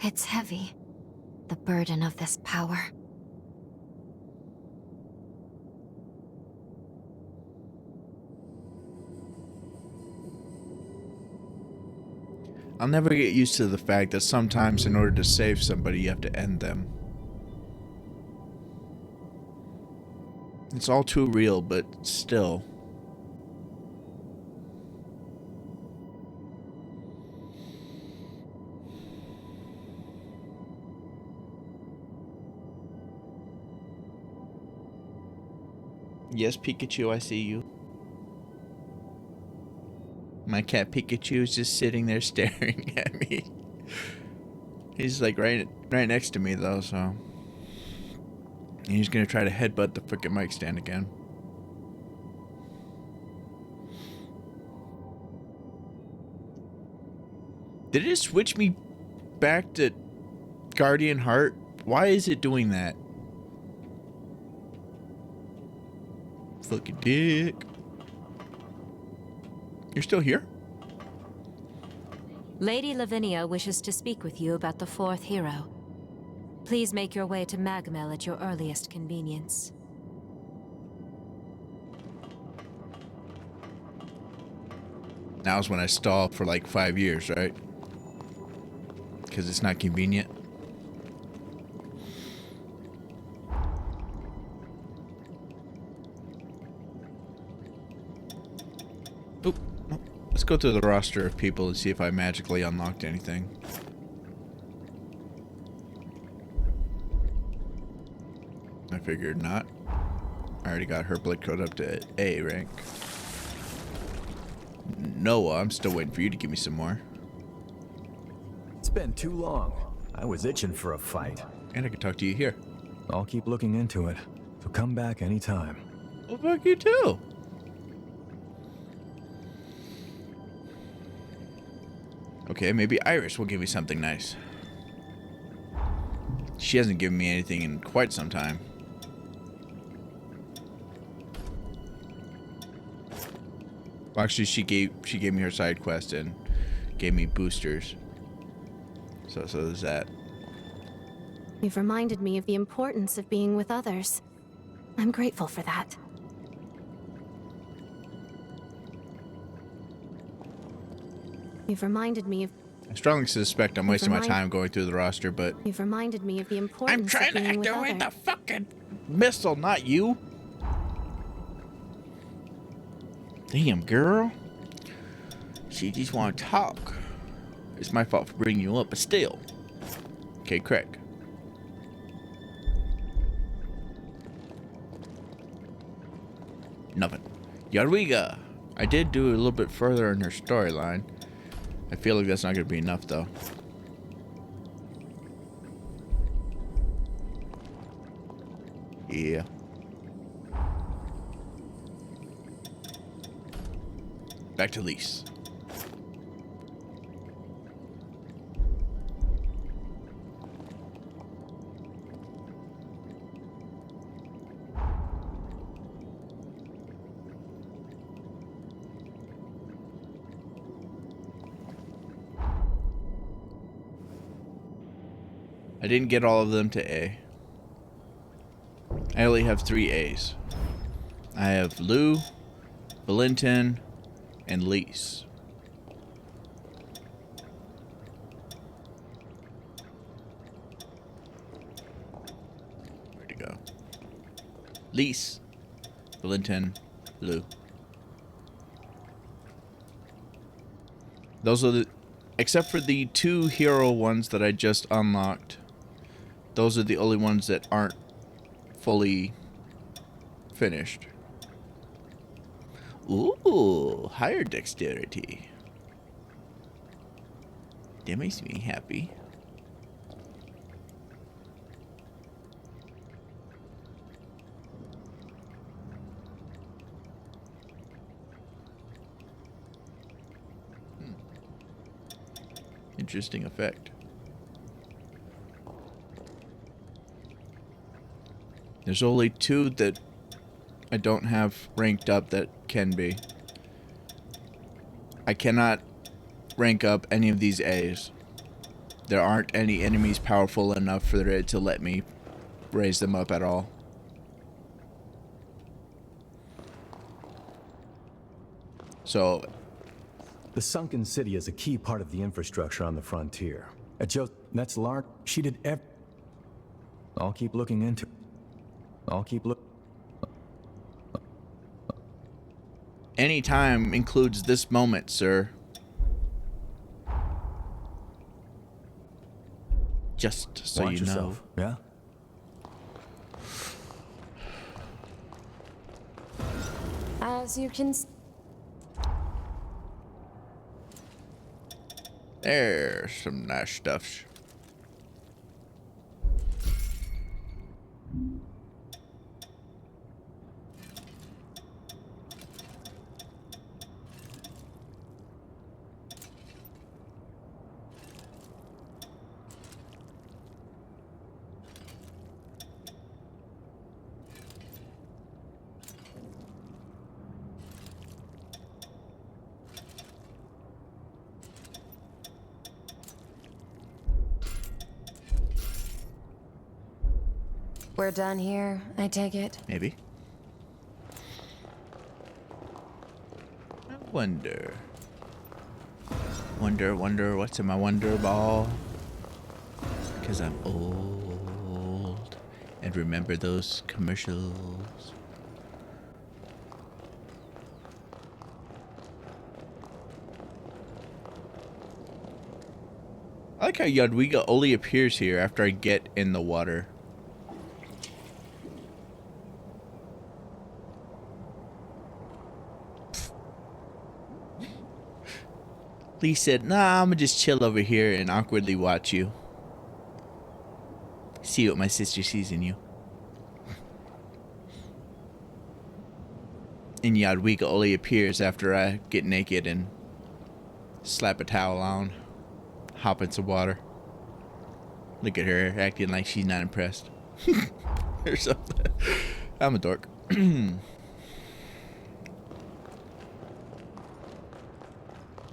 It's heavy, the burden of this power. I'll never get used to the fact that sometimes in order to save somebody, you have to end them. It's all too real, but still. Yes, Pikachu, I see you. My cat Pikachu is just sitting there staring at me. He's like right next to me though, so he's gonna try to headbutt the frickin' mic stand again. Did it switch me back to Guardian Heart? Why is it doing that? Fucking dick. You're still here? Lady Lavinia wishes to speak with you about the fourth hero. Please make your way to Magmel at your earliest convenience. Now's when I stall for like 5 years, right? Because it's not convenient. Oop. Let's go through the roster of people and see if I magically unlocked anything. I figured not. I already got her blade code up to A rank. Noah, I'm still waiting for you to give me some more. It's been too long. I was itching for a fight. And I can talk to you here. I'll keep looking into it, so come back anytime. Well, fuck you too. Okay, maybe Iris will give me something nice. She hasn't given me anything in quite some time. Well, actually, she gave me her side quest and gave me boosters. So there's that. You've reminded me of the importance of being with others. I'm grateful for that. You've reminded me of... I strongly suspect I'm wasting my time going through the roster, but... You've reminded me of the importance I'm trying of being to with activate others. the fucking missile, not you. Damn, girl. She just want to talk. It's my fault for bringing you up, but still. Okay, Craig. Nothing. Yarwiga. I did do a little bit further in her storyline. I feel like that's not going to be enough, though. Yeah. Back to Lise. I didn't get all of them to A. I only have 3 A's. I have Lou, Valentin, and Lise. Where'd it go? Lise, Valentin, Lou. Those are the... Except for the 2 hero ones that I just unlocked. Those are the only ones that aren't fully finished. Ooh, higher dexterity. That makes me happy. Interesting effect. There's only 2 that I don't have ranked up that can be. I cannot rank up any of these A's. There aren't any enemies powerful enough for it to let me raise them up at all. So, The sunken city is a key part of the infrastructure on the frontier. That's Lark. She did I'll keep looking into. Any time includes this moment, sir. Just so Watch you know. yourself, yeah? As you can There's some nice stuff. We're done here, I take it? Maybe. I wonder. Wonder what's in my wonder ball? Because I'm old and remember those commercials. I like how Yadwiga only appears here after I get in the water. Lee said, nah, I'm gonna just chill over here and awkwardly watch you. See what my sister sees in you. And Yadwiga only appears after I get naked and slap a towel on, hop in some water. Look at her acting like she's not impressed. Or something. I'm a dork.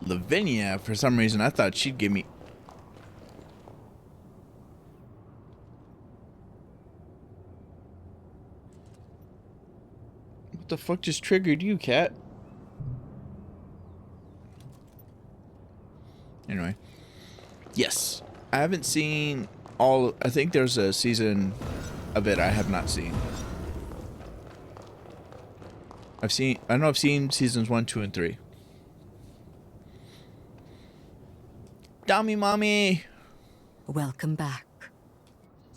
Lavinia, for some reason, I thought she'd give me... What the fuck just triggered you, cat? Anyway. Yes. I haven't seen all... I think there's a season of it I have not seen. I know I've seen seasons 1, 2, and 3. Dummy mommy. Welcome back.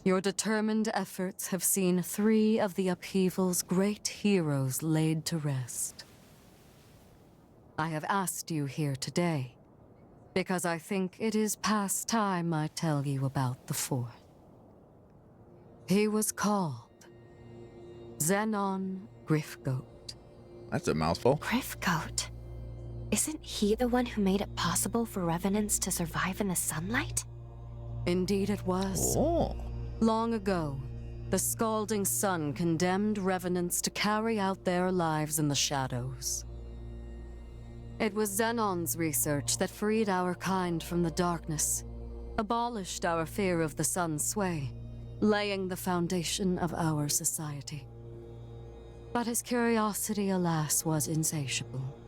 Your determined efforts have seen 3 of the upheaval's great heroes laid to rest. I have asked you here today because I think it is past time I tell you about the 4th. He was called Xenon Griffgoat. That's a mouthful. Griffgoat? Isn't he the one who made it possible for revenants to survive in the sunlight? Indeed it was. Oh. Long ago, the scalding sun condemned revenants to carry out their lives in the shadows. It was Xenon's research that freed our kind from the darkness, abolished our fear of the sun's sway, laying the foundation of our society. But his curiosity, alas, was insatiable.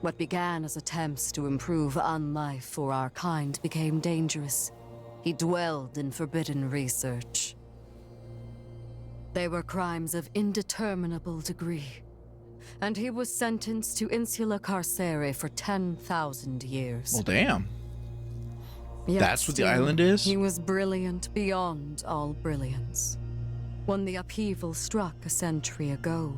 What began as attempts to improve unlife for our kind became dangerous. He dwelled in forbidden research. They were crimes of indeterminable degree, and he was sentenced to insula carcere for 10,000 years. Well, damn. Yet That's what the still, island is? He was brilliant beyond all brilliance. When the upheaval struck a century ago,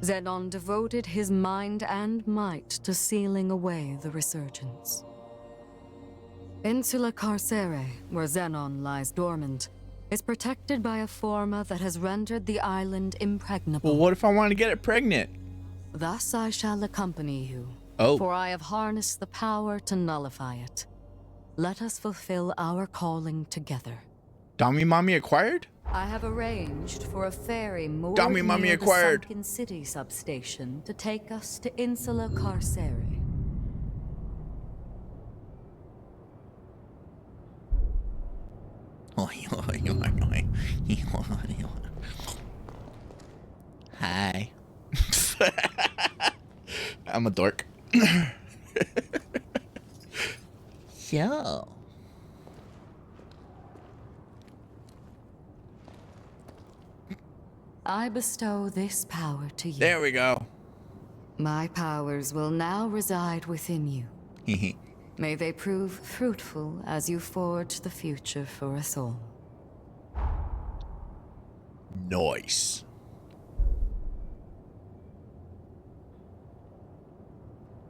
Xenon devoted his mind and might to sealing away the resurgence. Insula Carcere, where Xenon lies dormant, is protected by a forma that has rendered the island impregnable. Well, what if I want to get it pregnant? Thus I shall accompany you, for I have harnessed the power to nullify it. Let us fulfill our calling together. Dummy mommy acquired? I have arranged for a ferry moored near the sunken city substation to take us to Insula Carcere. Hi. I'm a dork. So. I bestow this power to you. There we go. My powers will now reside within you. May they prove fruitful as you forge the future for us all. Nice.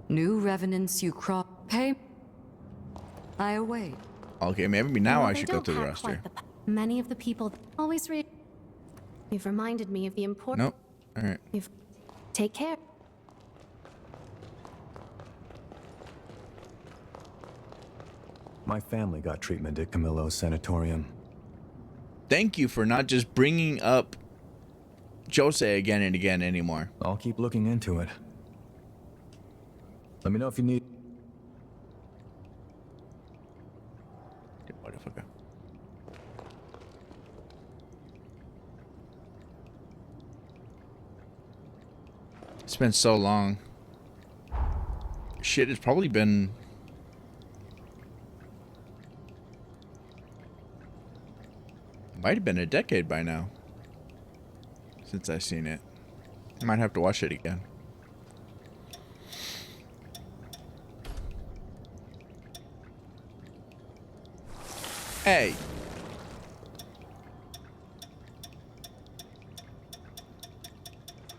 New revenants you cross. Pay. I await. Okay, maybe now No, I they should go don't through the pack roster. quite many of the people always read. You've reminded me of the important. Nope. All right. Take care. My family got treatment at Camillo's sanatorium. Thank you for not just bringing up Jose again and again anymore. I'll keep looking into it. Let me know if you need... Motherfucker. It's been so long. Shit, it's probably been... Might have been a decade by now. Since I've seen it. I might have to watch it again. Hey.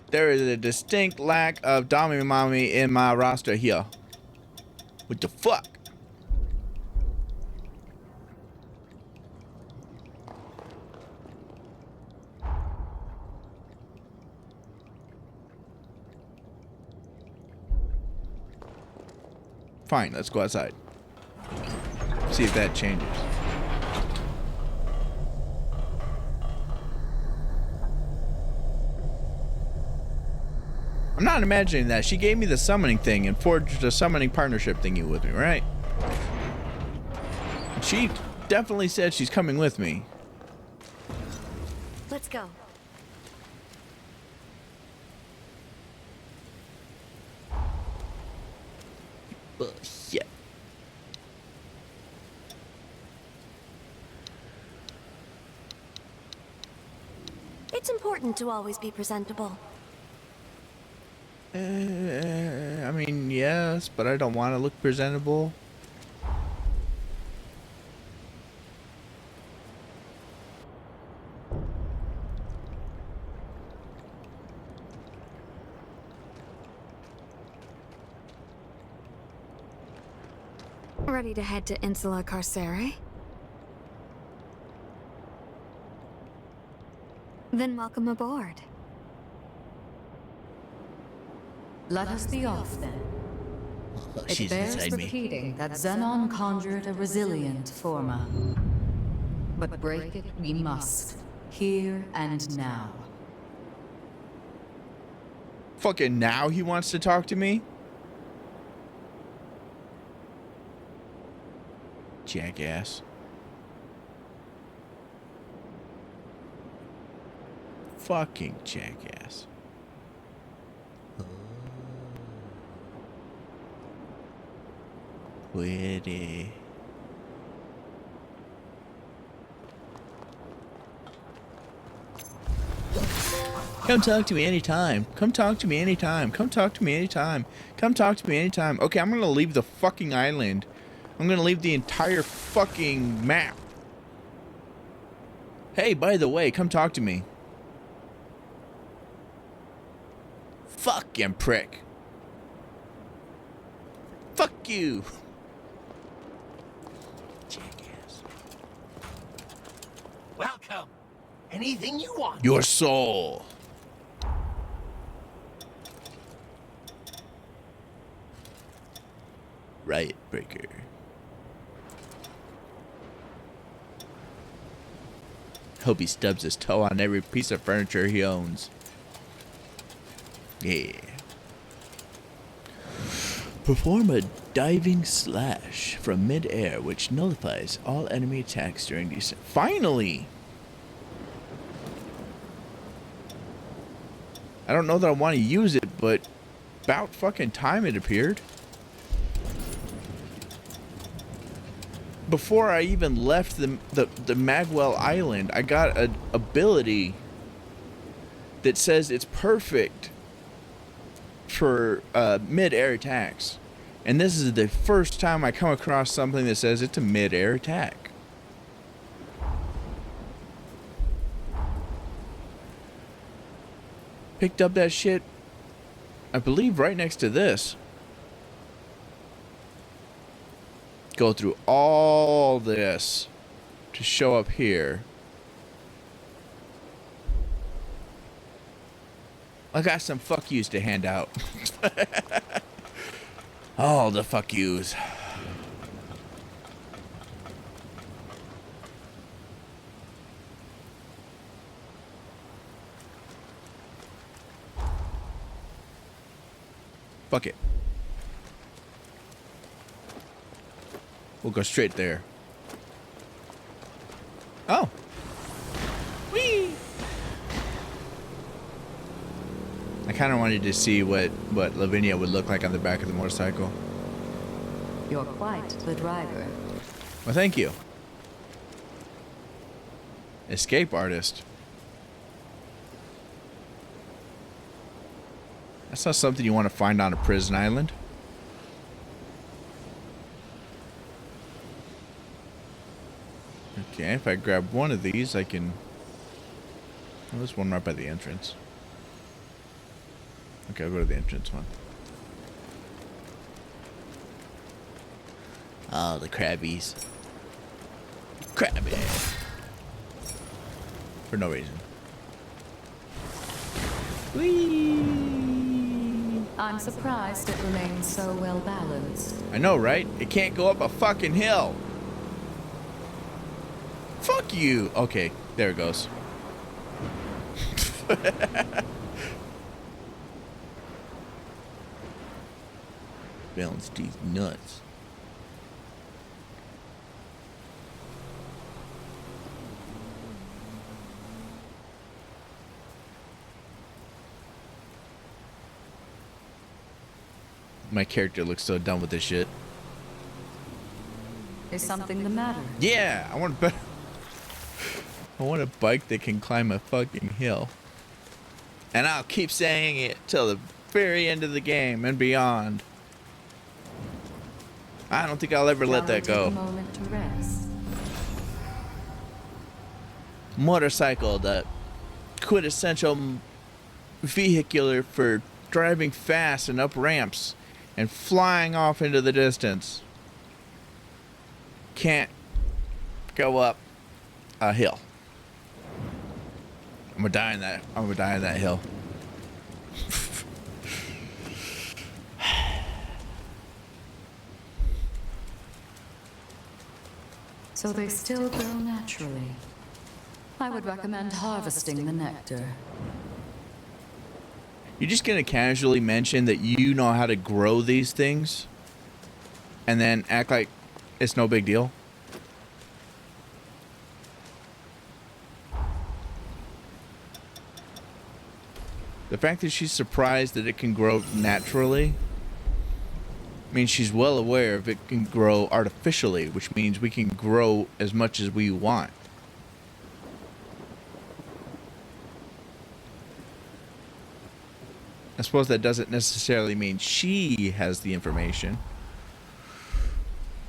There is a distinct lack of Dami Mommy in my roster here. What the fuck? Fine, let's go outside. See if that changes. I'm not imagining that. She gave me the summoning thing and forged a summoning partnership thingy with me, right? She definitely said she's coming with me. Let's go. Bullshit. It's important to always be presentable. I mean, yes, but I don't want to look presentable. Ready to head to Insula Carcere? Then welcome aboard. Let us be off then. It She's bears inside me. repeating that Xenon conjured a resilient forma. But break it we must, here and now. Fucking now he wants to talk to me? Jackass. Fucking jackass. Witty. Come talk to me anytime. Come talk to me anytime. Come talk to me anytime. Come talk to me anytime. Okay, I'm gonna leave the fucking island. I'm gonna leave the entire fucking map. Hey, by the way, come talk to me. Fucking prick. Fuck you. Jackass. Welcome. Anything you want. Your soul. Riot Breaker. Hope he stubs his toe on every piece of furniture he owns. Yeah. Perform a diving slash from mid-air, which nullifies all enemy attacks during descent. Finally! I don't know that I want to use it, but about fucking time it appeared. before I even left the Magwell Island, I got an ability that says it's perfect for mid-air attacks. And this is the first time I come across something that says it's a mid-air attack. Picked up that shit, I believe, right next to this. Go through all this to show up here. I got some fuck yous to hand out. All the fuck yous. Fuck it. We'll go straight there. Oh. Whee! I kind of wanted to see what Lavinia would look like on the back of the motorcycle. You're quite the driver. Well, thank you. Escape artist. That's not something you want to find on a prison island. Okay, if I grab one of these, I can... Oh, there's one right by the entrance. Okay, I'll go to the entrance one. Oh, the crabbies. Crabby. For no reason. Whee! I'm surprised it remains so well balanced. I know, right? It can't go up a fucking hill. Fuck you. Okay, there it goes. Balance these nuts. My character looks so done with this shit. Is something the matter? Yeah, I want a bike that can climb a fucking hill. And I'll keep saying it till the very end of the game and beyond. I don't think I'll ever let that go. Take a moment to rest. Motorcycle, the quintessential vehicular for driving fast and up ramps and flying off into the distance. Can't go up a hill. I'm gonna die in that hill. So they still grow naturally. I would recommend harvesting the nectar. You're just gonna casually mention that you know how to grow these things and then act like it's no big deal? The fact that she's surprised that it can grow naturally means she's well aware of it can grow artificially, which means we can grow as much as we want. I suppose that doesn't necessarily mean she has the information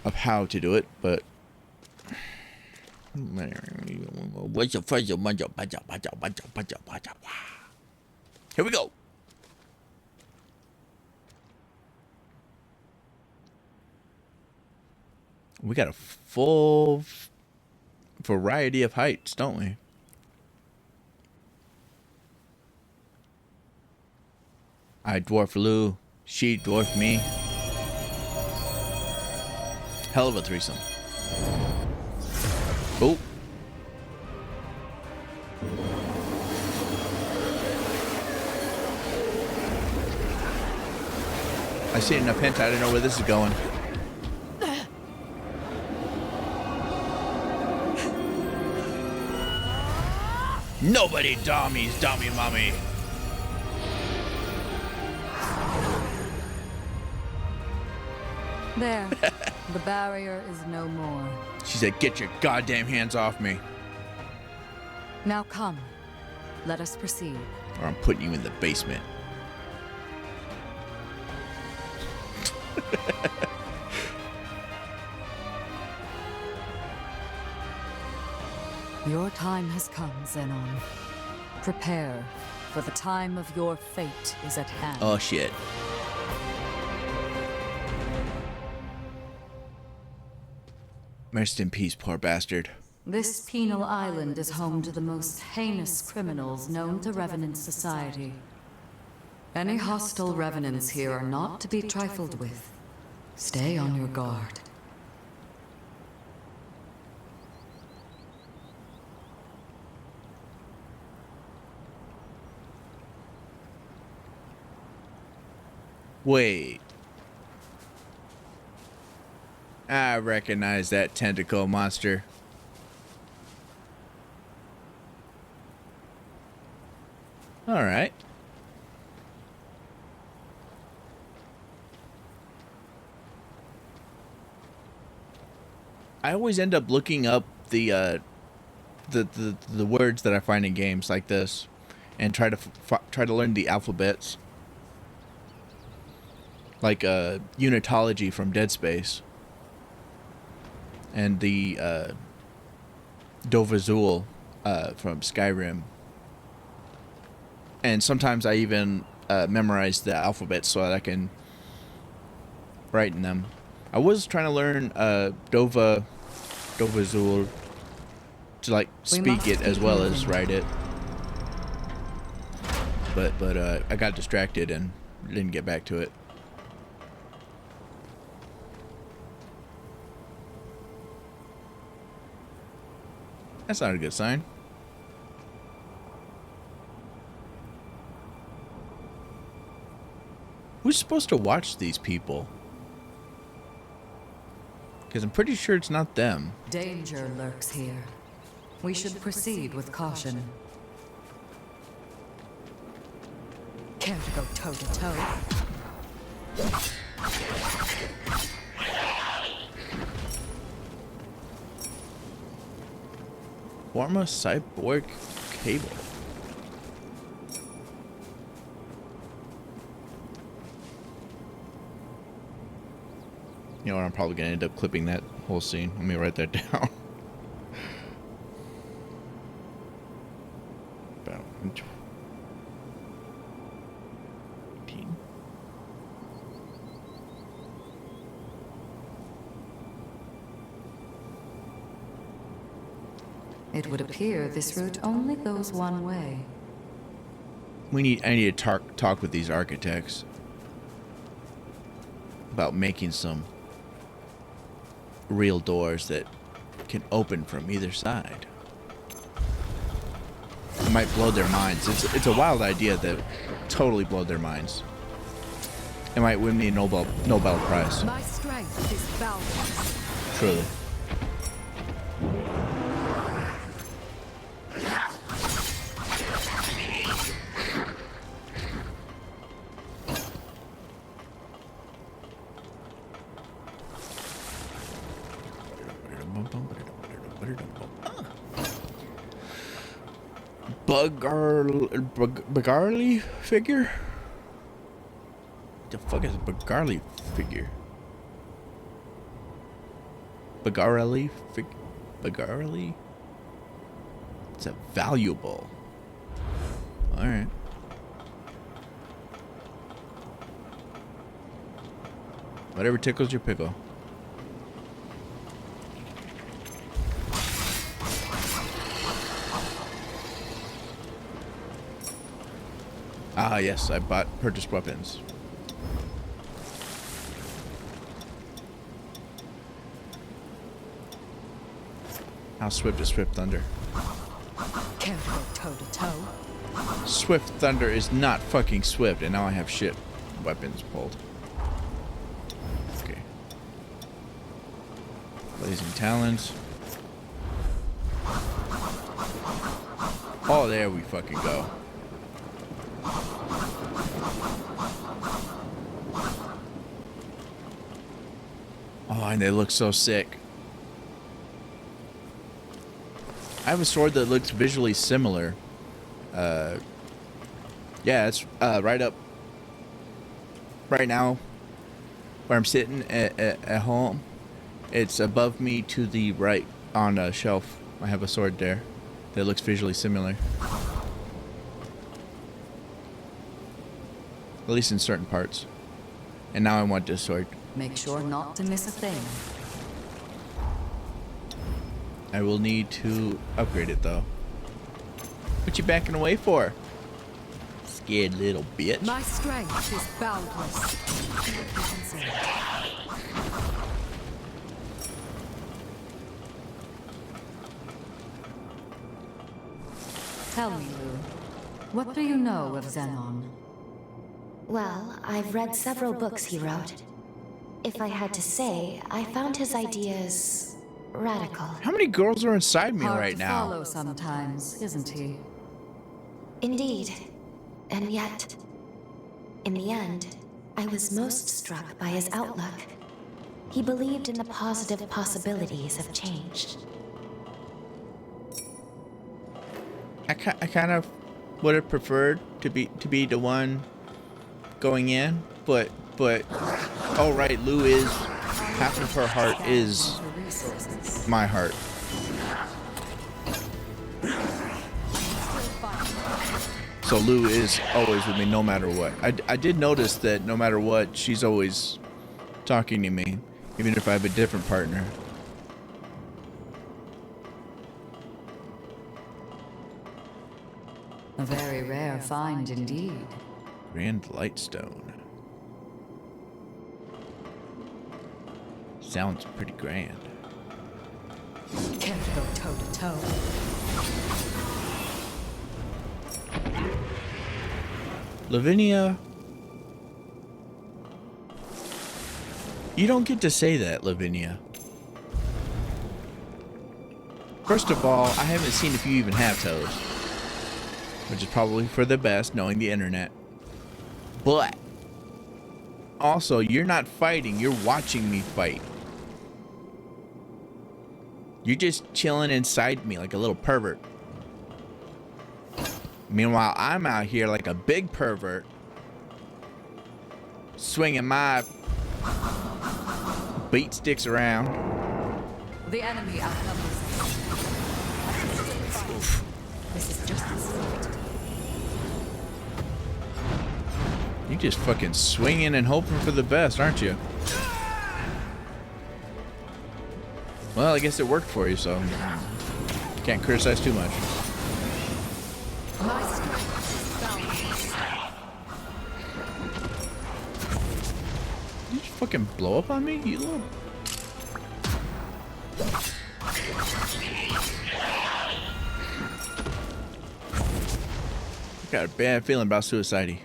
of how to do it, but here we go. We got a full variety of heights, don't we? I dwarf Lou, she dwarf me. Hell of a threesome. Oh. I see it in a pent. I don't know where this is going. Nobody dommies, dommy mommy. There. The barrier is no more. She said, "Get your goddamn hands off me, Now come. Let us proceed. or I'm putting you in the basement." Your time has come, Zenon. Prepare, for the time of your fate is at hand. Oh shit. Rest in peace, poor bastard. This penal island is home to the most heinous criminals known to Revenant society. Any hostile revenants here are not to be trifled with. Stay on your guard. Wait. I recognize that tentacle monster. Alright. I always end up looking up the words that I find in games like this, and try to learn the alphabets, like unitology from Dead Space, and the Dovazul from Skyrim, and sometimes I even memorize the alphabet so that I can write in them. I was trying to learn Dovazul to like speak it as well as write it, but I got distracted and didn't get back to it. That's not a good sign. Who's supposed to watch these people? Because I'm pretty sure it's not them. Danger lurks here. We should proceed with caution. Care to go toe-to-toe? Form a cyborg cable. You know what? I'm probably gonna end up clipping that whole scene. Let me write that down. About 18. It would appear this route only goes one way. I need to talk with these architects about making some real doors that can open from either side. It might blow their minds. It's a wild idea that totally blow their minds. It might win me a Nobel Prize. My strength is boundless. Truly. Bagarly figure? The fuck is a Bagarly figure? Bagarly? It's a valuable. Alright. Whatever tickles your pickle. Ah, yes, I purchased weapons. How swift is Swift Thunder? Care to go toe-to-toe? Swift Thunder is not fucking swift, and now I have shit weapons pulled. Okay. Blazing Talons. Oh, there we fucking go. Oh, and they look so sick. I have a sword that looks visually similar. Yeah, it's right up right now where I'm sitting at home. It's above me to the right on a shelf. I have a sword there that looks visually similar. At least in certain parts. And now I want this sword. Make sure not to miss a thing. I will need to upgrade it though. What you backing away for? Scared little bitch. My strength is boundless. Tell me, Lou, what do you know of Xenon? Well, I've read several books he wrote. If I had to say, I found his ideas radical. How many girls are inside me Hard right to now? follow sometimes, isn't he? Indeed. And yet, in the end, I was most struck by his outlook. He believed in the positive possibilities of change. I kind of would have preferred to be the one going in, but oh right, Lou is half of her heart is my heart. So Lou is always with me no matter what. I did notice that no matter what, she's always talking to me, even if I have a different partner. A very rare find indeed. Grand Lightstone. Sounds pretty grand. Can't go toe to toe. Lavinia, you don't get to say that, Lavinia. First of all, I haven't seen if you even have toes, which is probably for the best, knowing the internet. But also, you're not fighting, you're watching me fight. You're just chilling inside me like a little pervert. Meanwhile, I'm out here like a big pervert, swinging my beat sticks around. The enemy outnumbers us. This is just the start. You just fucking swinging and hoping for the best, aren't you? Well, I guess it worked for you, so can't criticize too much. My strength is boundless. Did you fucking blow up on me, you little... I got a bad feeling about suicide.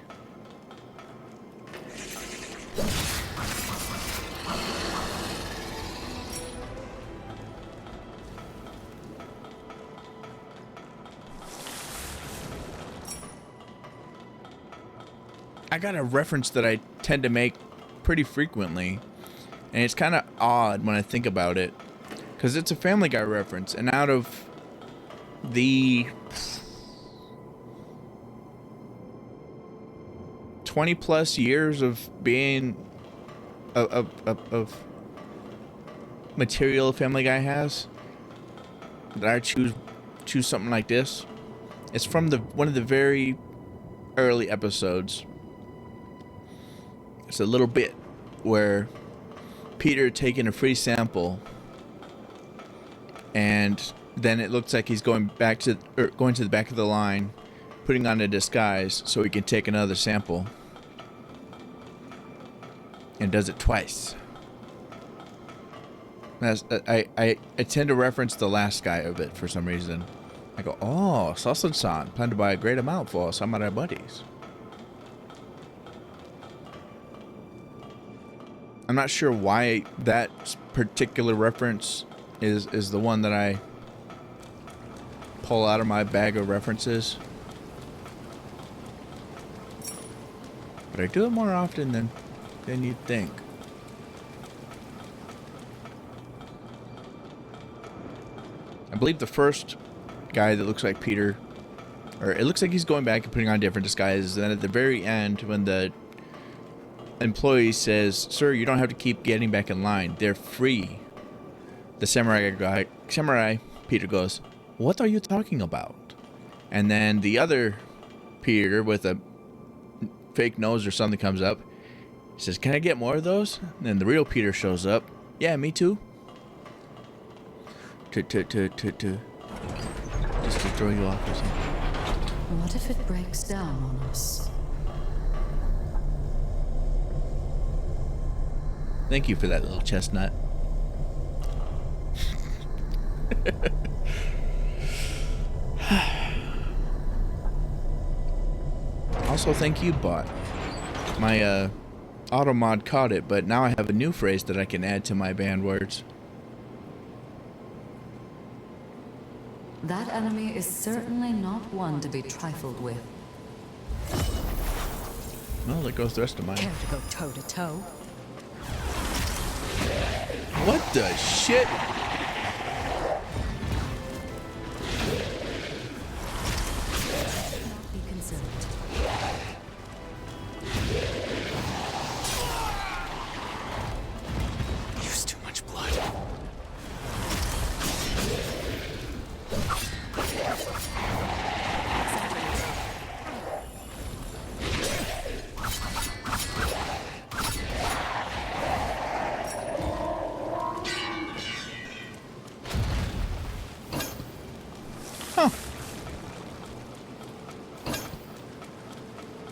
I got a reference that I tend to make pretty frequently, and it's kind of odd when I think about it, because it's a Family Guy reference, and out of the 20 plus years of being of material Family Guy has, that I choose something like this. It's from one of the very early episodes. It's a little bit where Peter taking a free sample, and then it looks like he's going to the back of the line, putting on a disguise so he can take another sample, and does it twice. I tend to reference the last guy of it for some reason. I go, oh, Sausage-san planned to buy a great amount for some of our buddies. I'm not sure why that particular reference is the one that I pull out of my bag of references. But I do it more often than you'd think. believe the first guy that looks like Peter, or it looks like he's going back and putting on different disguises. And then at the very end, when the employee says, "Sir, you don't have to keep getting back in line. They're free." The samurai Peter goes, "What are you talking about?" And then the other Peter with a fake nose or something comes up. He says, "Can I get more of those?" And then the real Peter shows up. "Yeah, me too." Just to throw you off or something. What if it breaks down on us? Thank you for that little chestnut. Also, thank you, bot. My auto mod caught it, but now I have a new phrase that I can add to my banned words. That enemy is certainly not one to be trifled with. Well, there goes the rest of mine. Care to go toe to toe? What the shit? Be concerned. Use too much blood.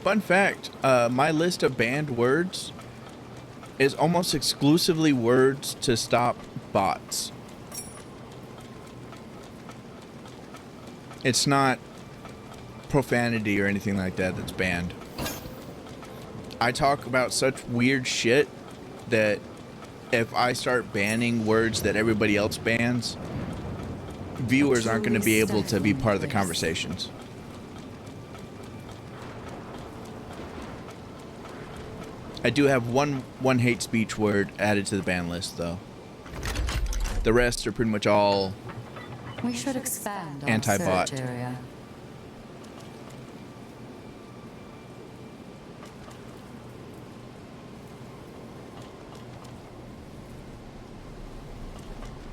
Fun fact, my list of banned words is almost exclusively words to stop bots. It's not profanity or anything like that that's banned. I talk about such weird shit that if I start banning words that everybody else bans, viewers aren't going to be able to be part of the conversations. I do have one hate speech word added to the ban list, though. The rest are pretty much all We should expand our anti-bot. search area.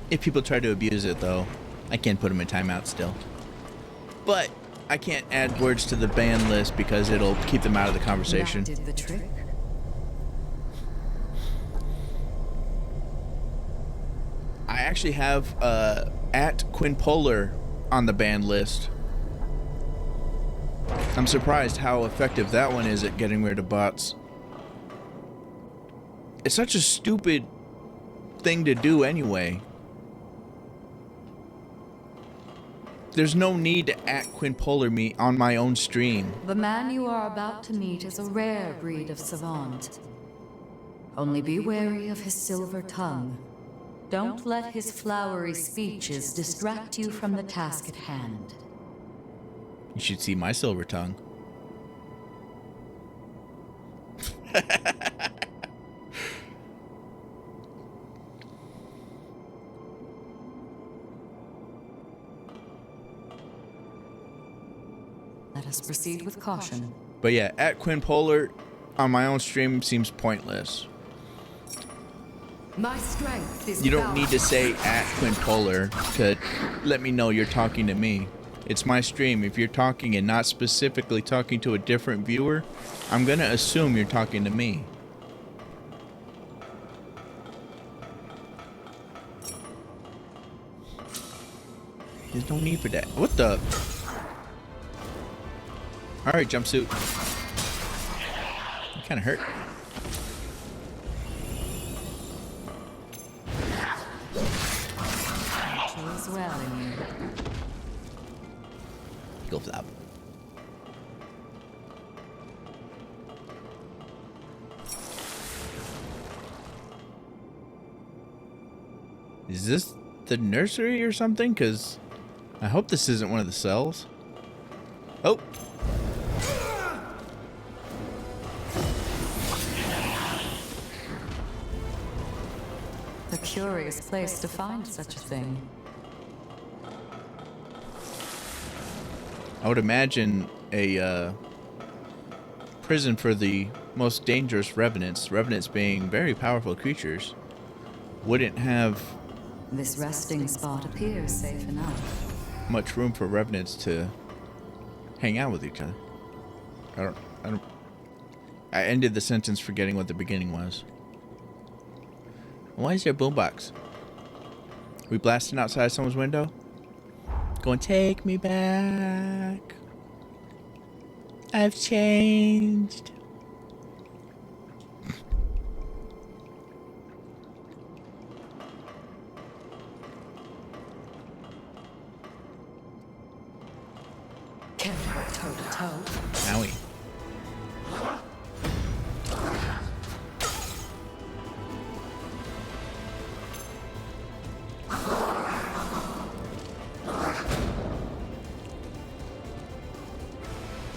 If people try to abuse it, though, I can't put them in timeout still. But I can't add words to the ban list because it'll keep them out of the conversation. That did the trick. I actually have at QuinPolar on the ban list. I'm surprised how effective that one is at getting rid of bots. It's such a stupid thing to do anyway. There's no need to at QuinPolar me on my own stream. The man you are about to meet is a rare breed of savant. Only be wary of his silver tongue. Don't let his flowery speeches distract you from the task at hand. You should see my silver tongue. Let us proceed with caution. But yeah, at QuinPolar on my own stream seems pointless. My strength is You don't need to say at QuinPolar to let me know you're talking to me. It's my stream. If you're talking and not specifically talking to a different viewer, I'm gonna assume you're talking to me. There's no need for that. What the? Alright, jumpsuit. It kinda hurt. Chose well in you. Go for that. Is this the nursery or something? Because I hope this isn't one of the cells. Oh. A curious place to find such a thing. I would imagine a prison for the most dangerous revenants, revenants being very powerful creatures, wouldn't have This resting spot appears safe enough. much room for revenants to hang out with each other. I ended the sentence forgetting what the beginning was. Why is there a boombox? We blasting outside someone's window? Going, take me back. I've changed. Can't go toe to toe. Owie.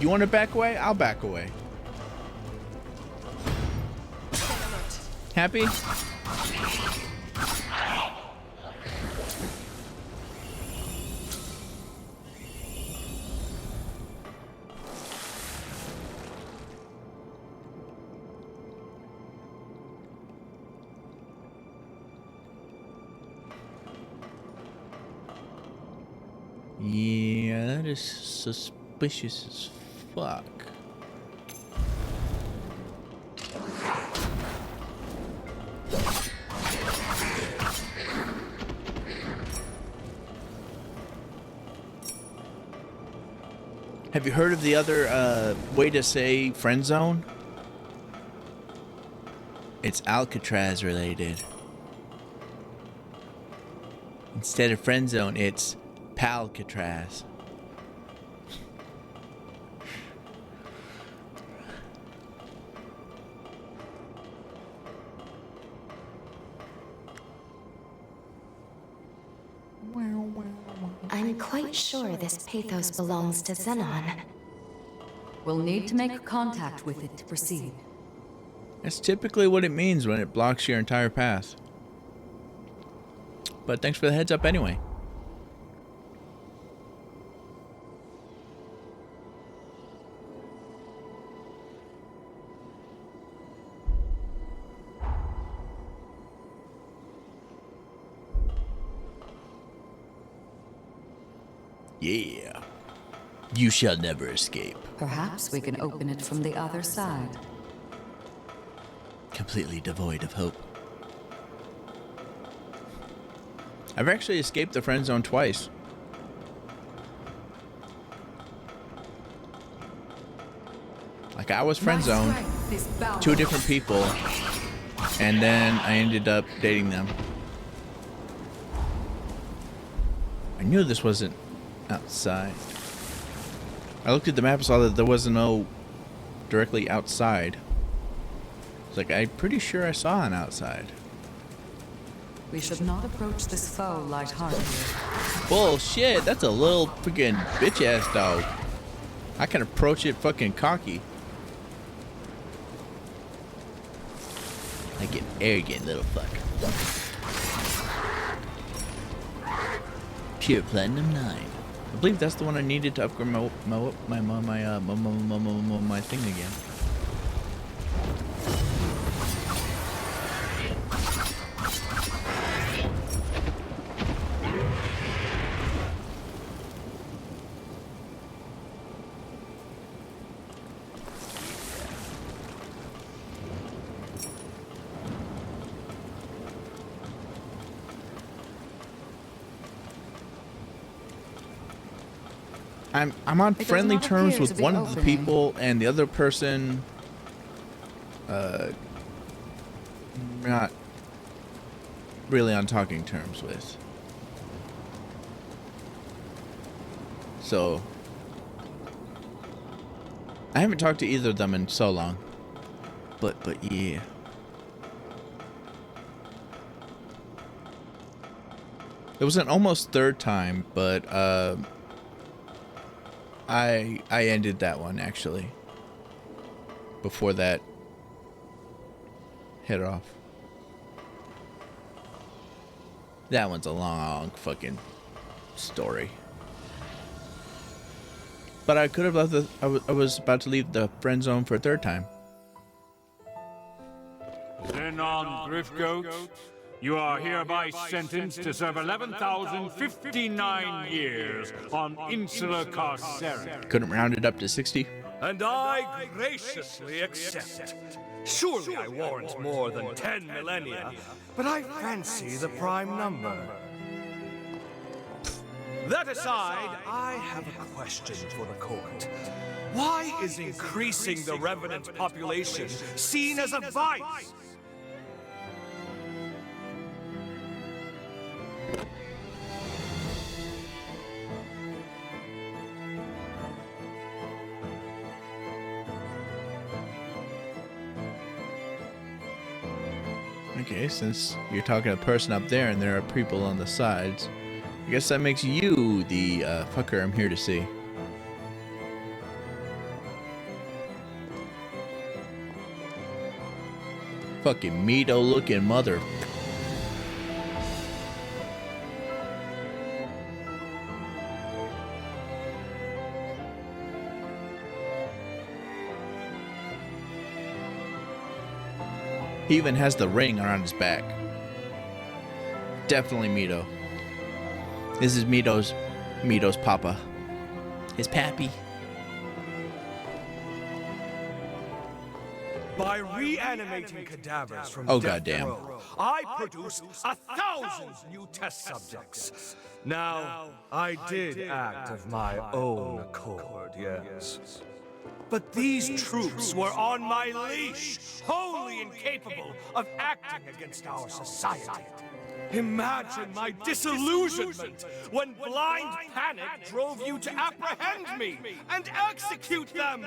You want to back away? I'll back away. Happy? Yeah, that is suspicious as fuck. Have you heard of the other way to say friend zone? It's Alcatraz related. Instead of friend zone, it's Palcatraz. I'm quite sure this pathos belongs to Xenon. We'll need to make contact with it to proceed. That's typically what it means when it blocks your entire path. But thanks for the heads up anyway. Yeah. You shall never escape. Perhaps we can open it from the other side. Completely devoid of hope. I've actually escaped the friend zone twice. Like, I was friend zoned, 2 different people, and then I ended up dating them. I knew this wasn't outside. I looked at the map and saw that there wasn't no directly outside. It's like, I'm pretty sure I saw an outside. We should not approach this foe lightheartedly. Bullshit, that's a little freaking bitch ass dog. I can approach it fucking cocky. Like an arrogant little fuck. Pure Platinum 9. I believe that's the one I needed to upgrade my thing again. I'm on friendly terms with one of the people, and the other person, not really on talking terms with. So, I haven't talked to either of them in so long. But yeah. It was an almost third time, but I ended that one actually before that hit off. That one's a long fucking story. But I could have left the. I was about to leave the friend zone for a third time. Xenon Driftgoat, you are hereby sentenced to serve 11,059 years on Insular Carceres. Couldn't round it up to 60. And I graciously accept. Surely I warrant more than 10 millennia, but I fancy the prime number. That aside, I have a question for the court. Why is increasing the Revenant population seen as a vice? Okay, since you're talking to a person up there and there are people on the sides, I guess that makes you the fucker I'm here to see. Fucking Mito looking mother. He even has the ring around his back. Definitely Mito. This is Mito's papa. His pappy. By reanimating cadavers from death goddamn. row, I produce 1,000 new test subjects. Now, I did act of my own accord, yes. But these troops were on my leash, wholly incapable of acting against our society. Imagine my disillusionment when blind panic drove you to apprehend me and execute them!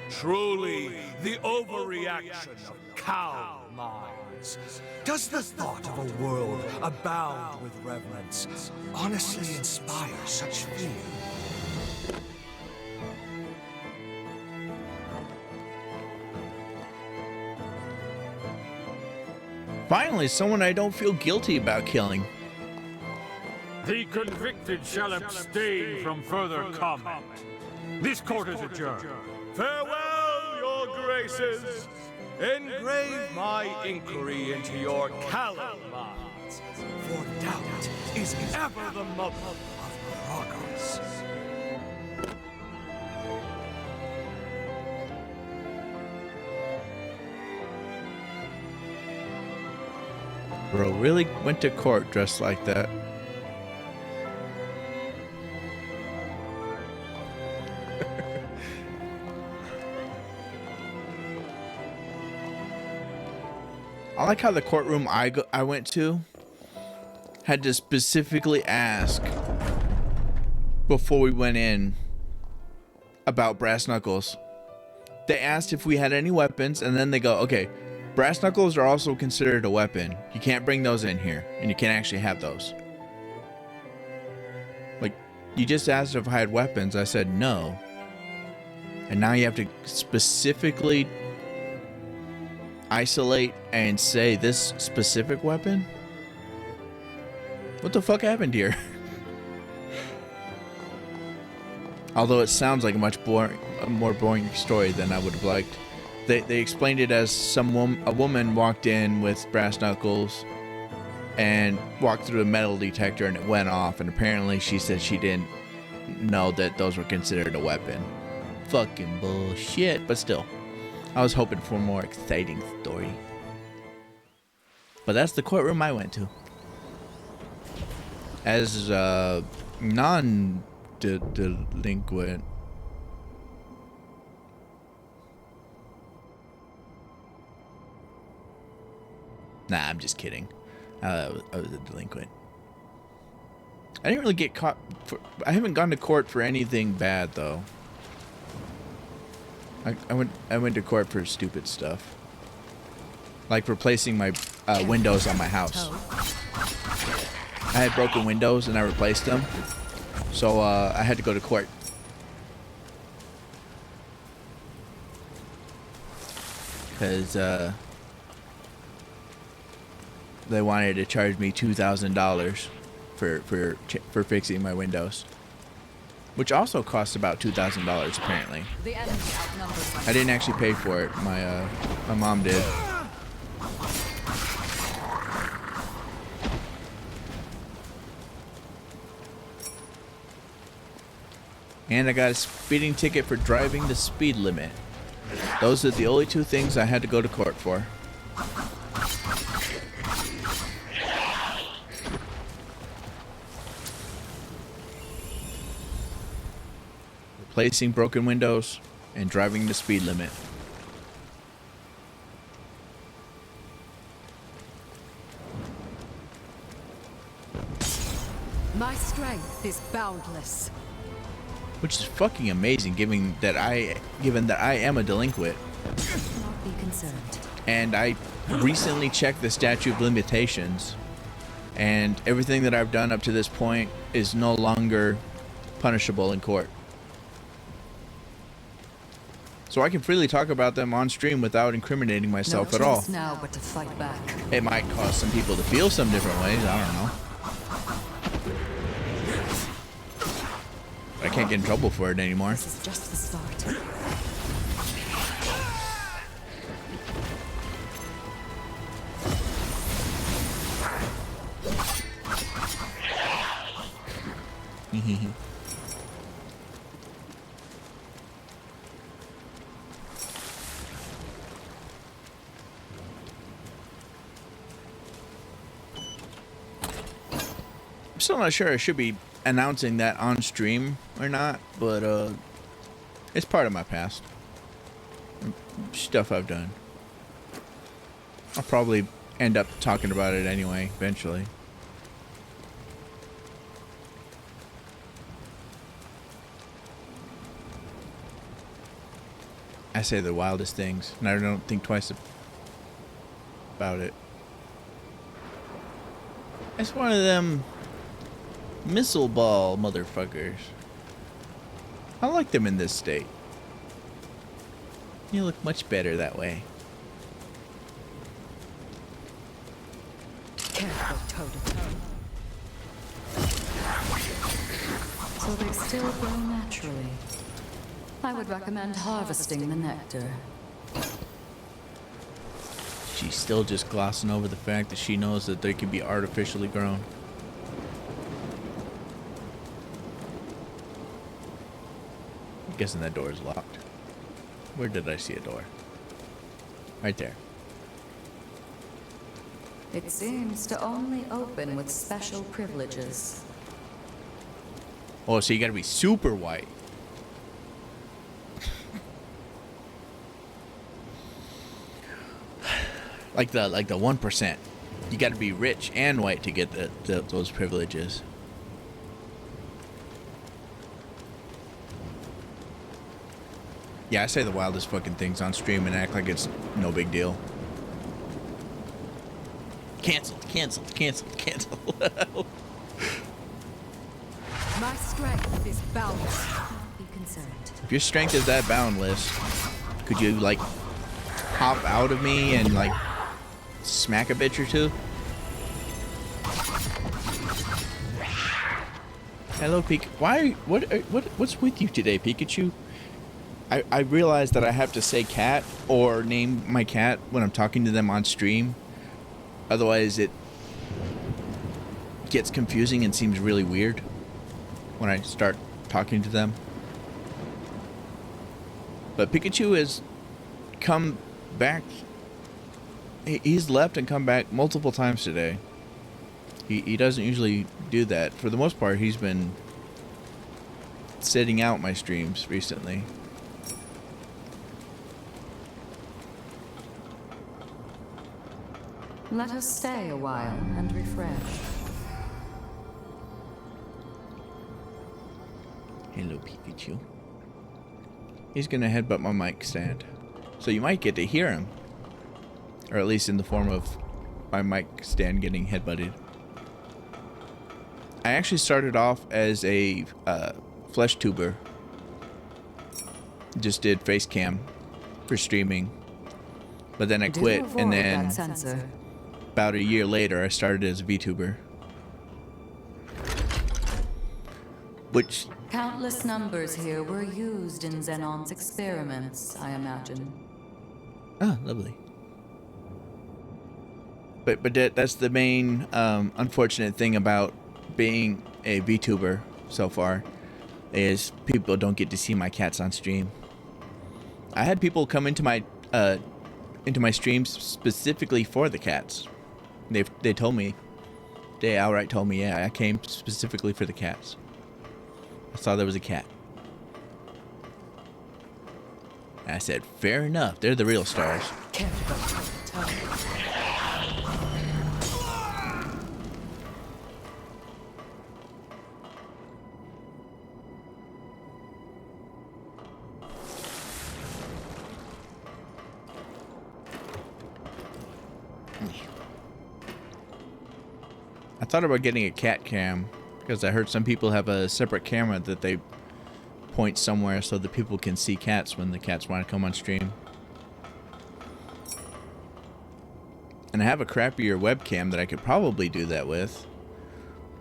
Truly, the overreaction of cow minds. Does the thought of a world abound with revenants honestly inspire such fear? Finally, someone I don't feel guilty about killing. The convicted shall abstain from further comment. This court is adjourned. Farewell, your graces. Engrave my inquiry into your callow minds, for doubt is ever the mother of progress. Bro really went to court dressed like that. I like how the courtroom I went to had to specifically ask before we went in about brass knuckles. They asked if we had any weapons, and then they go, okay, brass knuckles are also considered a weapon. You can't bring those in here, and you can't actually have those. Like, you just asked if I had weapons. I said no. And now you have to specifically isolate and say this specific weapon? What the fuck happened here? Although it sounds like a more boring story than I would have liked. They explained it as a woman walked in with brass knuckles and walked through a metal detector and it went off, and apparently she said she didn't know that those were considered a weapon. Fucking bullshit, but still. I was hoping for a more exciting story. But that's the courtroom I went to. As a non-delinquent. Nah, I'm just kidding. I was a delinquent. I didn't really get caught. I haven't gone to court for anything bad, though. I went to court for stupid stuff, like replacing my windows on my house. I had broken windows and I replaced them, so I had to go to court. Because they wanted to charge me $2,000 for fixing my windows. which also costs about $2,000 apparently. I didn't actually pay for it. My mom did. And I got a speeding ticket for driving the speed limit. Those are the only two things I had to go to court for. Replacing broken windows and driving the speed limit. My strength is boundless. Which is fucking amazing, given that I am a delinquent. Not be concerned. And I recently checked the statute of limitations, and everything that I've done up to this point is no longer punishable in court. So I can freely talk about them on stream without incriminating myself at all. Now but to fight back. It might cause some people to feel some different ways, I don't know. I can't get in trouble for it anymore. This is just the start. I'm still not sure I should be announcing that on stream or not, but it's part of my past. Stuff I've done. I'll probably end up talking about it anyway, eventually. I say the wildest things, and I don't think twice about it. It's one of them missile ball motherfuckers. I like them in this state. You look much better that way. Can't go toe to toe. So they still grow naturally. I would recommend harvesting the nectar. She's still just glossing over the fact that she knows that they can be artificially grown. I'm guessing that door is locked. Where did I see a door? Right there. It seems to only open with special privileges. Oh, so you gotta be super white. like the 1%. You gotta be rich and white to get those privileges. Yeah, I say the wildest fucking things on stream and act like it's no big deal. Canceled. My strength is boundless. Don't be concerned. If your strength is that boundless, could you like hop out of me and like smack a bitch or two? Hello, Pikachu. What's with you today, Pikachu? I realize that I have to say cat or name my cat when I'm talking to them on stream. Otherwise, it gets confusing and seems really weird when I start talking to them. But Pikachu has come back. He's left and come back multiple times today. He doesn't usually do that. For the most part, he's been sitting out my streams recently. Let us stay a while and refresh. Hello, Pikachu. He's gonna headbutt my mic stand. So you might get to hear him. Or at least in the form of my mic stand getting headbutted. I actually started off as a flesh tuber. Just did face cam for streaming. But then I quit, and then about a year later I started as a VTuber. which Countless numbers here were used in Xenon's experiments, I imagine. oh, lovely. But that's the main unfortunate thing about being a VTuber so far, is people don't get to see my cats on stream. I had people come into my streams specifically for the cats. They told me, they outright told me, yeah, I came specifically for the cats. I saw there was a cat. I said, fair enough, they're the real stars. I thought about getting a cat cam because I heard some people have a separate camera that they point somewhere so that people can see cats when the cats want to come on stream. And I have a crappier webcam that I could probably do that with,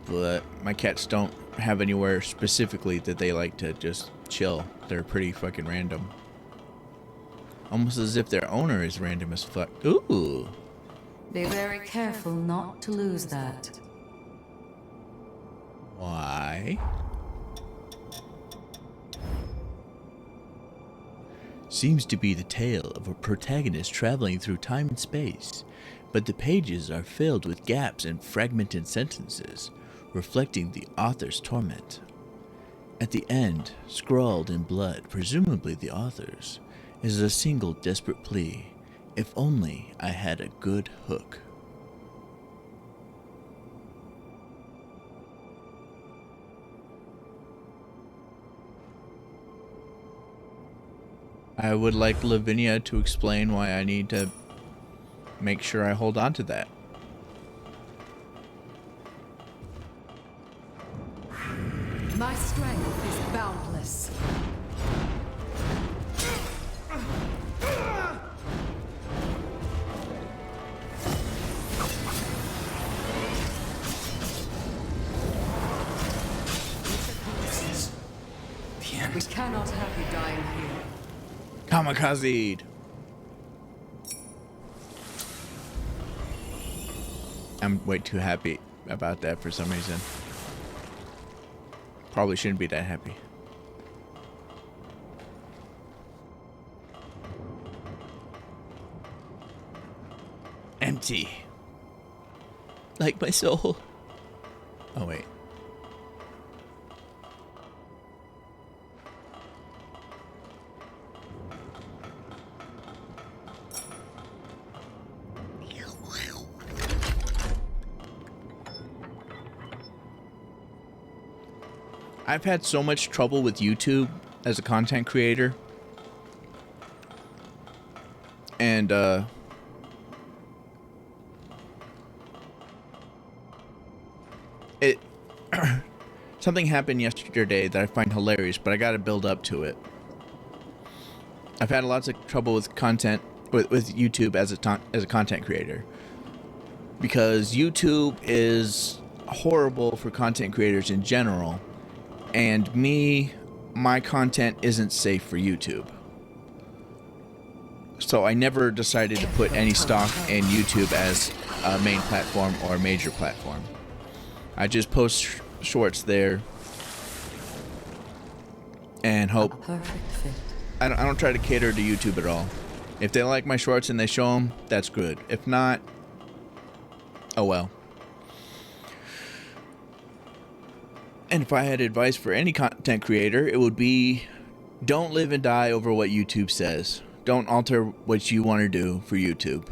but my cats don't have anywhere specifically that they like to just chill. They're pretty fucking random. Almost as if their owner is random as fuck. Ooh. Be very careful not to lose that. Why? Seems to be the tale of a protagonist traveling through time and space, but the pages are filled with gaps and fragmented sentences, reflecting the author's torment. At the end, scrawled in blood, presumably the author's, is a single desperate plea: if only I had a good hook. I would like Lavinia to explain why I need to make sure I hold on to that. My strength is boundless. The end. We cannot have you dying here. Kamikaze. I'm way too happy about that for some reason. Probably shouldn't be that happy. Empty. Like my soul. Oh, wait. I've had so much trouble with YouTube as a content creator. And, something happened yesterday that I find hilarious, but I gotta build up to it. I've had lots of trouble with content, with YouTube as a content creator. Because YouTube is horrible for content creators in general. And my content isn't safe for YouTube. So I never decided to put any stock in YouTube as a main platform or a major platform. I just post shorts there and hope. Perfect fit. I don't try to cater to YouTube at all. If they like my shorts and they show them, that's good. If not, oh well. And if I had advice for any content creator, it would be, don't live and die over what YouTube says. Don't alter what you want to do for YouTube.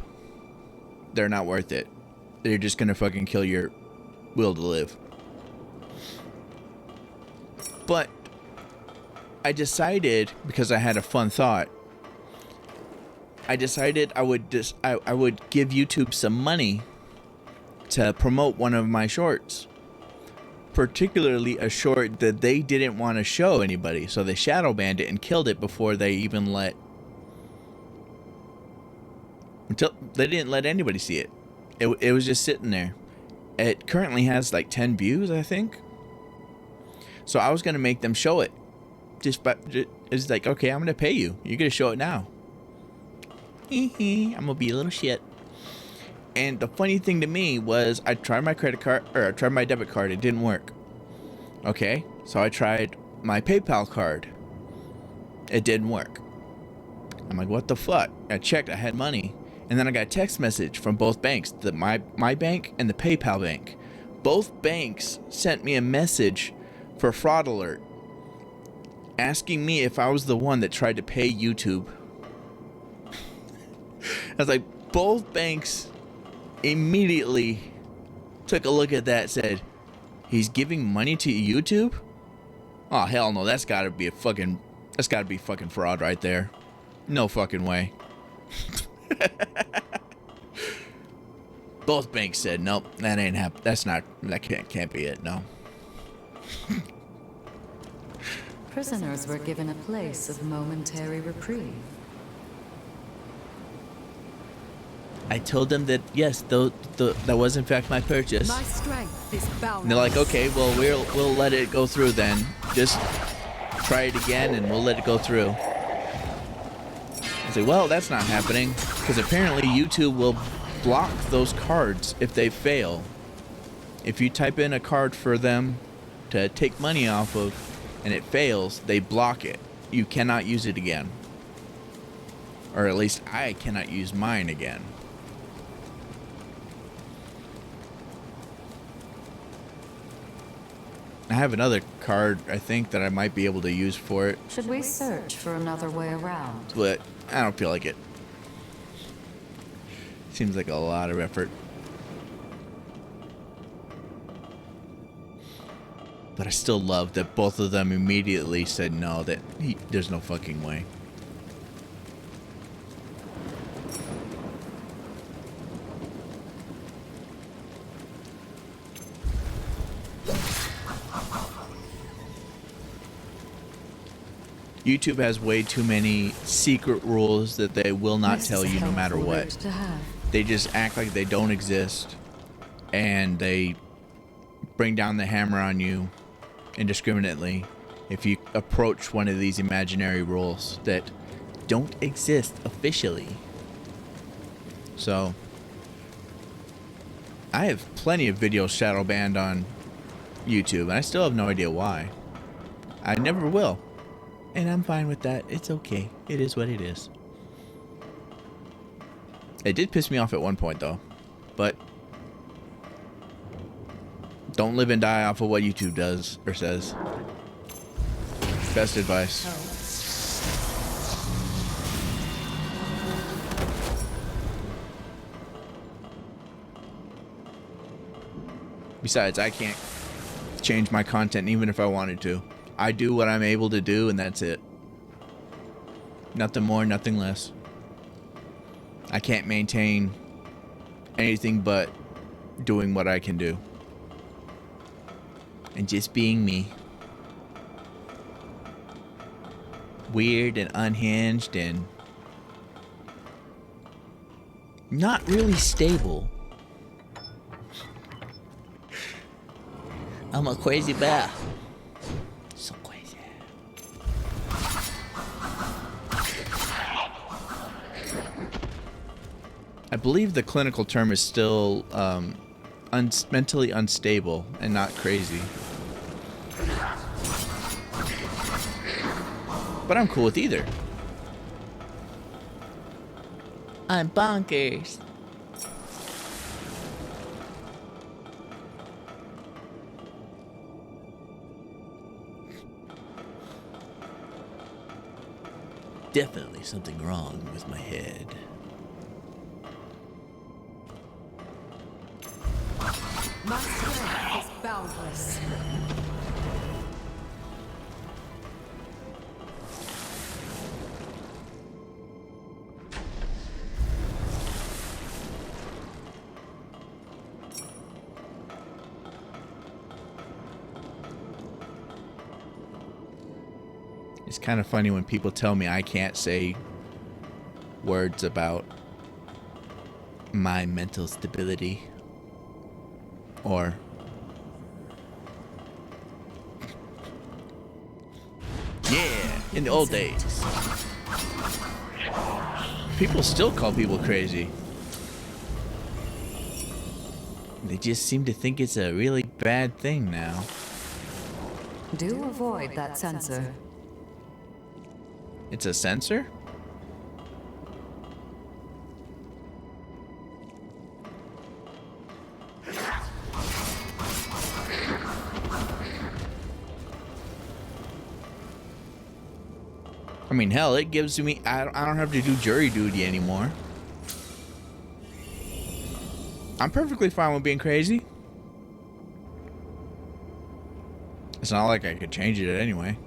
They're not worth it. They're just gonna fucking kill your will to live. But I decided, because I had a fun thought, I decided I would give YouTube some money to promote one of my shorts. Particularly a short that they didn't want to show anybody, so they shadow banned it and killed it before they even until they didn't let anybody see it. It was just sitting there. It currently has like 10 views, I think. So I was gonna make them show it. It's like, okay, I'm gonna pay you. You're gonna show it now. I'm gonna be a little shit. And the funny thing to me was, I tried my credit card, or I tried my debit card. It didn't work. Okay, so I tried my PayPal card. It didn't work. I'm like, what the fuck? I checked, I had money. And then I got a text message from both banks, my bank and the PayPal bank. Both banks sent me a message for fraud alert, asking me if I was the one that tried to pay YouTube. I was like, both banks immediately took a look at that, said, he's giving money to YouTube? Oh, hell no, that's gotta be fucking fraud right there. No fucking way. Both banks said, nope, that ain't that can't be it, no. Prisoners were given a place of momentary reprieve. I told them that, yes, that was in fact my purchase. My strength is boundless. And they're like, okay, well, we'll let it go through then. Just try it again and we'll let it go through. I say, well, that's not happening, because apparently YouTube will block those cards if they fail. If you type in a card for them to take money off of and it fails, they block it. You cannot use it again. Or at least I cannot use mine again. I have another card, I think, that I might be able to use for it. Should we search for another way around? But I don't feel like it. Seems like a lot of effort. But I still love that both of them immediately said no, that there's no fucking way. YouTube has way too many secret rules that they will not tell you no matter what. They just act like they don't exist, and they bring down the hammer on you indiscriminately if you approach one of these imaginary rules that don't exist officially. So I have plenty of videos shadow banned on YouTube, and I still have no idea why. I never will. And I'm fine with that. It's okay. It is what it is. It did piss me off at one point, though. But don't live and die off of what YouTube does or says. Best advice. Besides, I can't change my content even if I wanted to. I do what I'm able to do, and that's it. Nothing more, nothing less. I can't maintain anything but doing what I can do. And just being me. Weird and unhinged and not really stable. I'm a crazy bear. So crazy. I believe the clinical term is still mentally unstable and not crazy. But I'm cool with either. I'm bonkers. Definitely something wrong with my head. My strength is boundless. It's kind of funny when people tell me I can't say words about my mental stability or Yeah, in the old days. People still call people crazy. They just seem to think it's a really bad thing now. Do avoid that sensor. It's a sensor? I mean, hell, it gives me... I don't have to do jury duty anymore. I'm perfectly fine with being crazy. It's not like I could change it anyway.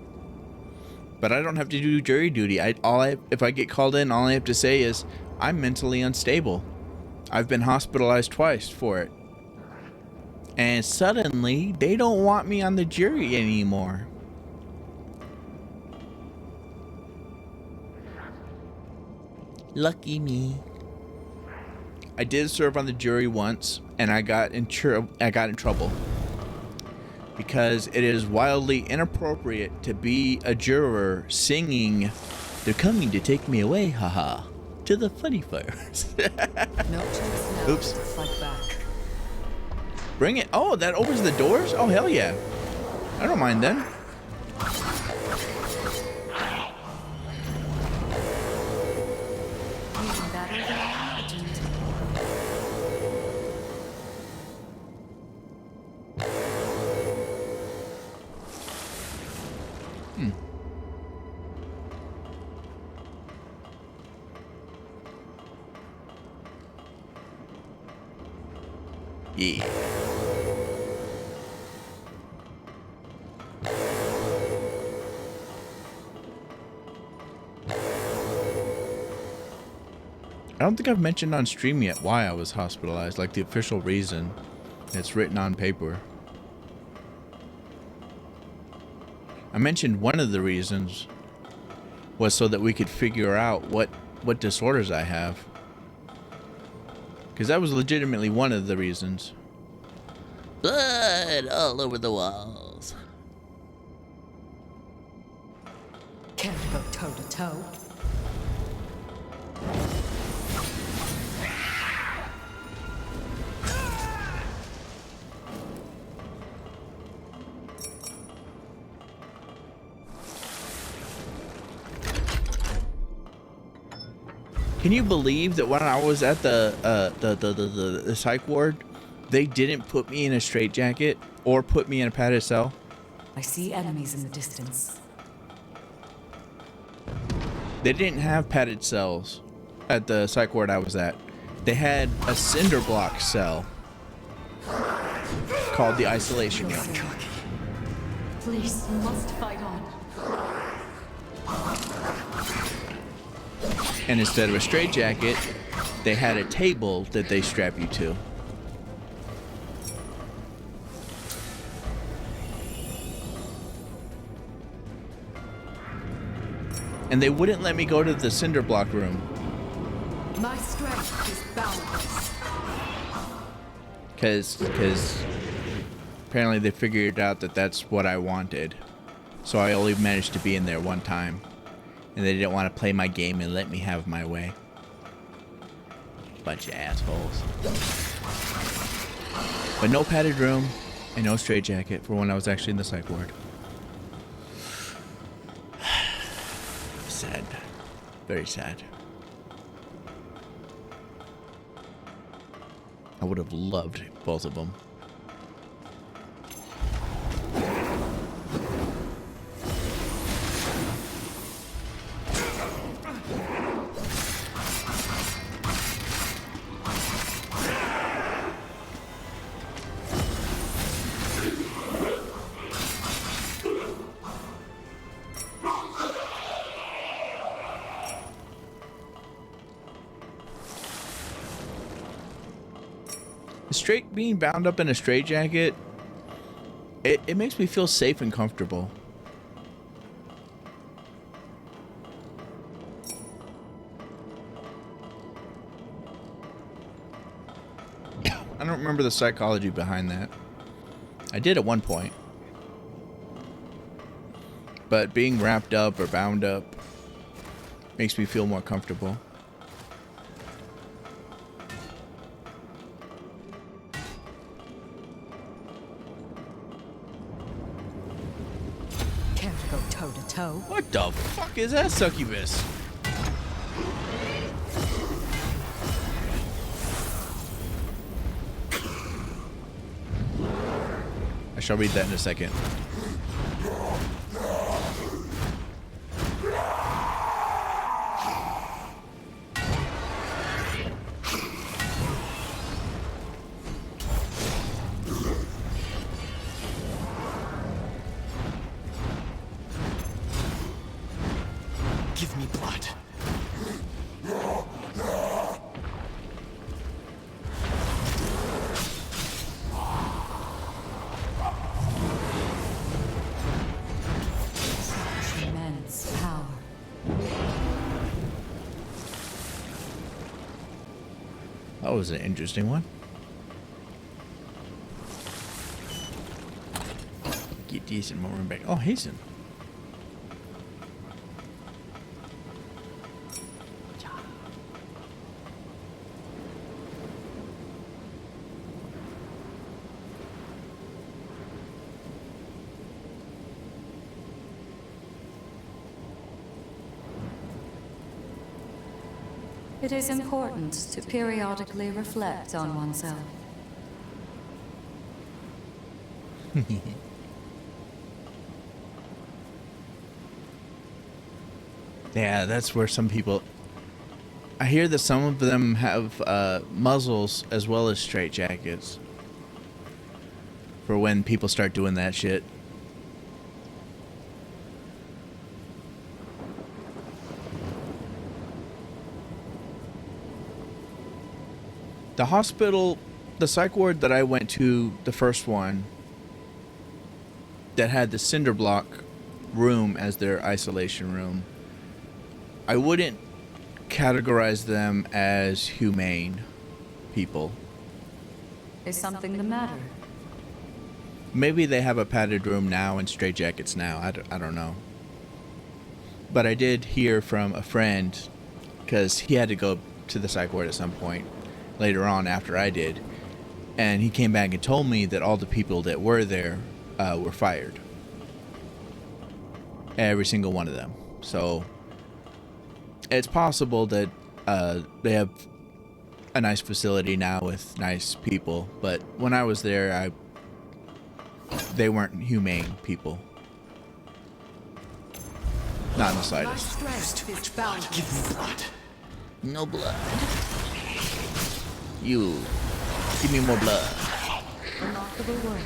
But I don't have to do jury duty. If I get called in, all I have to say is, I'm mentally unstable. I've been hospitalized twice for it. And suddenly, they don't want me on the jury anymore. Lucky me. I did serve on the jury once, and I got in trouble because it is wildly inappropriate to be a juror singing "They're coming to take me away, haha," to the funny fires. No chance now. Oops. To fight back. Bring it. Oh, that opens the doors? Oh, hell yeah. I don't mind then. Even better than I imagined. Yeah. I don't think I've mentioned on stream yet why I was hospitalized, like the official reason. It's written on paper. I mentioned one of the reasons was so that we could figure out what disorders I have. Because that was legitimately one of the reasons. Blood all over the walls. Care to go toe to toe? Can you believe that when I was at the psych ward, they didn't put me in a straitjacket or put me in a padded cell? I see enemies in the distance. They didn't have padded cells at the psych ward I was at. They had a cinder block cell called the isolation unit. Please, you must fight on. And instead of a straitjacket, they had a table that they strap you to. And they wouldn't let me go to the cinder block room. My strength is boundless. Because apparently they figured out that that's what I wanted. So I only managed to be in there one time. And they didn't want to play my game and let me have my way. Bunch of assholes. But no padded room and no straitjacket for when I was actually in the psych ward. Sad. Very sad. I would have loved both of them. Being bound up in a straitjacket, it makes me feel safe and comfortable. I don't remember the psychology behind that. I did at one point. but being wrapped up or bound up makes me feel more comfortable. Care to go toe to toe? What the fuck is that succubus? I shall read that in a second. Give me blood. Immense power. That was an interesting one. Get decent more room back. Oh, hasten. It is important to periodically reflect on oneself. Yeah, that's where some people... I hear that some of them have muzzles as well as straight jackets for when people start doing that shit. The hospital, the psych ward that I went to, the first one, that had the cinder block room as their isolation room, I wouldn't categorize them as humane people. Is something the matter? Maybe they have a padded room now and straitjackets now. I don't know. But I did hear from a friend, because he had to go to the psych ward at some point later on after I did, and he came back and told me that all the people that were there were fired. Every single one of them. So it's possible that they have a nice facility now with nice people, but when I was there, they weren't humane people. Not in the slightest. Too much blood. Give me blood. No blood. You. Give me more blood. Remarkable work.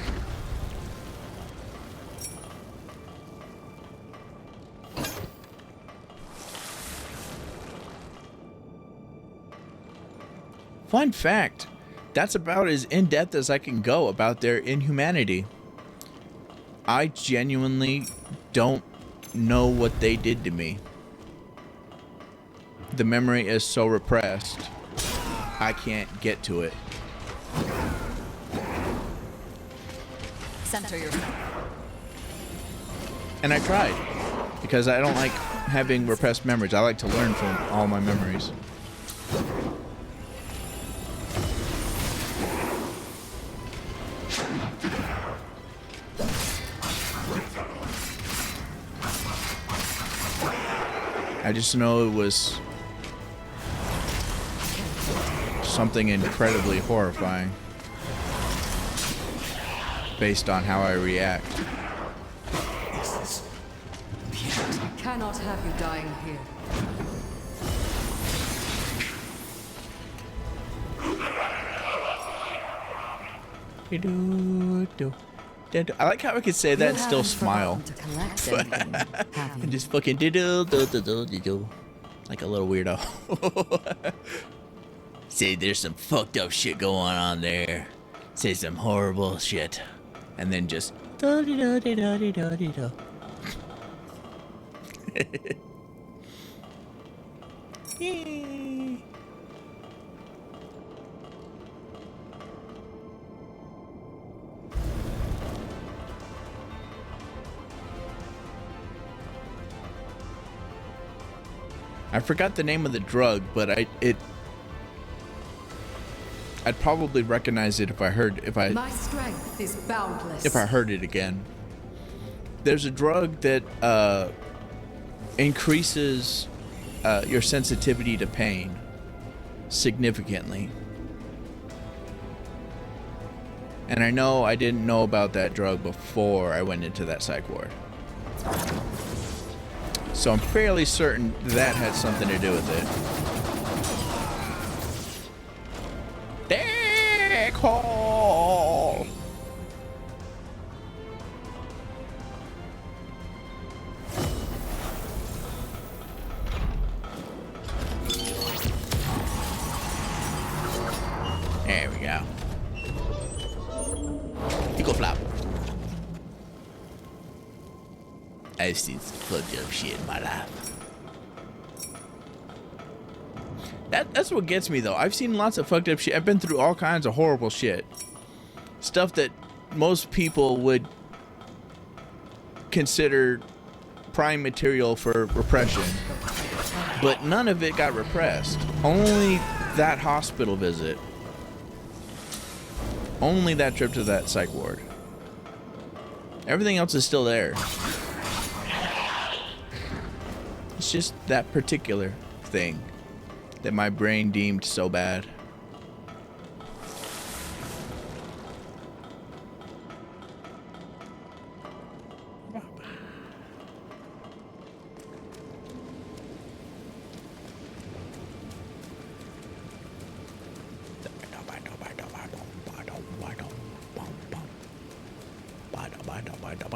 Fun fact, that's about as in-depth as I can go about their inhumanity. I genuinely don't know what they did to me. The memory is so repressed, I can't get to it. Center yourself. And I tried, because I don't like having repressed memories. I like to learn from all my memories. I just know it was something incredibly horrifying based on how I react. I cannot have you dying here. I like how I could say that and still smile. And just fucking do like a little weirdo. Say there's some fucked up shit going on there. Say some horrible shit. And then just Yay. I forgot the name of the drug, but I'd probably recognize it if I My strength is boundless. if I heard it again. There's a drug that increases your sensitivity to pain significantly. And I know I didn't know about that drug before I went into that psych ward. So I'm fairly certain that had something to do with it. Dick hole! There we go. Pickle flop. I've seen some fucked up shit in my life. That's what gets me though. I've seen lots of fucked up shit. I've been through all kinds of horrible shit. Stuff that most people would consider prime material for repression. But none of it got repressed. Only that hospital visit. Only that trip to that psych ward. Everything else is still there. It's just that particular thing that my brain deemed so bad.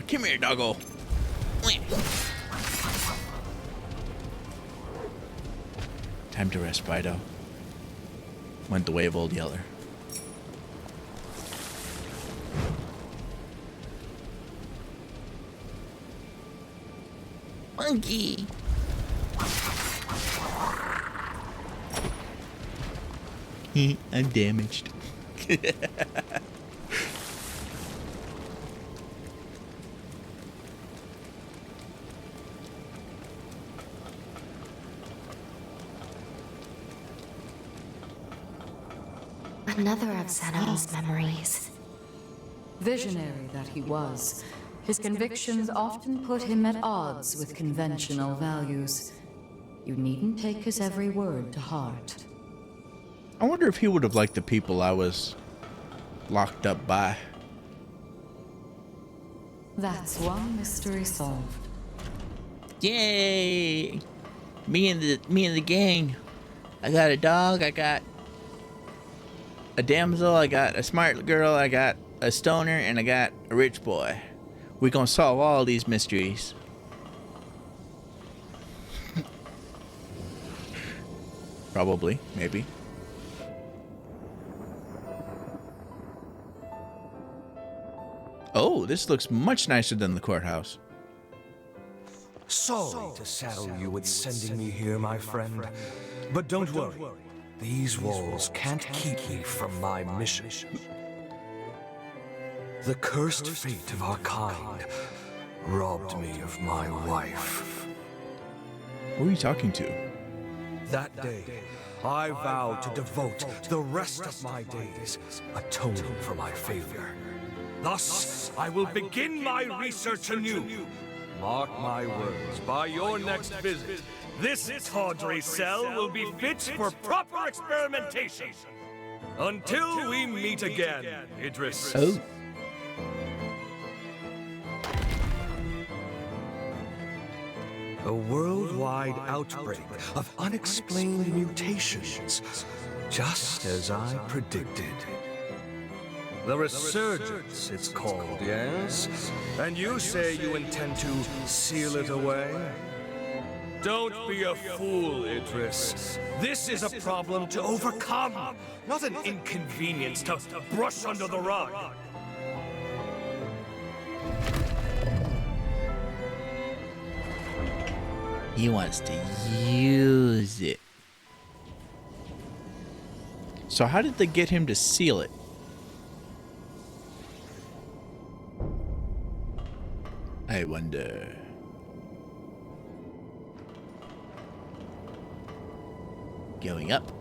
Come here, doggo. Time to rest, Fido. Went the way of Old Yeller. Monkey. I'm damaged. Another of Sanel's memories. Visionary that he was, his convictions often put him at odds with conventional values. You needn't take his every word to heart. I wonder if he would have liked the people I was locked up by. That's one mystery solved. Yay! Me and the gang. I got a dog, I got a damsel, I got a smart girl, I got a stoner, and I got a rich boy. We gonna solve all these mysteries. Probably, maybe. Oh, this looks much nicer than the courthouse. Sorry to saddle you with sending me here, my friend. But don't worry. These walls can't keep me from my mission. The cursed fate of our kind robbed me of my wife. Who are you talking to? That day, I vowed to devote the rest of my days atoning for my failure. Thus, I will begin my research anew. Mark my words, by your next visit, this tawdry cell will be fit for proper experimentation. Until we meet again, Idris. Oh. A worldwide outbreak of unexplained mutations, just as I predicted. The Resurgence, it's called, yes? And you say you intend to seal it away? Don't be a fool, Idris. This is a problem to overcome, not an inconvenience to brush under the rug. He wants to use it. So how did they get him to seal it? I wonder. Going up.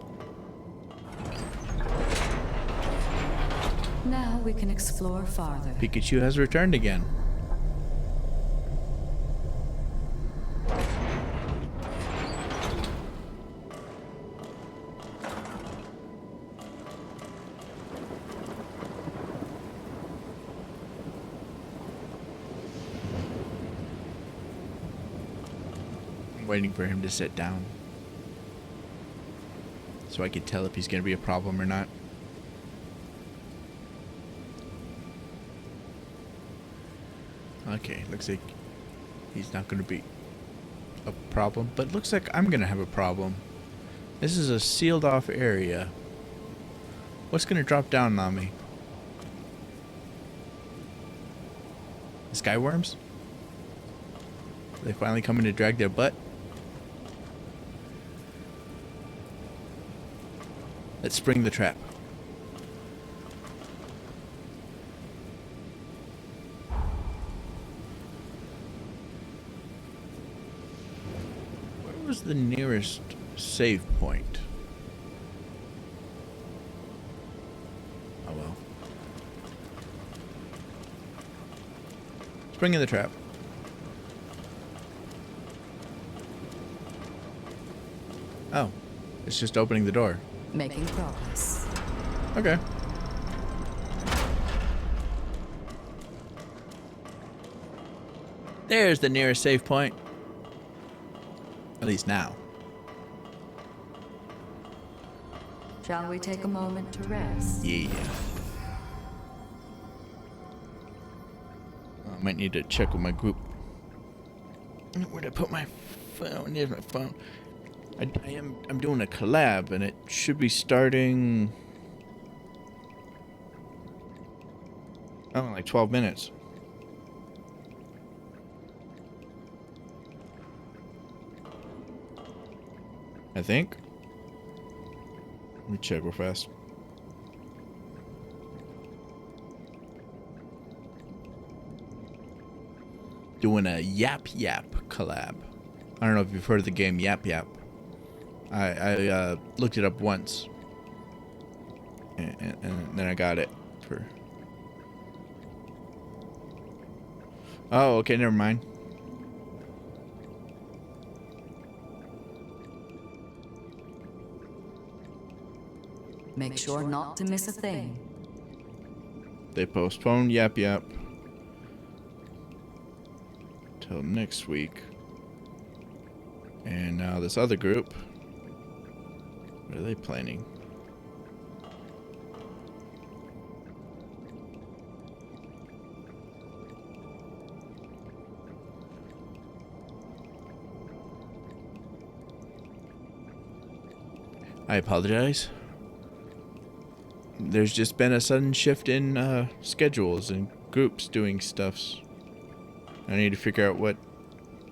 Now we can explore farther. Pikachu has returned again. I'm waiting for him to sit down so I can tell if he's going to be a problem or not. Okay, looks like he's not going to be a problem, but looks like I'm going to have a problem. This is a sealed off area. What's going to drop down on me? The skyworms? Are they finally coming to drag their butt? Let's spring the trap. Where was the nearest save point? Oh well. Spring in the trap. Oh, it's just opening the door. Making progress. Okay. There's the nearest save point. At least now. Shall we take a moment to rest? Yeah. I might need to check with my group. Where'd I put my phone? Here's my phone. I'm doing a collab, and it should be starting. Oh, in like 12 minutes. I think. Let me check real fast. Doing a Yap Yap collab. I don't know if you've heard of the game Yap Yap. I looked it up once, and then I got it for. Oh, okay, never mind. Make sure not to miss a thing. They postponed Yap Yap till next week, and now this other group. What are they planning? I apologize. There's just been a sudden shift in schedules and groups doing stuffs. I need to figure out what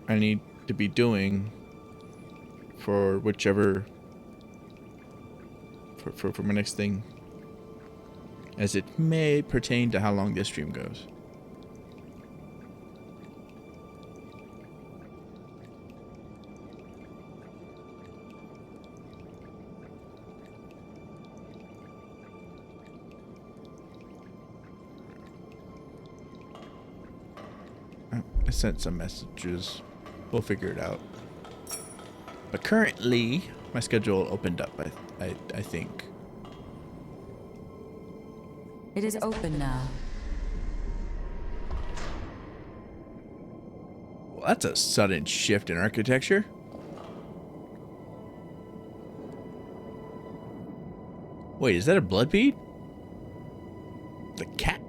I need to be doing for whichever for my next thing, as it may pertain to how long this stream goes. I sent some messages. We'll figure it out. But currently, my schedule opened up, I think. It is open now. Well, that's a sudden shift in architecture. Wait, is that a blood bead? The cat.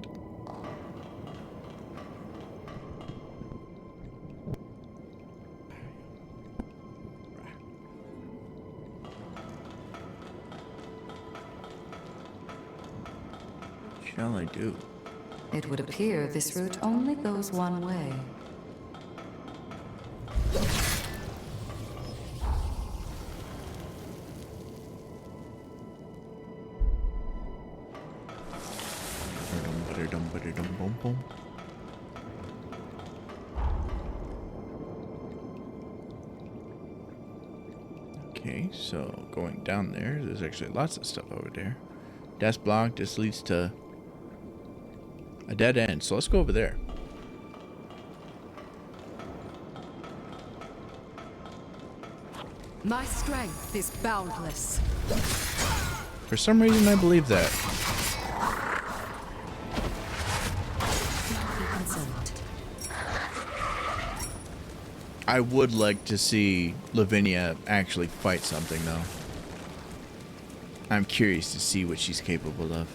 What shall I do? It would appear this route only goes one way. Okay, so going down there, there's actually lots of stuff over there. Desk block, this leads to a dead end, so let's go over there. My strength is boundless. For some reason, I believe that. I would like to see Lavinia actually fight something, though. I'm curious to see what she's capable of.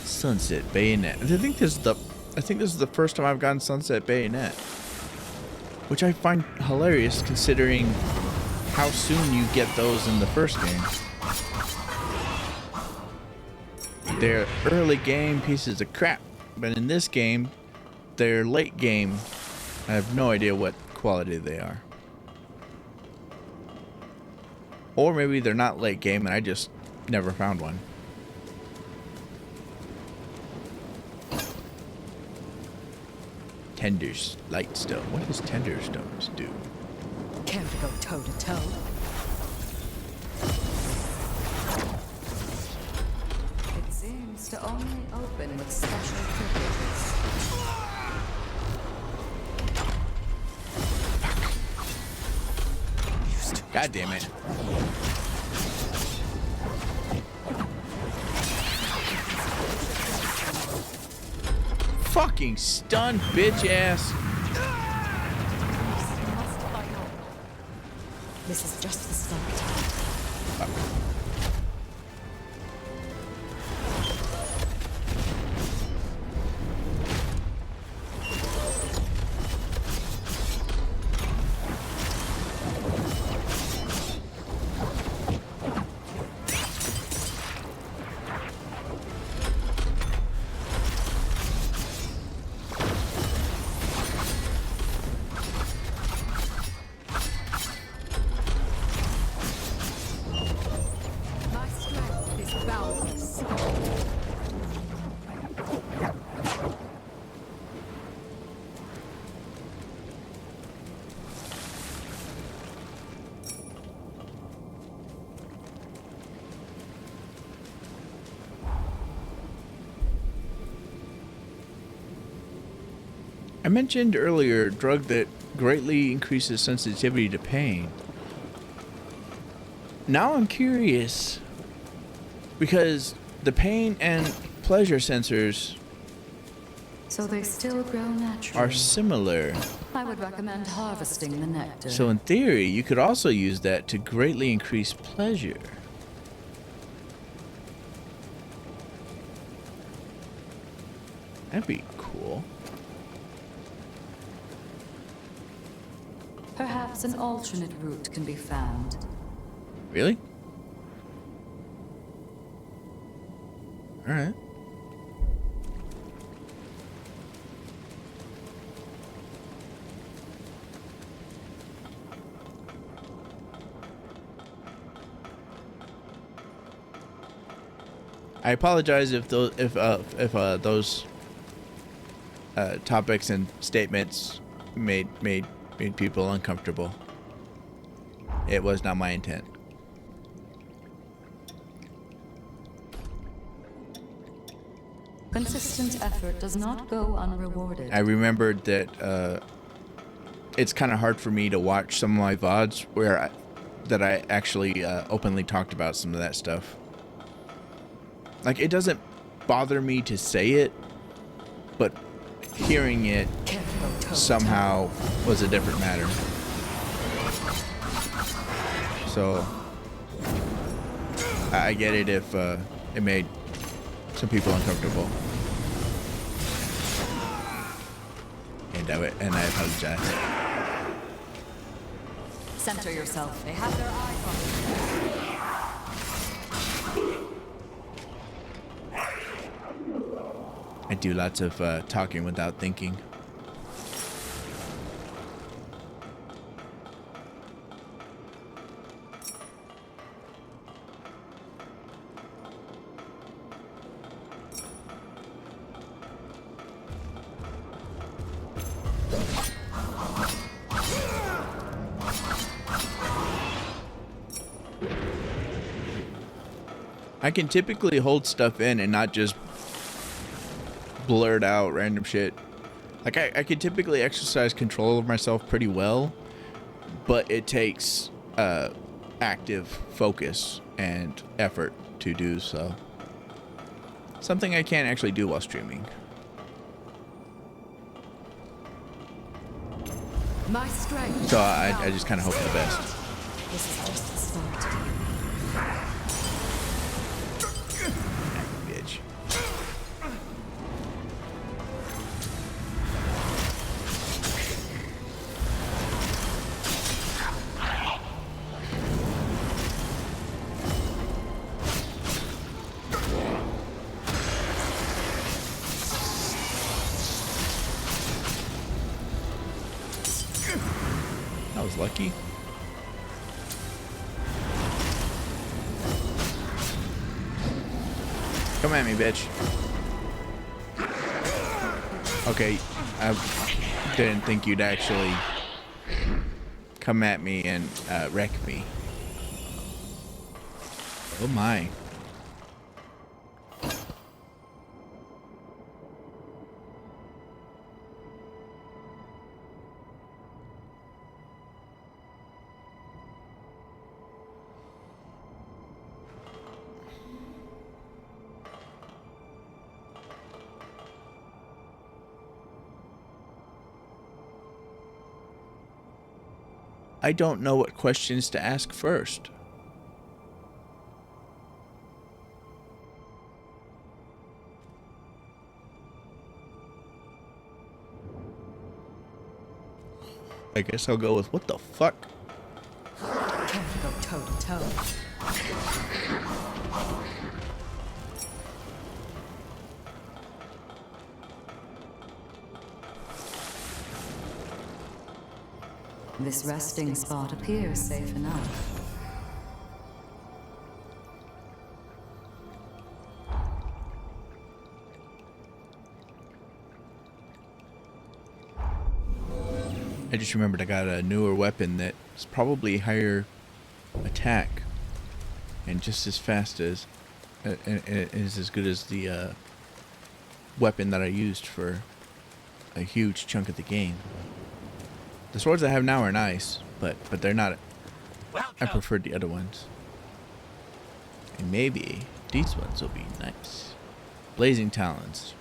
Sunset Bayonet. I think this is the first time I've gotten Sunset Bayonet, which I find hilarious considering how soon you get those in the first game. They're early game pieces of crap, but in this game, they're late game. I have no idea what quality they are. Or maybe they're not late game and I just never found one. Tender's light stone. What does tender stones do? Care to go toe to toe? It seems to only open with special privileges. God damn it. Fucking stun, bitch ass. This is just the start. I mentioned earlier a drug that greatly increases sensitivity to pain. Now I'm curious because the pain and pleasure sensors So they still grow naturally. are similar. I would recommend harvesting the nectar. So in theory, you could also use that to greatly increase pleasure. That'd be cool. Perhaps an alternate route can be found. Really? Alright. I apologize if those topics and statements made people uncomfortable. It was not my intent. Consistent effort does not go unrewarded. I remembered that it's kind of hard for me to watch some of my VODs where I actually openly talked about some of that stuff. Like, it doesn't bother me to say it, but hearing it somehow was a different matter. So I get it if it made some people uncomfortable. And I apologize. Center yourself. They have their eyes on you. I do lots of talking without thinking. I can typically hold stuff in and not just blurt out random shit. Like, I can typically exercise control of myself pretty well, but it takes active focus and effort to do so. Something I can't actually do while streaming. My strength. So I just kind of hope for the best. This is just the start. Bitch. That was lucky. Come at me, bitch. Okay, I didn't think you'd actually come at me and wreck me. Oh my. I don't know what questions to ask first. I guess I'll go with what the fuck? Can't go toe to toe. This resting spot appears safe enough. I just remembered I got a newer weapon that's probably higher attack and just as fast as and is as good as the weapon that I used for a huge chunk of the game. The swords I have now are nice, but they're not. I preferred the other ones. And maybe these ones will be nice. Blazing Talons.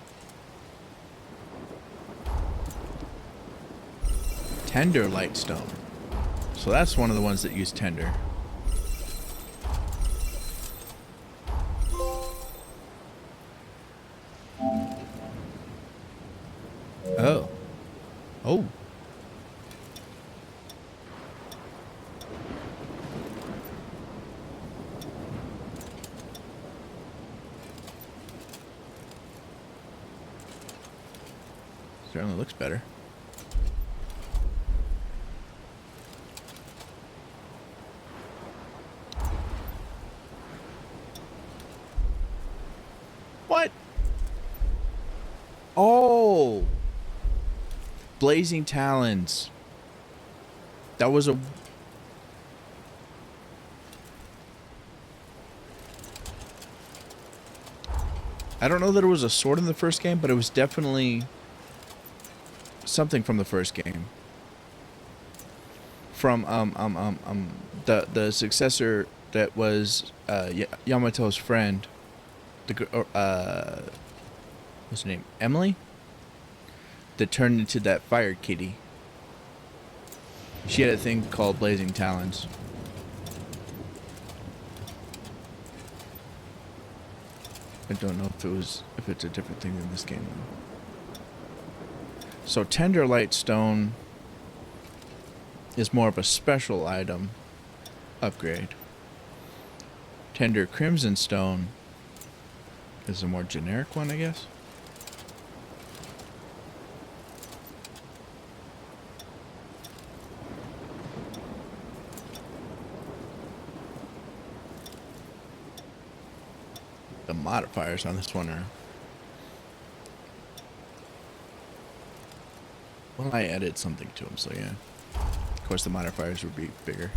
Tender Lightstone. So that's one of the ones that use Tender. Oh. Oh. Certainly looks better. What? Oh. Blazing Talons. That was a... I don't know that it was a sword in the first game, but it was definitely something from the first game. From the successor that was Yamato's friend. What's her name? Emily? That turned into that fire kitty. She had a thing called Blazing Talons. I don't know if it's a different thing in this game. So Tender Lightstone is more of a special item upgrade. Tender Crimson Stone is a more generic one, I guess. The modifiers on this one are... Well, I added something to them, so yeah. Of course, the modifiers would be bigger.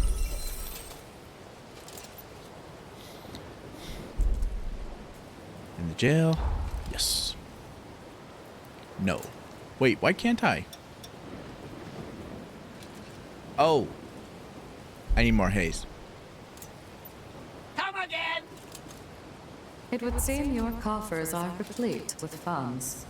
jail. Yes. No. Wait, why can't I? Oh. I need more haze. Come again! It would seem your coffers are replete with funds.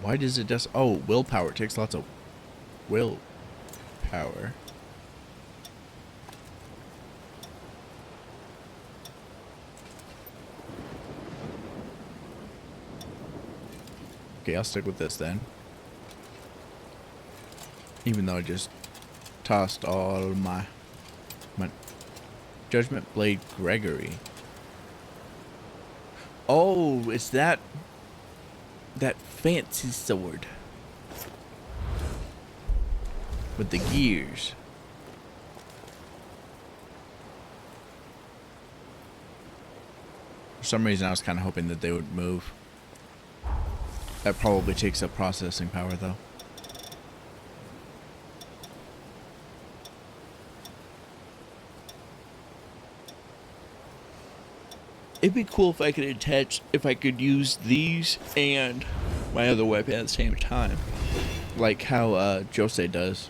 Why does it just... Oh, willpower. It takes lots of willpower. Okay, I'll stick with this then. Even though I just tossed all my Judgment Blade Gregory. Oh, it's that fancy sword with the gears. For some reason I was kind of hoping that they would move. That probably takes up processing power though. It'd be cool if I could use these and my other weapon at the same time. Like how Jose does.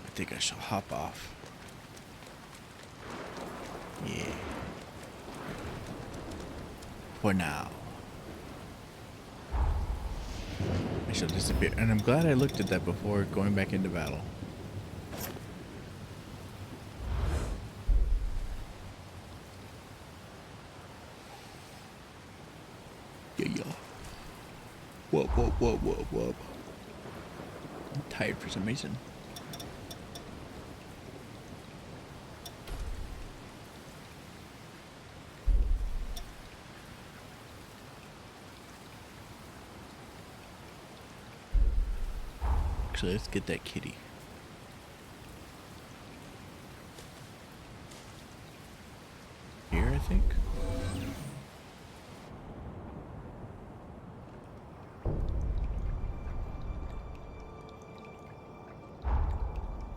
I think I shall hop off. Yeah. For now. I shall disappear. And I'm glad I looked at that before going back into battle. Yeah. Whoop. I'm tired for some reason. Actually, let's get that kitty. Here, I think.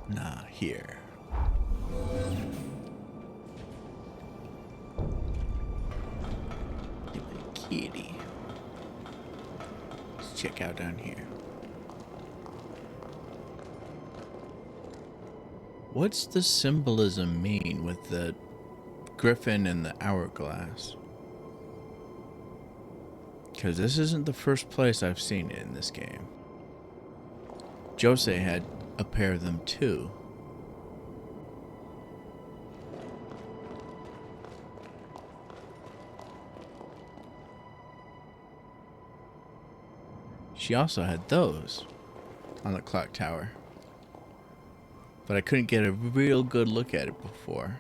Nah, here. Get the kitty. Let's check out down here. What's the symbolism mean with the griffin and the hourglass? Because this isn't the first place I've seen it in this game. Jose had a pair of them too. She also had those on the clock tower. But I couldn't get a real good look at it before.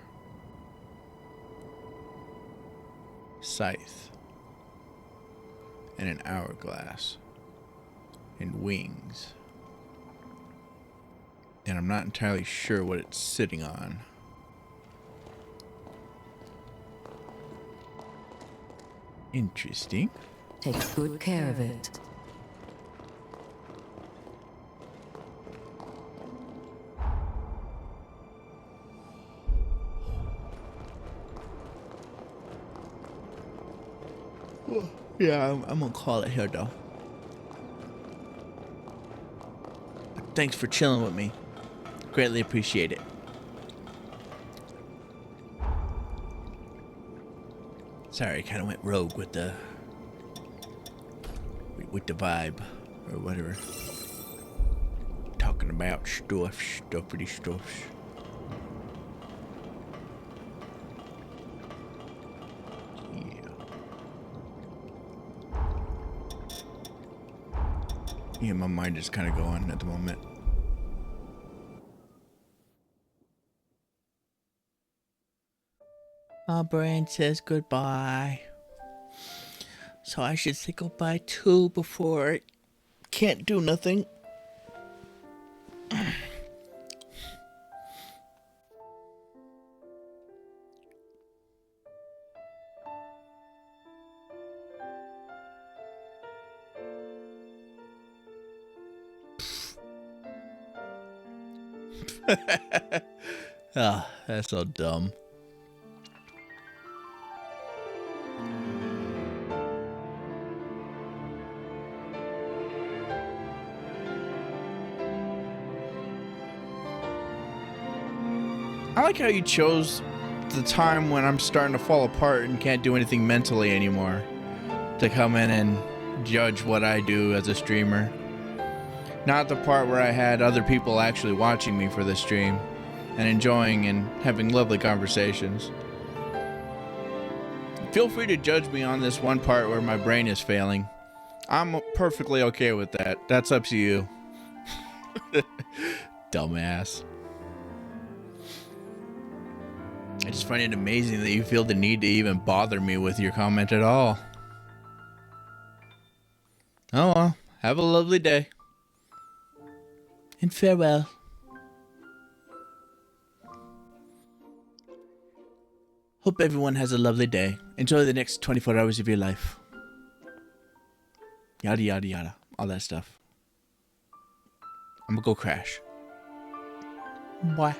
Scythe. And an hourglass. And wings. And I'm not entirely sure what it's sitting on. Interesting. Take good care of it. Yeah, I'm gonna call it here though. Thanks for chilling with me. Greatly appreciate it. Sorry, I kind of went rogue with the vibe or whatever. Talking about stuffity stuffs. Yeah, my mind is kind of going at the moment. Our brain says goodbye. So I should say goodbye too before I can't do nothing. Ah, that's so dumb. I like how you chose the time when I'm starting to fall apart and can't do anything mentally anymore to come in and judge what I do as a streamer. Not the part where I had other people actually watching me for the stream and enjoying and having lovely conversations. Feel free to judge me on this one part where my brain is failing. I'm perfectly okay with that. That's up to you. Dumbass. I just find it amazing that you feel the need to even bother me with your comment at all. Oh well, have a lovely day. And farewell. Hope everyone has a lovely day. Enjoy the next 24 hours of your life. Yada yada yada. All that stuff. I'm gonna go crash. Bye.